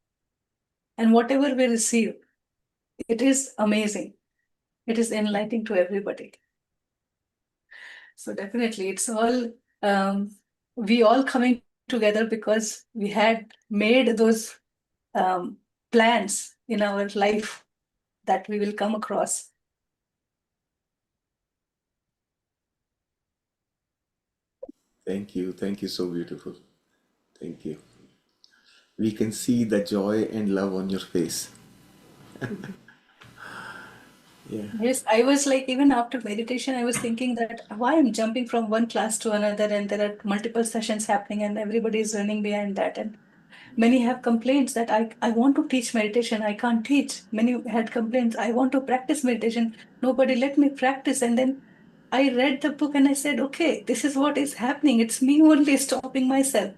And whatever we receive, it is amazing. It is enlightening to everybody. So definitely, it's all we all coming together because we had made those plans in our life that we will come across. Thank you. Thank you. So beautiful. Thank you. We can see the joy and love on your face. Yeah. Yes, I was like, even after meditation, I was thinking that why I'm jumping from one class to another, and there are multiple sessions happening, and everybody is running behind that. And many have complaints that I want to teach meditation, I can't teach. Many had complaints, I want to practice meditation, nobody let me practice. And then I read the book and I said, okay, this is what is happening. It's me only stopping myself.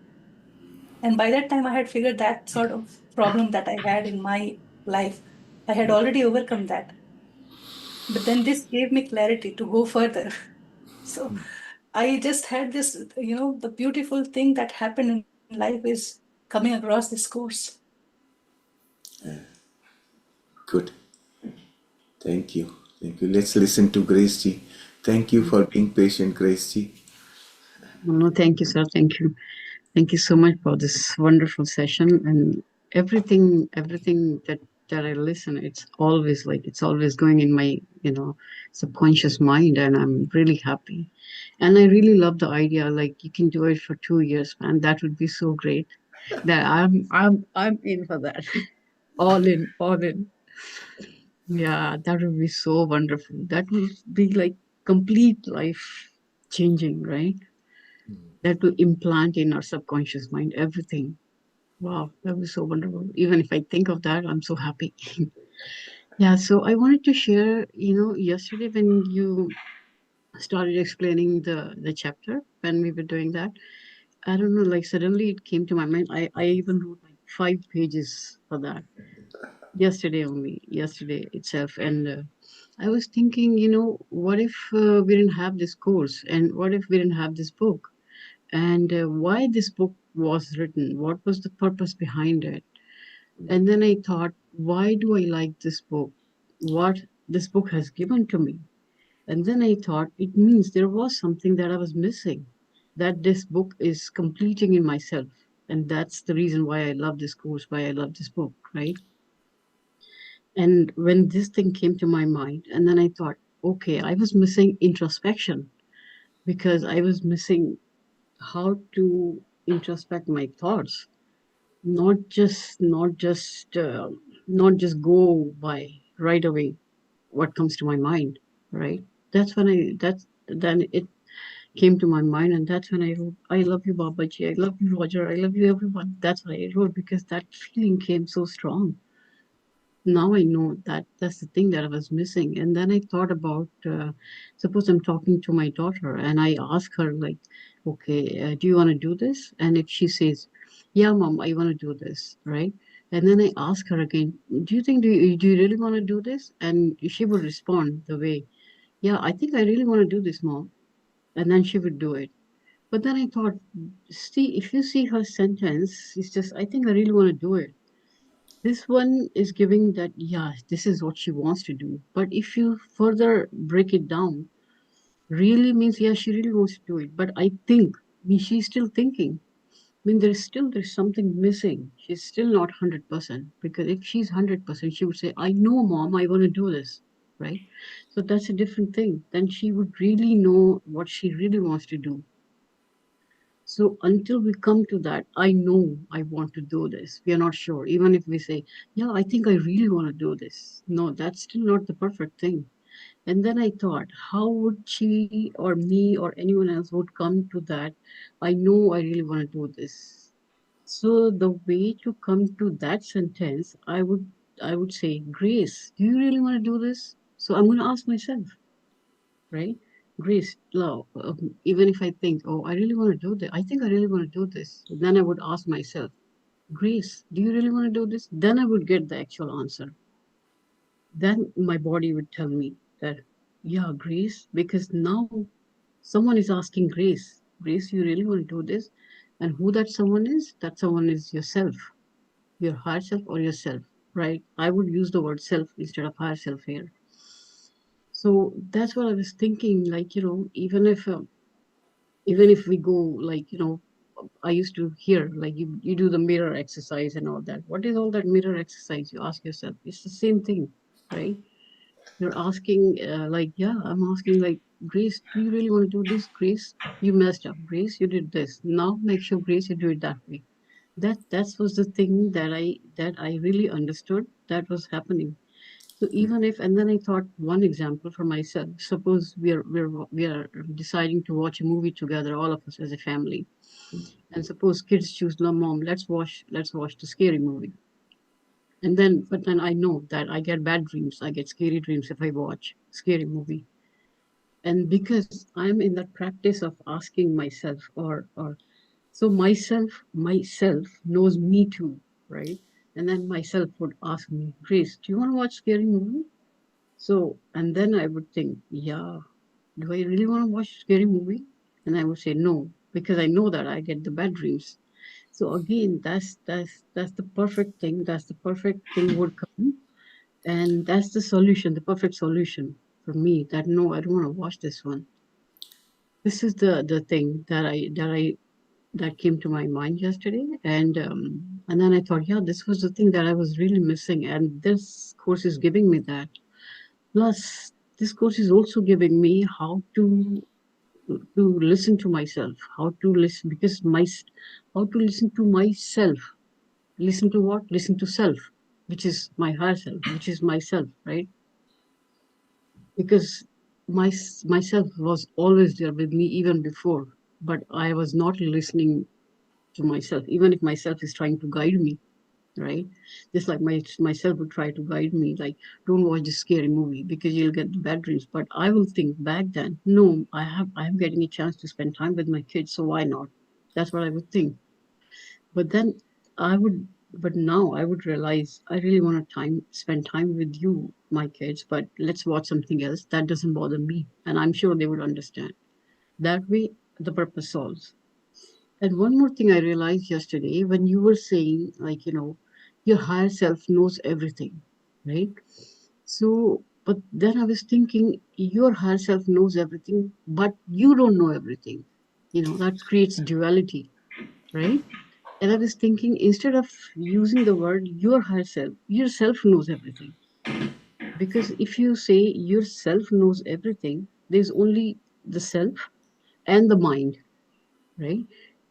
And by that time, I had figured that sort of problem that I had in my life. I had already overcome that. But then this gave me clarity to go further. So I just had this, the beautiful thing that happened in life is coming across this course. Good. Thank you. Thank you. Let's listen to Grace ji. Thank you for being patient, Grace ji. No, thank you, sir. Thank you. Thank you so much for this wonderful session and everything that I listen, it's always going in my, subconscious mind, and I'm really happy. And I really love the idea, like you can do it for 2 years, man. That would be so great. That I'm in for that. All in, all in. Yeah, that would be so wonderful. That would be like complete life changing, right? That will implant in our subconscious mind everything. Wow, that was so wonderful. Even if I think of that, I'm so happy. Yeah, so I wanted to share, yesterday when you started explaining the chapter, when we were doing that, I don't know, like suddenly it came to my mind. I even wrote like 5 pages for that yesterday only, yesterday itself. And I was thinking, what if we didn't have this course? And what if we didn't have this book? And why this book was written? What was the purpose behind it? And then I thought, why do I like this book? What this book has given to me? And then I thought, it means there was something that I was missing, that this book is completing in myself. And that's the reason why I love this course, why I love this book, right? And when this thing came to my mind, and then I thought, okay, I was missing introspection because I was missing how to introspect my thoughts, not just go by right away what comes to my mind, right? That's when I that's then it came to my mind, and that's when I wrote, I love you, Babaji, I love you, Roger, I love you, everyone. That's what I wrote because that feeling came so strong. Now I know that that's the thing that I was missing. And then I thought about, suppose I'm talking to my daughter and I ask her, like, okay, do you want to do this? And if she says, yeah, mom, I want to do this, right? And then I ask her again, do you really want to do this? And she would respond the way, yeah, I think I really want to do this, mom. And then she would do it. But then I thought, see, if you see her sentence, it's just, I think I really want to do it. This one is giving that, yeah, this is what she wants to do. But if you further break it down, really means, yeah, she really wants to do it. But I think, she's still thinking. There's something missing. She's still not 100%. Because if she's 100%, she would say, I know, mom, I want to do this. Right? So that's a different thing. Then she would really know what she really wants to do. So until we come to that, I know I want to do this. We are not sure. Even if we say, yeah, I think I really want to do this. No, that's still not the perfect thing. And then I thought, how would she or me or anyone else would come to that? I know I really want to do this. So the way to come to that sentence, I would say, Grace, do you really want to do this? So I'm going to ask myself, right? Grace, love, even if I think, oh, I really want to do this, I think I really want to do this. Then I would ask myself, Grace, do you really want to do this? Then I would get the actual answer. Then my body would tell me that, yeah, Grace, because now someone is asking Grace, Grace, you really want to do this? And who that someone is yourself, your higher self or yourself, right? I would use the word self instead of higher self here. So that's what I was thinking, like, even if we go, like, I used to hear, like, you do the mirror exercise and all that. What is all that mirror exercise? You ask yourself. It's the same thing, right? You're asking, like, yeah, I'm asking, like, Grace, do you really want to do this? Grace, you messed up. Grace, you did this. Now make sure, Grace, you do it that way. That was the thing that I really understood that was happening. So even if, and then I thought one example for myself. Suppose we are deciding to watch a movie together, all of us as a family, and suppose kids choose, no, mom, let's watch the scary movie. And then, but then I know that I get bad dreams. I get scary dreams if I watch scary movie. And because I'm in that practice of asking myself, or so myself knows me too, right? And then myself would ask me, Grace, do you want to watch scary movie? So, and then I would think, yeah, do I really want to watch scary movie? And I would say no, because I know that I get the bad dreams. So again, that's the perfect thing. That's the perfect thing would come, and that's the solution, the perfect solution for me. That no, I don't want to watch this one. This is the thing that came to my mind yesterday, and then I thought, yeah, this was the thing that I was really missing, and this course is giving me that. Plus, this course is also giving me how to listen to myself, how to listen, because how to listen to myself. Listen to what? Listen to self, which is my higher self, which is myself, right? Because myself was always there with me even before, but I was not listening to myself, even if myself is trying to guide me, right? Just like myself would try to guide me, like, don't watch this scary movie because you'll get the bad dreams. But I will think back then, no, I'm getting a chance to spend time with my kids, so why not? That's what I would think. But then I would, but now I would realize I really want to spend time with you, my kids, but let's watch something else. That doesn't bother me. And I'm sure they would understand. That way, the purpose solves. And one more thing I realized yesterday when you were saying, like, your higher self knows everything, right? So, but then I was thinking, your higher self knows everything, but you don't know everything. That creates duality, right? And I was thinking, instead of using the word your higher self, yourself knows everything. Because if you say yourself knows everything, there's only the self and the mind, right?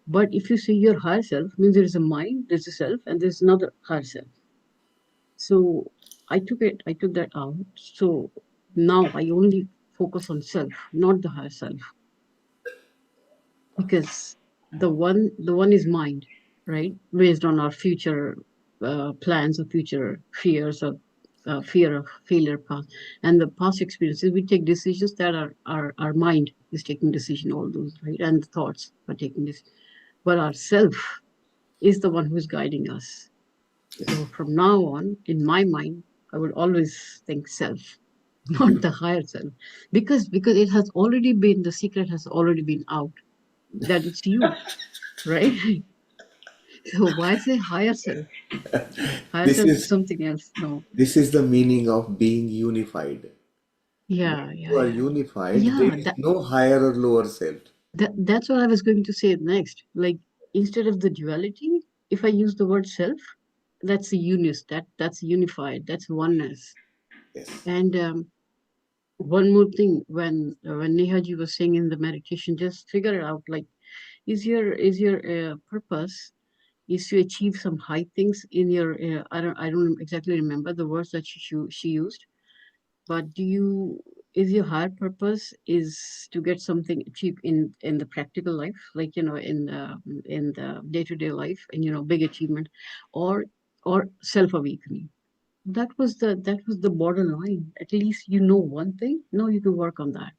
But if you say your higher self, means there is a mind, there's a self, and there's another higher self. So I took that out. So now I only focus on self, not the higher self, because the one is mind, right? Based on our future plans or future fears or fear of failure past and the past experiences, we take decisions that our mind is taking decision, all those, right? And the thoughts are taking this, but our self is the one who's guiding us. So from now on, in my mind, I would always think self, not the higher self, because it has already been, the secret has already been out that it's you, right? So why say higher self? Higher This self is is something else. No. this is the meaning of being unified. When Yeah, you yeah, are yeah. unified, there Yeah, is no higher or lower self. that's what I was going to say next. Like, instead of the duality, if I use the word self, that's the unus, that's unified, that's oneness. Yes. And one more thing, when Nehaji was saying in the meditation, just figure it out, like, Is your purpose is to achieve some high things in your I don't exactly remember the words that she used, but is your higher purpose is to get something achieved in the practical life, like in the day-to-day life, and big achievement, or self-awakening? That was the borderline. At least one thing. No, you can work on that,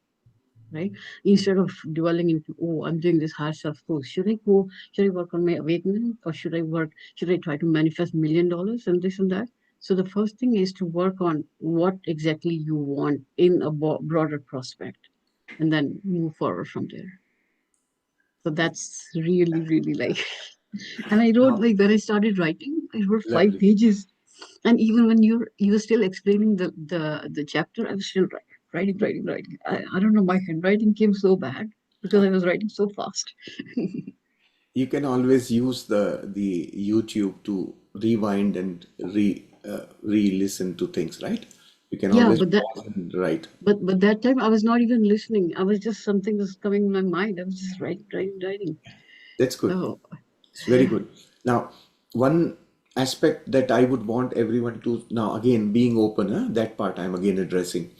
right? Instead of dwelling into, oh, I'm doing this higher self growth. Should I work on my awakening, or should I try to manifest $1 million and this and that? So the first thing is to work on what exactly you want in a broader prospect, and then move forward from there. So that's really, really like, and I wrote, Now, like, when I started writing, I wrote five lovely. pages. And even when you were still explaining the chapter, I was still writing. I don't know, my handwriting came so bad because I was writing so fast. You can always use the YouTube to rewind and re-listen to things, right? You can Yeah, always pause and write. but that time I was not even listening. I was just, something was coming in my mind. I was just writing. That's good. So It's very good. Now, one aspect that I would want everyone to, now again, being open, that part I'm again addressing.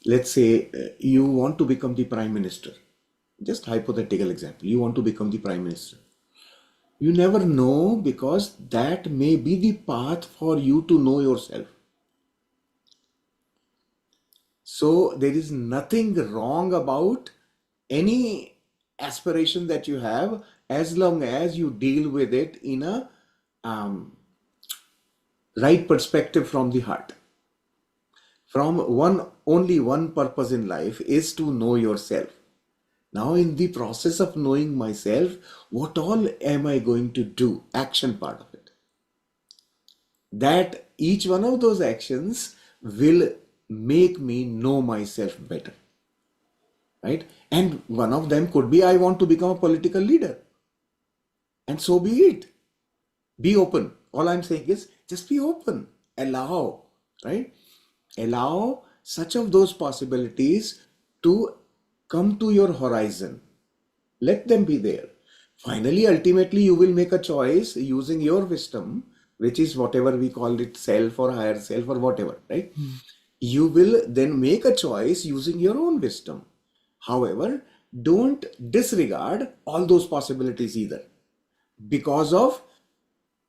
Let's say you want to become the prime minister. Just hypothetical example. You want to become the prime minister. You never know, because that may be the path for you to know yourself. So there is nothing wrong about any aspiration that you have, as long as you deal with it in a um, right perspective from the heart. From only one purpose in life is to know yourself. Now, in the process of knowing myself, what all am I going to do? Action part of it. That each one of those actions will make me know myself better. Right? And one of them could be, I want to become a political leader. And so be it. Be open. All I'm saying is just be open. Allow, right? Allow such of those possibilities to come to your horizon. Let them be there. Finally, ultimately, you will make a choice using your wisdom, which is whatever we call it, self or higher self or whatever, right? You will then make a choice using your own wisdom. However, don't disregard all those possibilities either, because of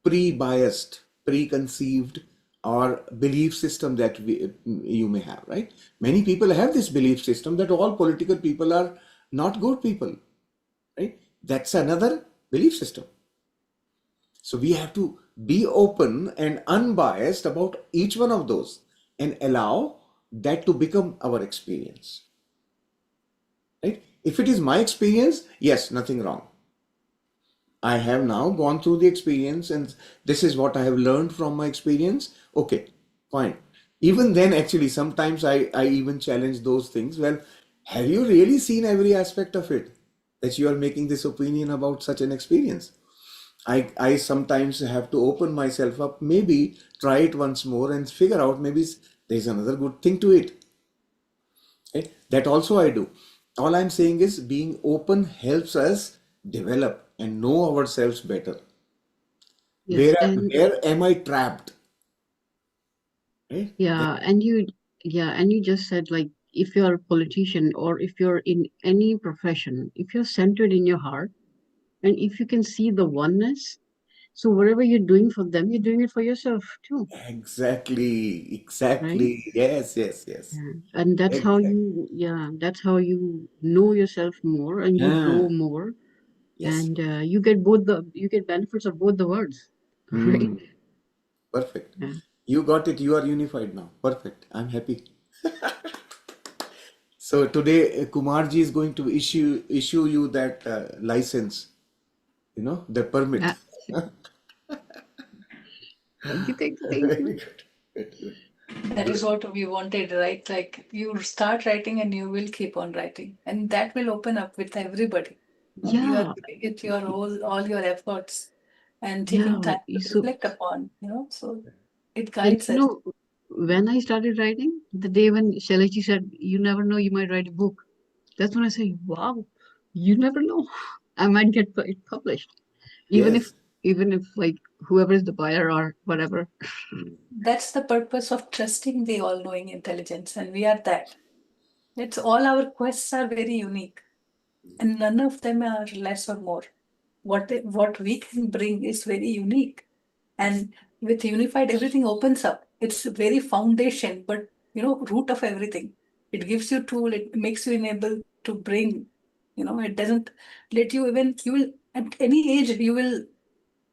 pre-biased, preconceived, or belief system that you may have, right? Many people have this belief system that all political people are not good people, right? That's another belief system. So we have to be open and unbiased about each one of those and allow that to become our experience, right? If it is my experience, yes, nothing wrong. I have now gone through the experience and this is what I have learned from my experience. Okay, fine. Even then, actually, sometimes I even challenge those things. Well, have you really seen every aspect of it that you are making this opinion about such an experience? I sometimes have to open myself up, maybe try it once more and figure out maybe there's another good thing to it. Right? That also I do. All I'm saying is being open helps us develop and know ourselves better. yes, Where am I trapped? Right? and you just said, like, if you're a politician or if you're in any profession, if you're centered in your heart, and if you can see the oneness, so whatever you're doing for them, you're doing it for yourself too, Exactly, right? exactly. Yes, yes, yes. Yeah. And Exactly. that's how you know yourself more, and you Ah, grow more, yes. and you get benefits of both the worlds, right? Hmm. Perfect. Yeah. You got it. You are unified now. Perfect. I'm happy. So today, Kumarji is going to issue you that license, the permit. Yeah. Thank Very you. good. Good, good. That is what we wanted, right? Like you start writing and you will keep on writing, and that will open up with everybody. You are Yeah, giving it your all your efforts and taking yeah. time to reflect upon, so it And guides us. when I started writing, the day when Shailaji said, "You never know, you might write a book," that's when I say, "Wow, you never know." I might get it published, even Yes. if like whoever is the buyer or whatever. That's the purpose of trusting the all-knowing intelligence, and we are that. It's all our quests are very unique, and none of them are less or more. What we can bring is very unique, and with unified, everything opens up. It's very foundation, but root of everything. It gives you tool. It makes you enable to bring. It doesn't let you even. You will at any age you will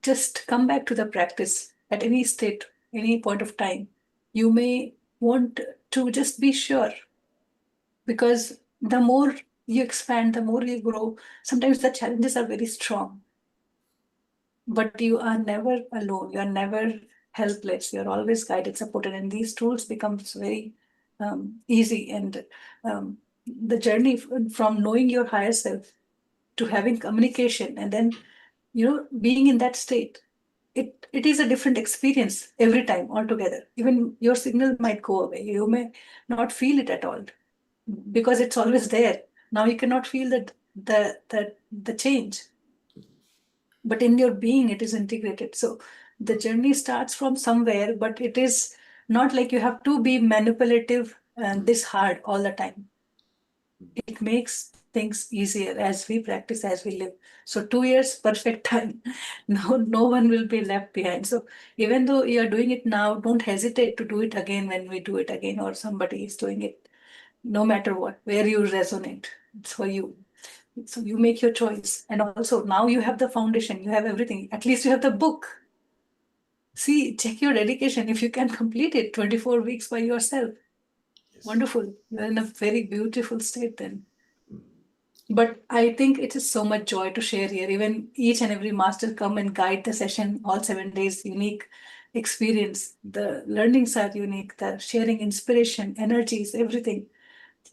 just come back to the practice at any state, any point of time. You may want to just be sure, because the more you expand, the more you grow. Sometimes the challenges are very strong, but you are never alone. You are never helpless. You're always guided, supported, and these tools becomes very easy. And the journey from knowing your higher self to having communication, and then being in that state, it is a different experience every time altogether. Even your signal might go away. You may not feel it at all because it's always there. Now you cannot feel the change, but in your being it is integrated. So the journey starts from somewhere, but it is not like you have to be manipulative and this hard all the time. It makes things easier as we practice, as we live. So 2 years, perfect time. No one will be left behind. So even though you are doing it now, don't hesitate to do it again when we do it again, or somebody is doing it. No matter what, where you resonate, it's for you. So you make your choice. And also now you have the foundation, you have everything. At least you have the book. See, check your dedication. If you can complete it 24 weeks by yourself, wonderful. You're in a very beautiful state then. But I think it is so much joy to share here. Even each and every master come and guide the session all 7 days, unique experience. The learnings are unique, the sharing inspiration, energies, everything.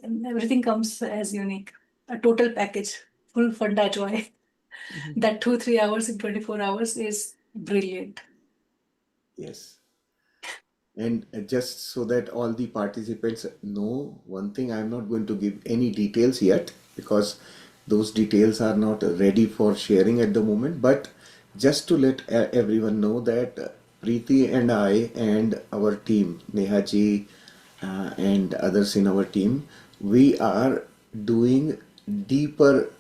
And everything comes as unique. A total package, full funda joy. That 2-3 hours in 24 hours is brilliant. Yes. And just so that all the participants know one thing, I'm not going to give any details yet because those details are not ready for sharing at the moment. But just to let everyone know that Preeti and I and our team, Nehaji and others in our team, we are doing deeper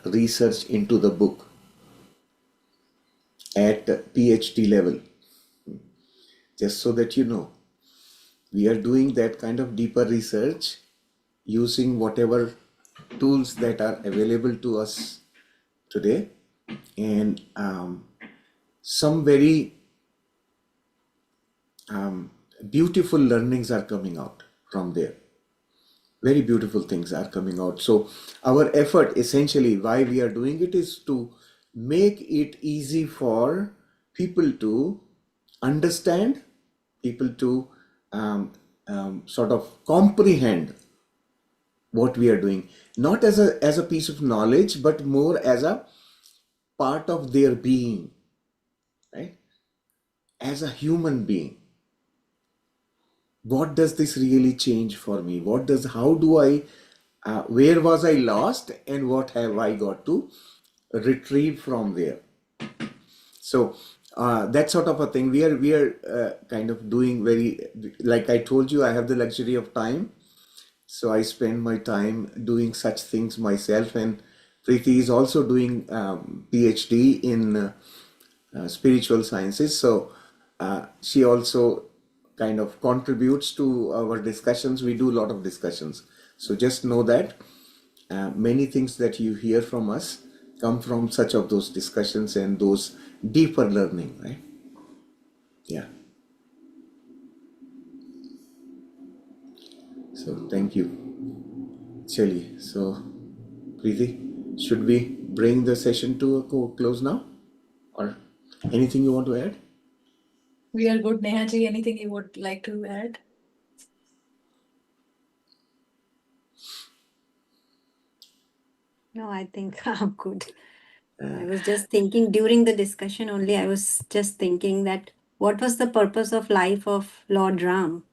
research into the book at PhD level. Just so that you know, we are doing that kind of deeper research using whatever tools that are available to us today, and some very beautiful learnings are coming out from there. Very beautiful things are coming out. So our effort, essentially why we are doing it, is to make it easy for people to understand, people to sort of comprehend what we are doing, not as a piece of knowledge, but more as a part of their being, right? As a human being, what does this really change for me? How do I, where was I lost, and what have I got to retrieve from there? So that sort of a thing we are kind of doing very, like I told you, I have the luxury of time. So I spend my time doing such things myself, and Preeti is also doing PhD in spiritual sciences. So she also kind of contributes to our discussions. We do a lot of discussions. So just know that many things that you hear from us come from such of those discussions and those deeper learning, right? Yeah. So thank you, Chali. So Preeti, should we bring the session to a close now? Or anything you want to add? We are good. Nehaji, anything you would like to add? No, I think I'm good. I was just thinking during the discussion only, I was just thinking that what was the purpose of life of Lord Ram?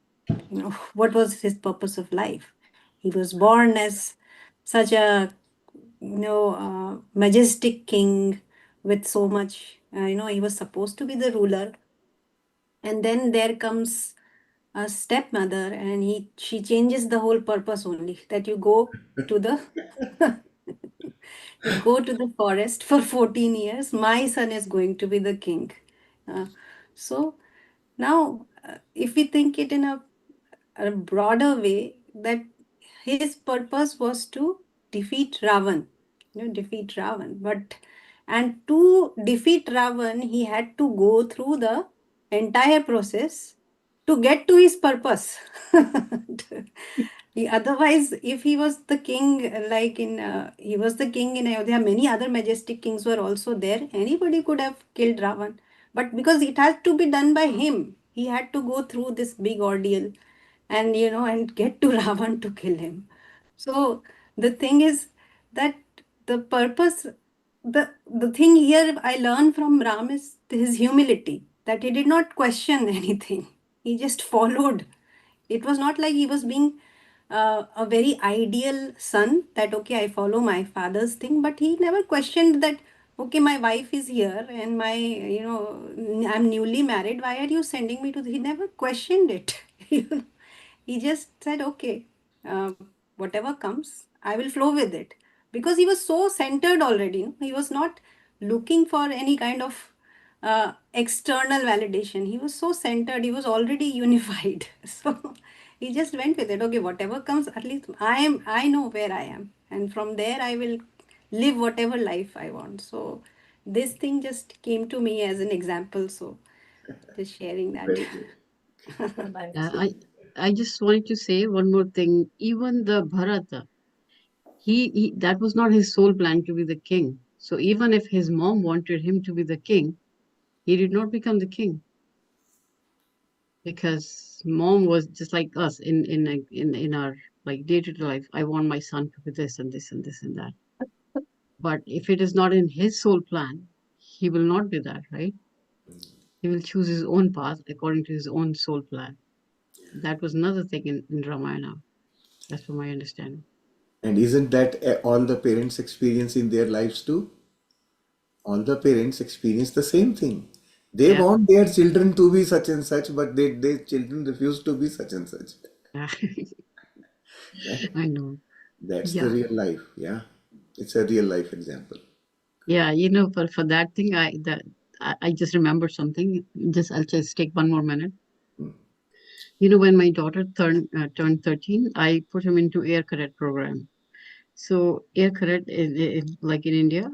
What was his purpose of life? He was born as such a majestic king with so much, he was supposed to be the ruler. And then there comes a stepmother, and she changes the whole purpose only, that you go to the you go to the forest for 14 years. My son is going to be the king. So now, if we think it in a broader way, that his purpose was to defeat Ravan, defeat Ravan. And to defeat Ravan, he had to go through the entire process to get to his purpose. Otherwise, if he was the king, he was the king in Ayodhya, many other majestic kings were also there. Anybody could have killed Ravan. But because it has to be done by him, he had to go through this big ordeal and get to Ravan to kill him. So the thing is that the purpose, the thing here I learned from Ram is his humility, that he did not question anything. He just followed. It was not like he was being a very ideal son, that okay, I follow my father's thing, but he never questioned that, okay, my wife is here and I'm newly married, why are you sending me to he never questioned it. He just said, okay, uh, whatever comes, I will flow with it. Because he was so centered already. He was not looking for any kind of external validation. He was so centered. He was already unified. So he just went with it. Okay, whatever comes, at least I know where I am. And from there, I will live whatever life I want. So this thing just came to me as an example. So just sharing that. Very good. I just wanted to say one more thing. Even the Bharata, he that was not his sole plan to be the king. So even if his mom wanted him to be the king, he did not become the king, because mom was just like us in our like day-to-day life. I want my son to be this and this and this and that. But if it is not in his soul plan, he will not be that, right? He will choose his own path according to his own soul plan. That was another thing in Ramayana. That's from my understanding. And isn't that all the parents experience in their lives too? All the parents experience the same thing. They Yeah. want their children to be such and such, but their children refuse to be such and such. Right? I know. That's the Yeah. real life. Yeah. It's a real life example. Yeah, for that thing, I just remembered something. I'll just take one more minute. Hmm. When my daughter turned 13, I put him into Air Cadet program. So Air Cadet is like in India,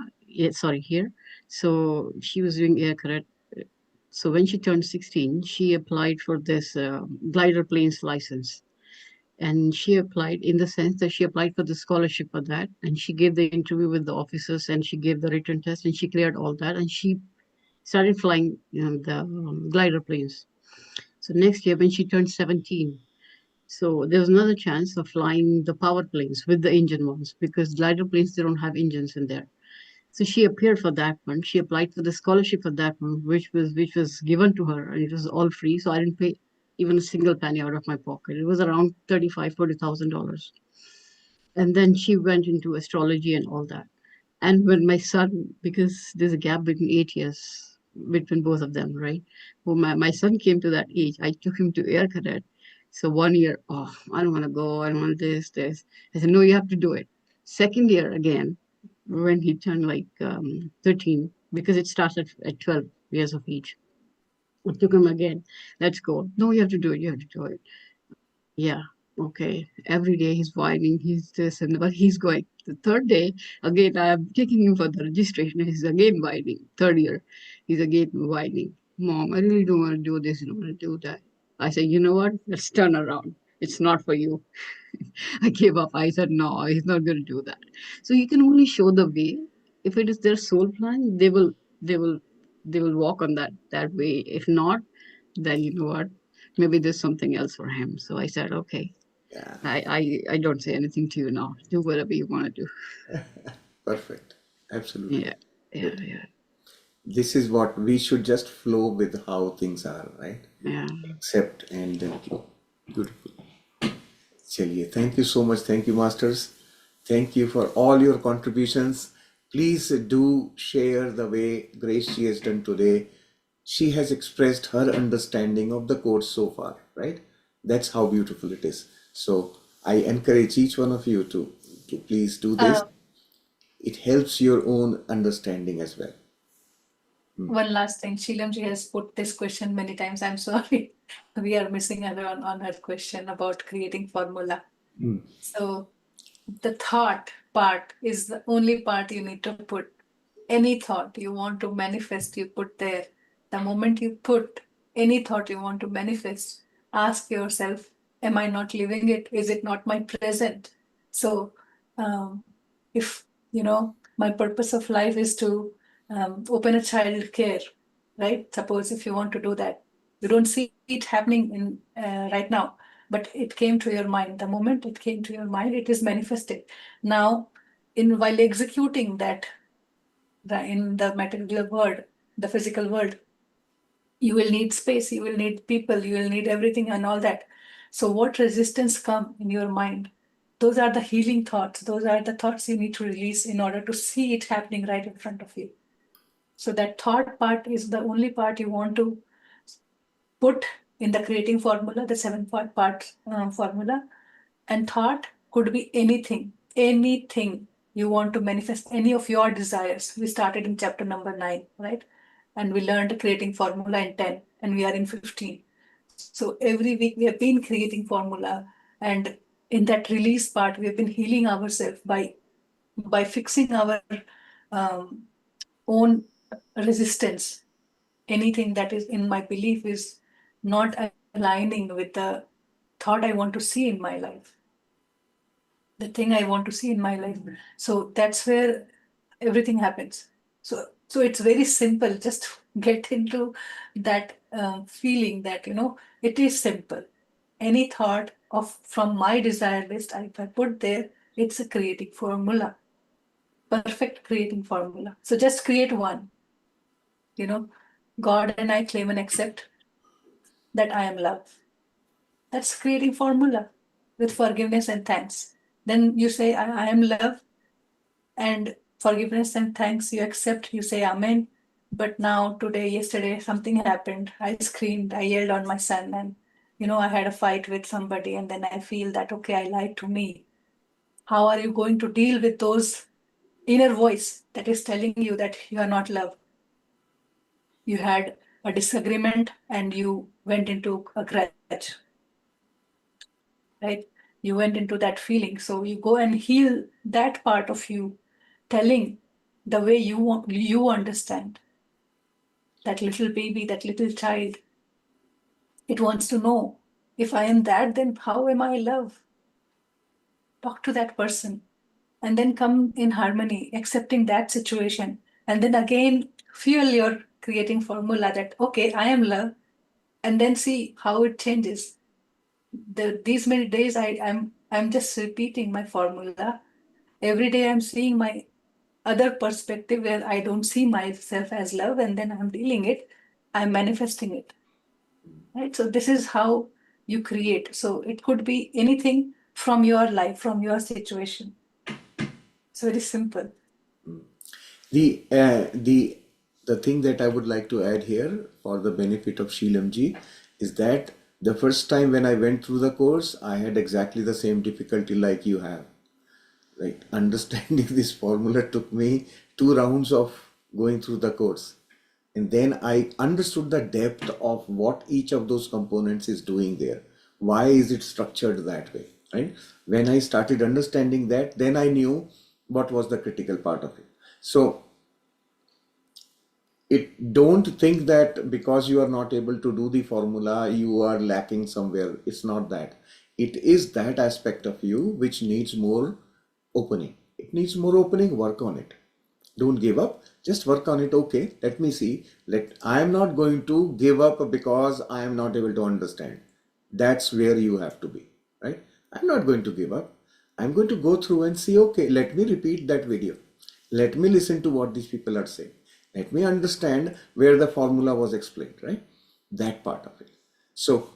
sorry, here. So she was doing Air Cadet. So when she turned 16, she applied for this glider planes license. And she applied in the sense that she applied for the scholarship for that, and she gave the interview with the officers, and she gave the written test, and she cleared all that, and she started flying the glider planes. So next year when she turned 17, so there was another chance of flying the power planes with the engine ones, because glider planes, they don't have engines in there. So she appeared for that one. She applied for the scholarship for that one, which was given to her, and it was all free. So I didn't pay even a single penny out of my pocket. It was around $35,000-$40,000. And then she went into astrology and all that. And when my son, because there's a gap between 8 years between both of them, right? When my son came to that age, I took him to Air Cadet. So 1 year, oh, I don't want to go. I don't want this. I said, no, you have to do it. Second year again, when he turned like 13, because it starts at 12 years of age. I took him again. Let's go. No, you have to do it. You have to do it. Yeah. Okay. Every day he's whining, he's this and but he's going. The third day, again, I'm taking him for the registration. He's again whining. Third year, he's again whining. Mom, I really don't want to do this. I don't want to do that. I said, you know what? Let's turn around. It's not for you. I gave up. I said, no, he's not going to do that. So you can only show the way. If it is their soul plan, they will, they will walk on that way. If not, then you know what? Maybe there's something else for him. So I said, okay, Yeah. I don't say anything to you now. Do whatever you want to do. Perfect. Absolutely. Yeah, yeah, Good. yeah, This is what we should just flow with how things are, right? yeah. Accept and then flow. Beautiful. Chaliye. Thank you so much. Thank you, masters. Thank you for all your contributions. Please do share the way Grace she has done today. She has expressed her understanding of the course so far, right? That's how beautiful it is. So I encourage each one of you to please do this. It helps your own understanding as well. One last thing. Sheelamji has put this question many times. I'm sorry. We are missing her on her question about creating formula. So the thought part is the only part you need to put. Any thought you want to manifest, you put there. The moment you put any thought you want to manifest, ask yourself, am I not living it? Is it not my present? So if my purpose of life is to open a child care, right? Suppose if you want to do that, you don't see it happening in right now, but it came to your mind. The moment it came to your mind, it is manifested. Now, while executing that, in the material world, the physical world, you will need space, you will need people, you will need everything and all that. So what resistance come in your mind? Those are the healing thoughts. Those are the thoughts you need to release in order to see it happening right in front of you. So that thought part is the only part you want to put in the creating formula, the 7-part formula. And thought could be anything you want to manifest, any of your desires. We started in chapter number 9, right? And we learned creating formula in 10, and we are in 15. So every week we have been creating formula, and in that release part, we have been healing ourselves by fixing our own resistance. Anything that is in my belief is not aligning with the thought I want to see in my life, the thing I want to see in my life. So that's where everything happens. So it's very simple. Just get into that feeling that it is simple. Any thought from my desire list, if I put there, it's a creating formula, perfect creating formula. So just create one. God and I claim and accept that I am love. That's creating formula with forgiveness and thanks. Then you say, I am love, and forgiveness and thanks you accept, you say amen. But now, today, yesterday, something happened. I screamed, I yelled on my son, and I had a fight with somebody, and then I feel that, okay, I lied to me. How are you going to deal with those inner voice that is telling you that you are not loved? You had a disagreement and you went into a grudge, right? You went into that feeling. So you go and heal that part of you, telling the way you understand. That little baby, that little child, it wants to know, if I am that, then how am I love? Talk to that person and then come in harmony, accepting that situation. And then again, fuel your creating formula that, okay, I am love, and then see how it changes. These many days I'm just repeating my formula. Every day I'm seeing my other perspective where I don't see myself as love, and then I'm dealing it, I'm manifesting it. Right? So this is how you create. So it could be anything from your life, from your situation. It's very simple. The thing that I would like to add here for the benefit of Sheelamji is that the first time when I went through the course, I had exactly the same difficulty like you have. Right? Understanding this formula took me 2 rounds of going through the course. And then I understood the depth of what each of those components is doing there. Why is it structured that way? Right? When I started understanding that, then I knew what was the critical part of it. So don't think that because you are not able to do the formula, you are lacking somewhere. It's not that. It is that aspect of you which needs more opening. It needs more opening, work on it. Don't give up, just work on it. Okay, let me see. I am not going to give up because I am not able to understand. That's where you have to be, right? I'm not going to give up. I'm going to go through and see, okay, let me repeat that video. Let me listen to what these people are saying. Let me understand where the formula was explained, right? That part of it. So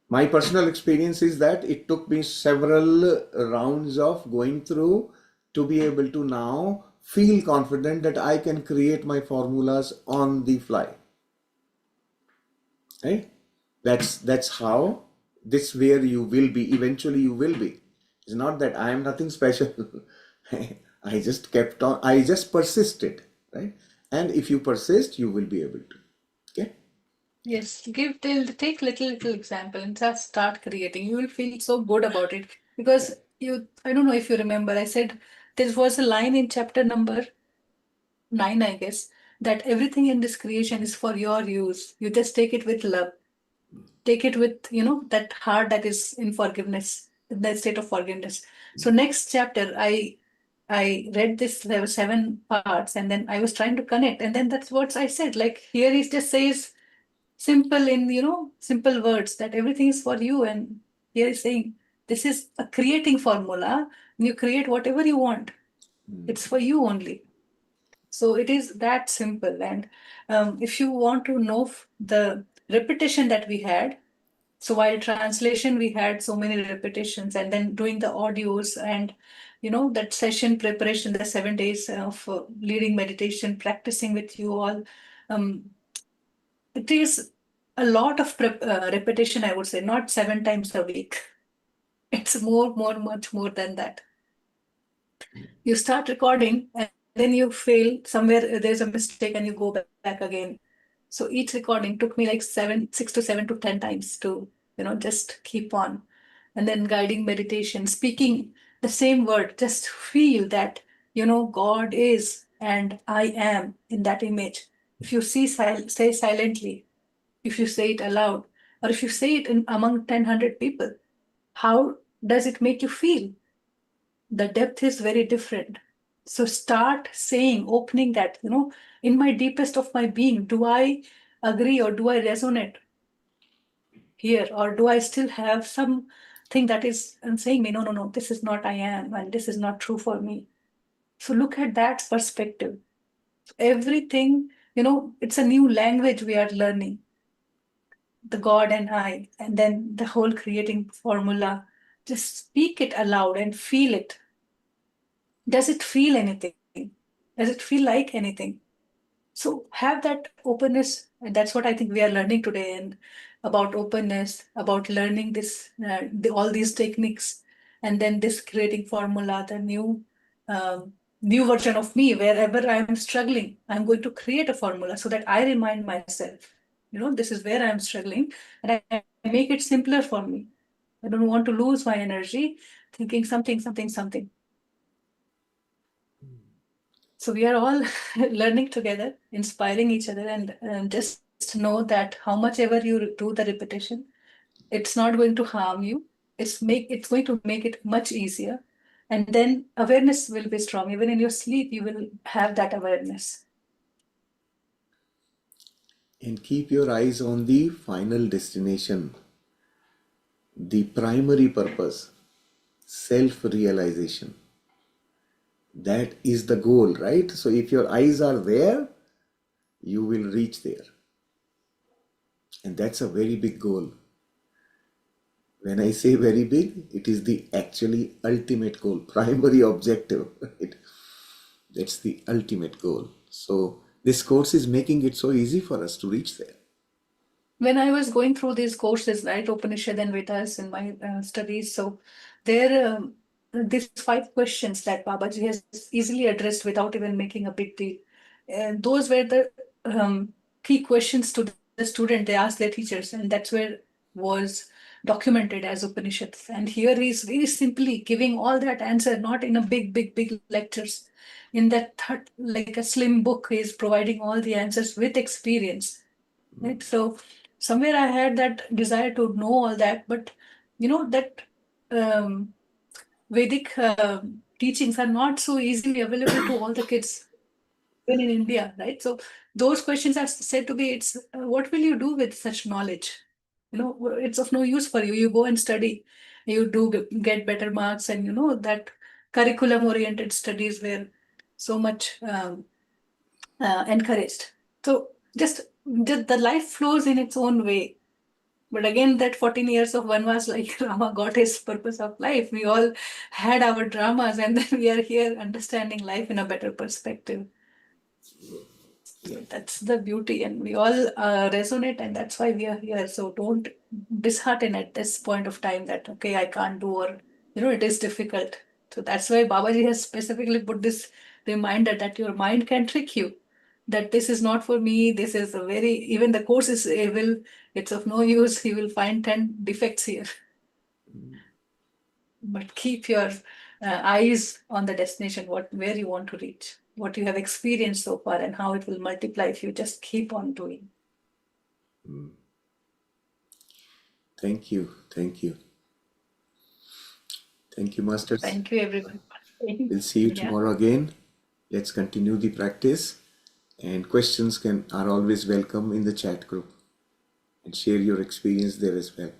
My personal experience is that it took me several rounds of going through to be able to now feel confident that I can create my formulas on the fly. Right? That's how this where you will be. Eventually you will be. It's not that I am nothing special. I just kept on, I just persisted, right? And if you persist, you will be able to. Okay? Yes, take little example and just start creating. You will feel so good about it because I don't know if you remember, I said there was a line in chapter number 9, I guess, that everything in this creation is for your use. You just take it with love. Take it with, that heart that is in forgiveness, in that state of forgiveness. So next chapter, I read this, there were 7 parts, and then I was trying to connect, and then that's what I said. Like here he just says simple in, simple words that everything is for you, and here he's saying this is a creating formula. You create whatever you want. It's for you only. So it is that simple. And if you want to know the repetition that we had, so while translation, we had so many repetitions, and then doing the audios and that session preparation, the 7 days of leading meditation, practicing with you all. Um, it is a lot of repetition, I would say, not 7 times a week. It's much more than that. You start recording and then you fail somewhere, there's a mistake, and you go back again. So each recording took me like 6 to 7 to 10 times to just keep on. And then guiding meditation, speaking the same word, just feel that God is and I am in that image. If you say silently, if you say it aloud, or if you say it among 10 100 people, how does it make you feel? The depth is very different. So start saying, opening that, in my deepest of my being, do I agree or do I resonate here? Or do I still have something that is saying me, no, this is not I am, and this is not true for me. So look at that perspective. Everything, it's a new language we are learning, the God and I, and then the whole creating formula. Just speak it aloud and feel it. Does it feel anything? Does it feel like anything? So have that openness, and that's what I think we are learning today, and about openness, about learning this, all these techniques, and then this creating formula, the new version of me. Wherever I am struggling, I'm going to create a formula so that I remind myself, this is where I am struggling, and I make it simpler for me. I don't want to lose my energy thinking something. So we are all learning together, inspiring each other, and just know that how much ever you do the repetition, it's not going to harm you. It's going to make it much easier, and then awareness will be strong. Even in your sleep, you will have that awareness. And keep your eyes on the final destination, the primary purpose, self realization. That is the goal, right? So if your eyes are there, you will reach there. And that's a very big goal. When I say very big, it is the actually ultimate goal, primary objective, right? That's the ultimate goal. So this course is making it so easy for us to reach there. When I was going through these courses, right, Upanishad and Vedas in my studies, so there, these 5 questions that Babaji has easily addressed without even making a big deal. And those were the key questions to the student they asked their teachers, and that's where was documented as Upanishads. And here he's very simply giving all that answer, not in a big lectures. In that like a slim book, he's providing all the answers with experience. Right? So somewhere I had that desire to know all that, but that um, Vedic teachings are not so easily available to all the kids, even in India, right? So those questions are said to be, it's what will you do with such knowledge? It's of no use for you. You go and study, you do get better marks, and that curriculum-oriented studies were so much encouraged. So just the life flows in its own way. But again, that 14 years of Vanvas, like Rama got his purpose of life. We all had our dramas, and then we are here understanding life in a better perspective. So that's the beauty, and we all resonate, and that's why we are here. So don't dishearten at this point of time that, okay, I can't do, or, it is difficult. So that's why Babaji has specifically put this reminder that your mind can trick you, that this is not for me, this is a very, even the course is evil, it's of no use, you will find 10 defects here. But keep your eyes on the destination, where you want to reach, what you have experienced so far, and how it will multiply if you just keep on doing. Thank you. Thank you. Thank you, Masters. Thank you, everyone. We'll see you Yeah. tomorrow again. Let's continue the practice. And questions are always welcome in the chat group. And share your experience there as well.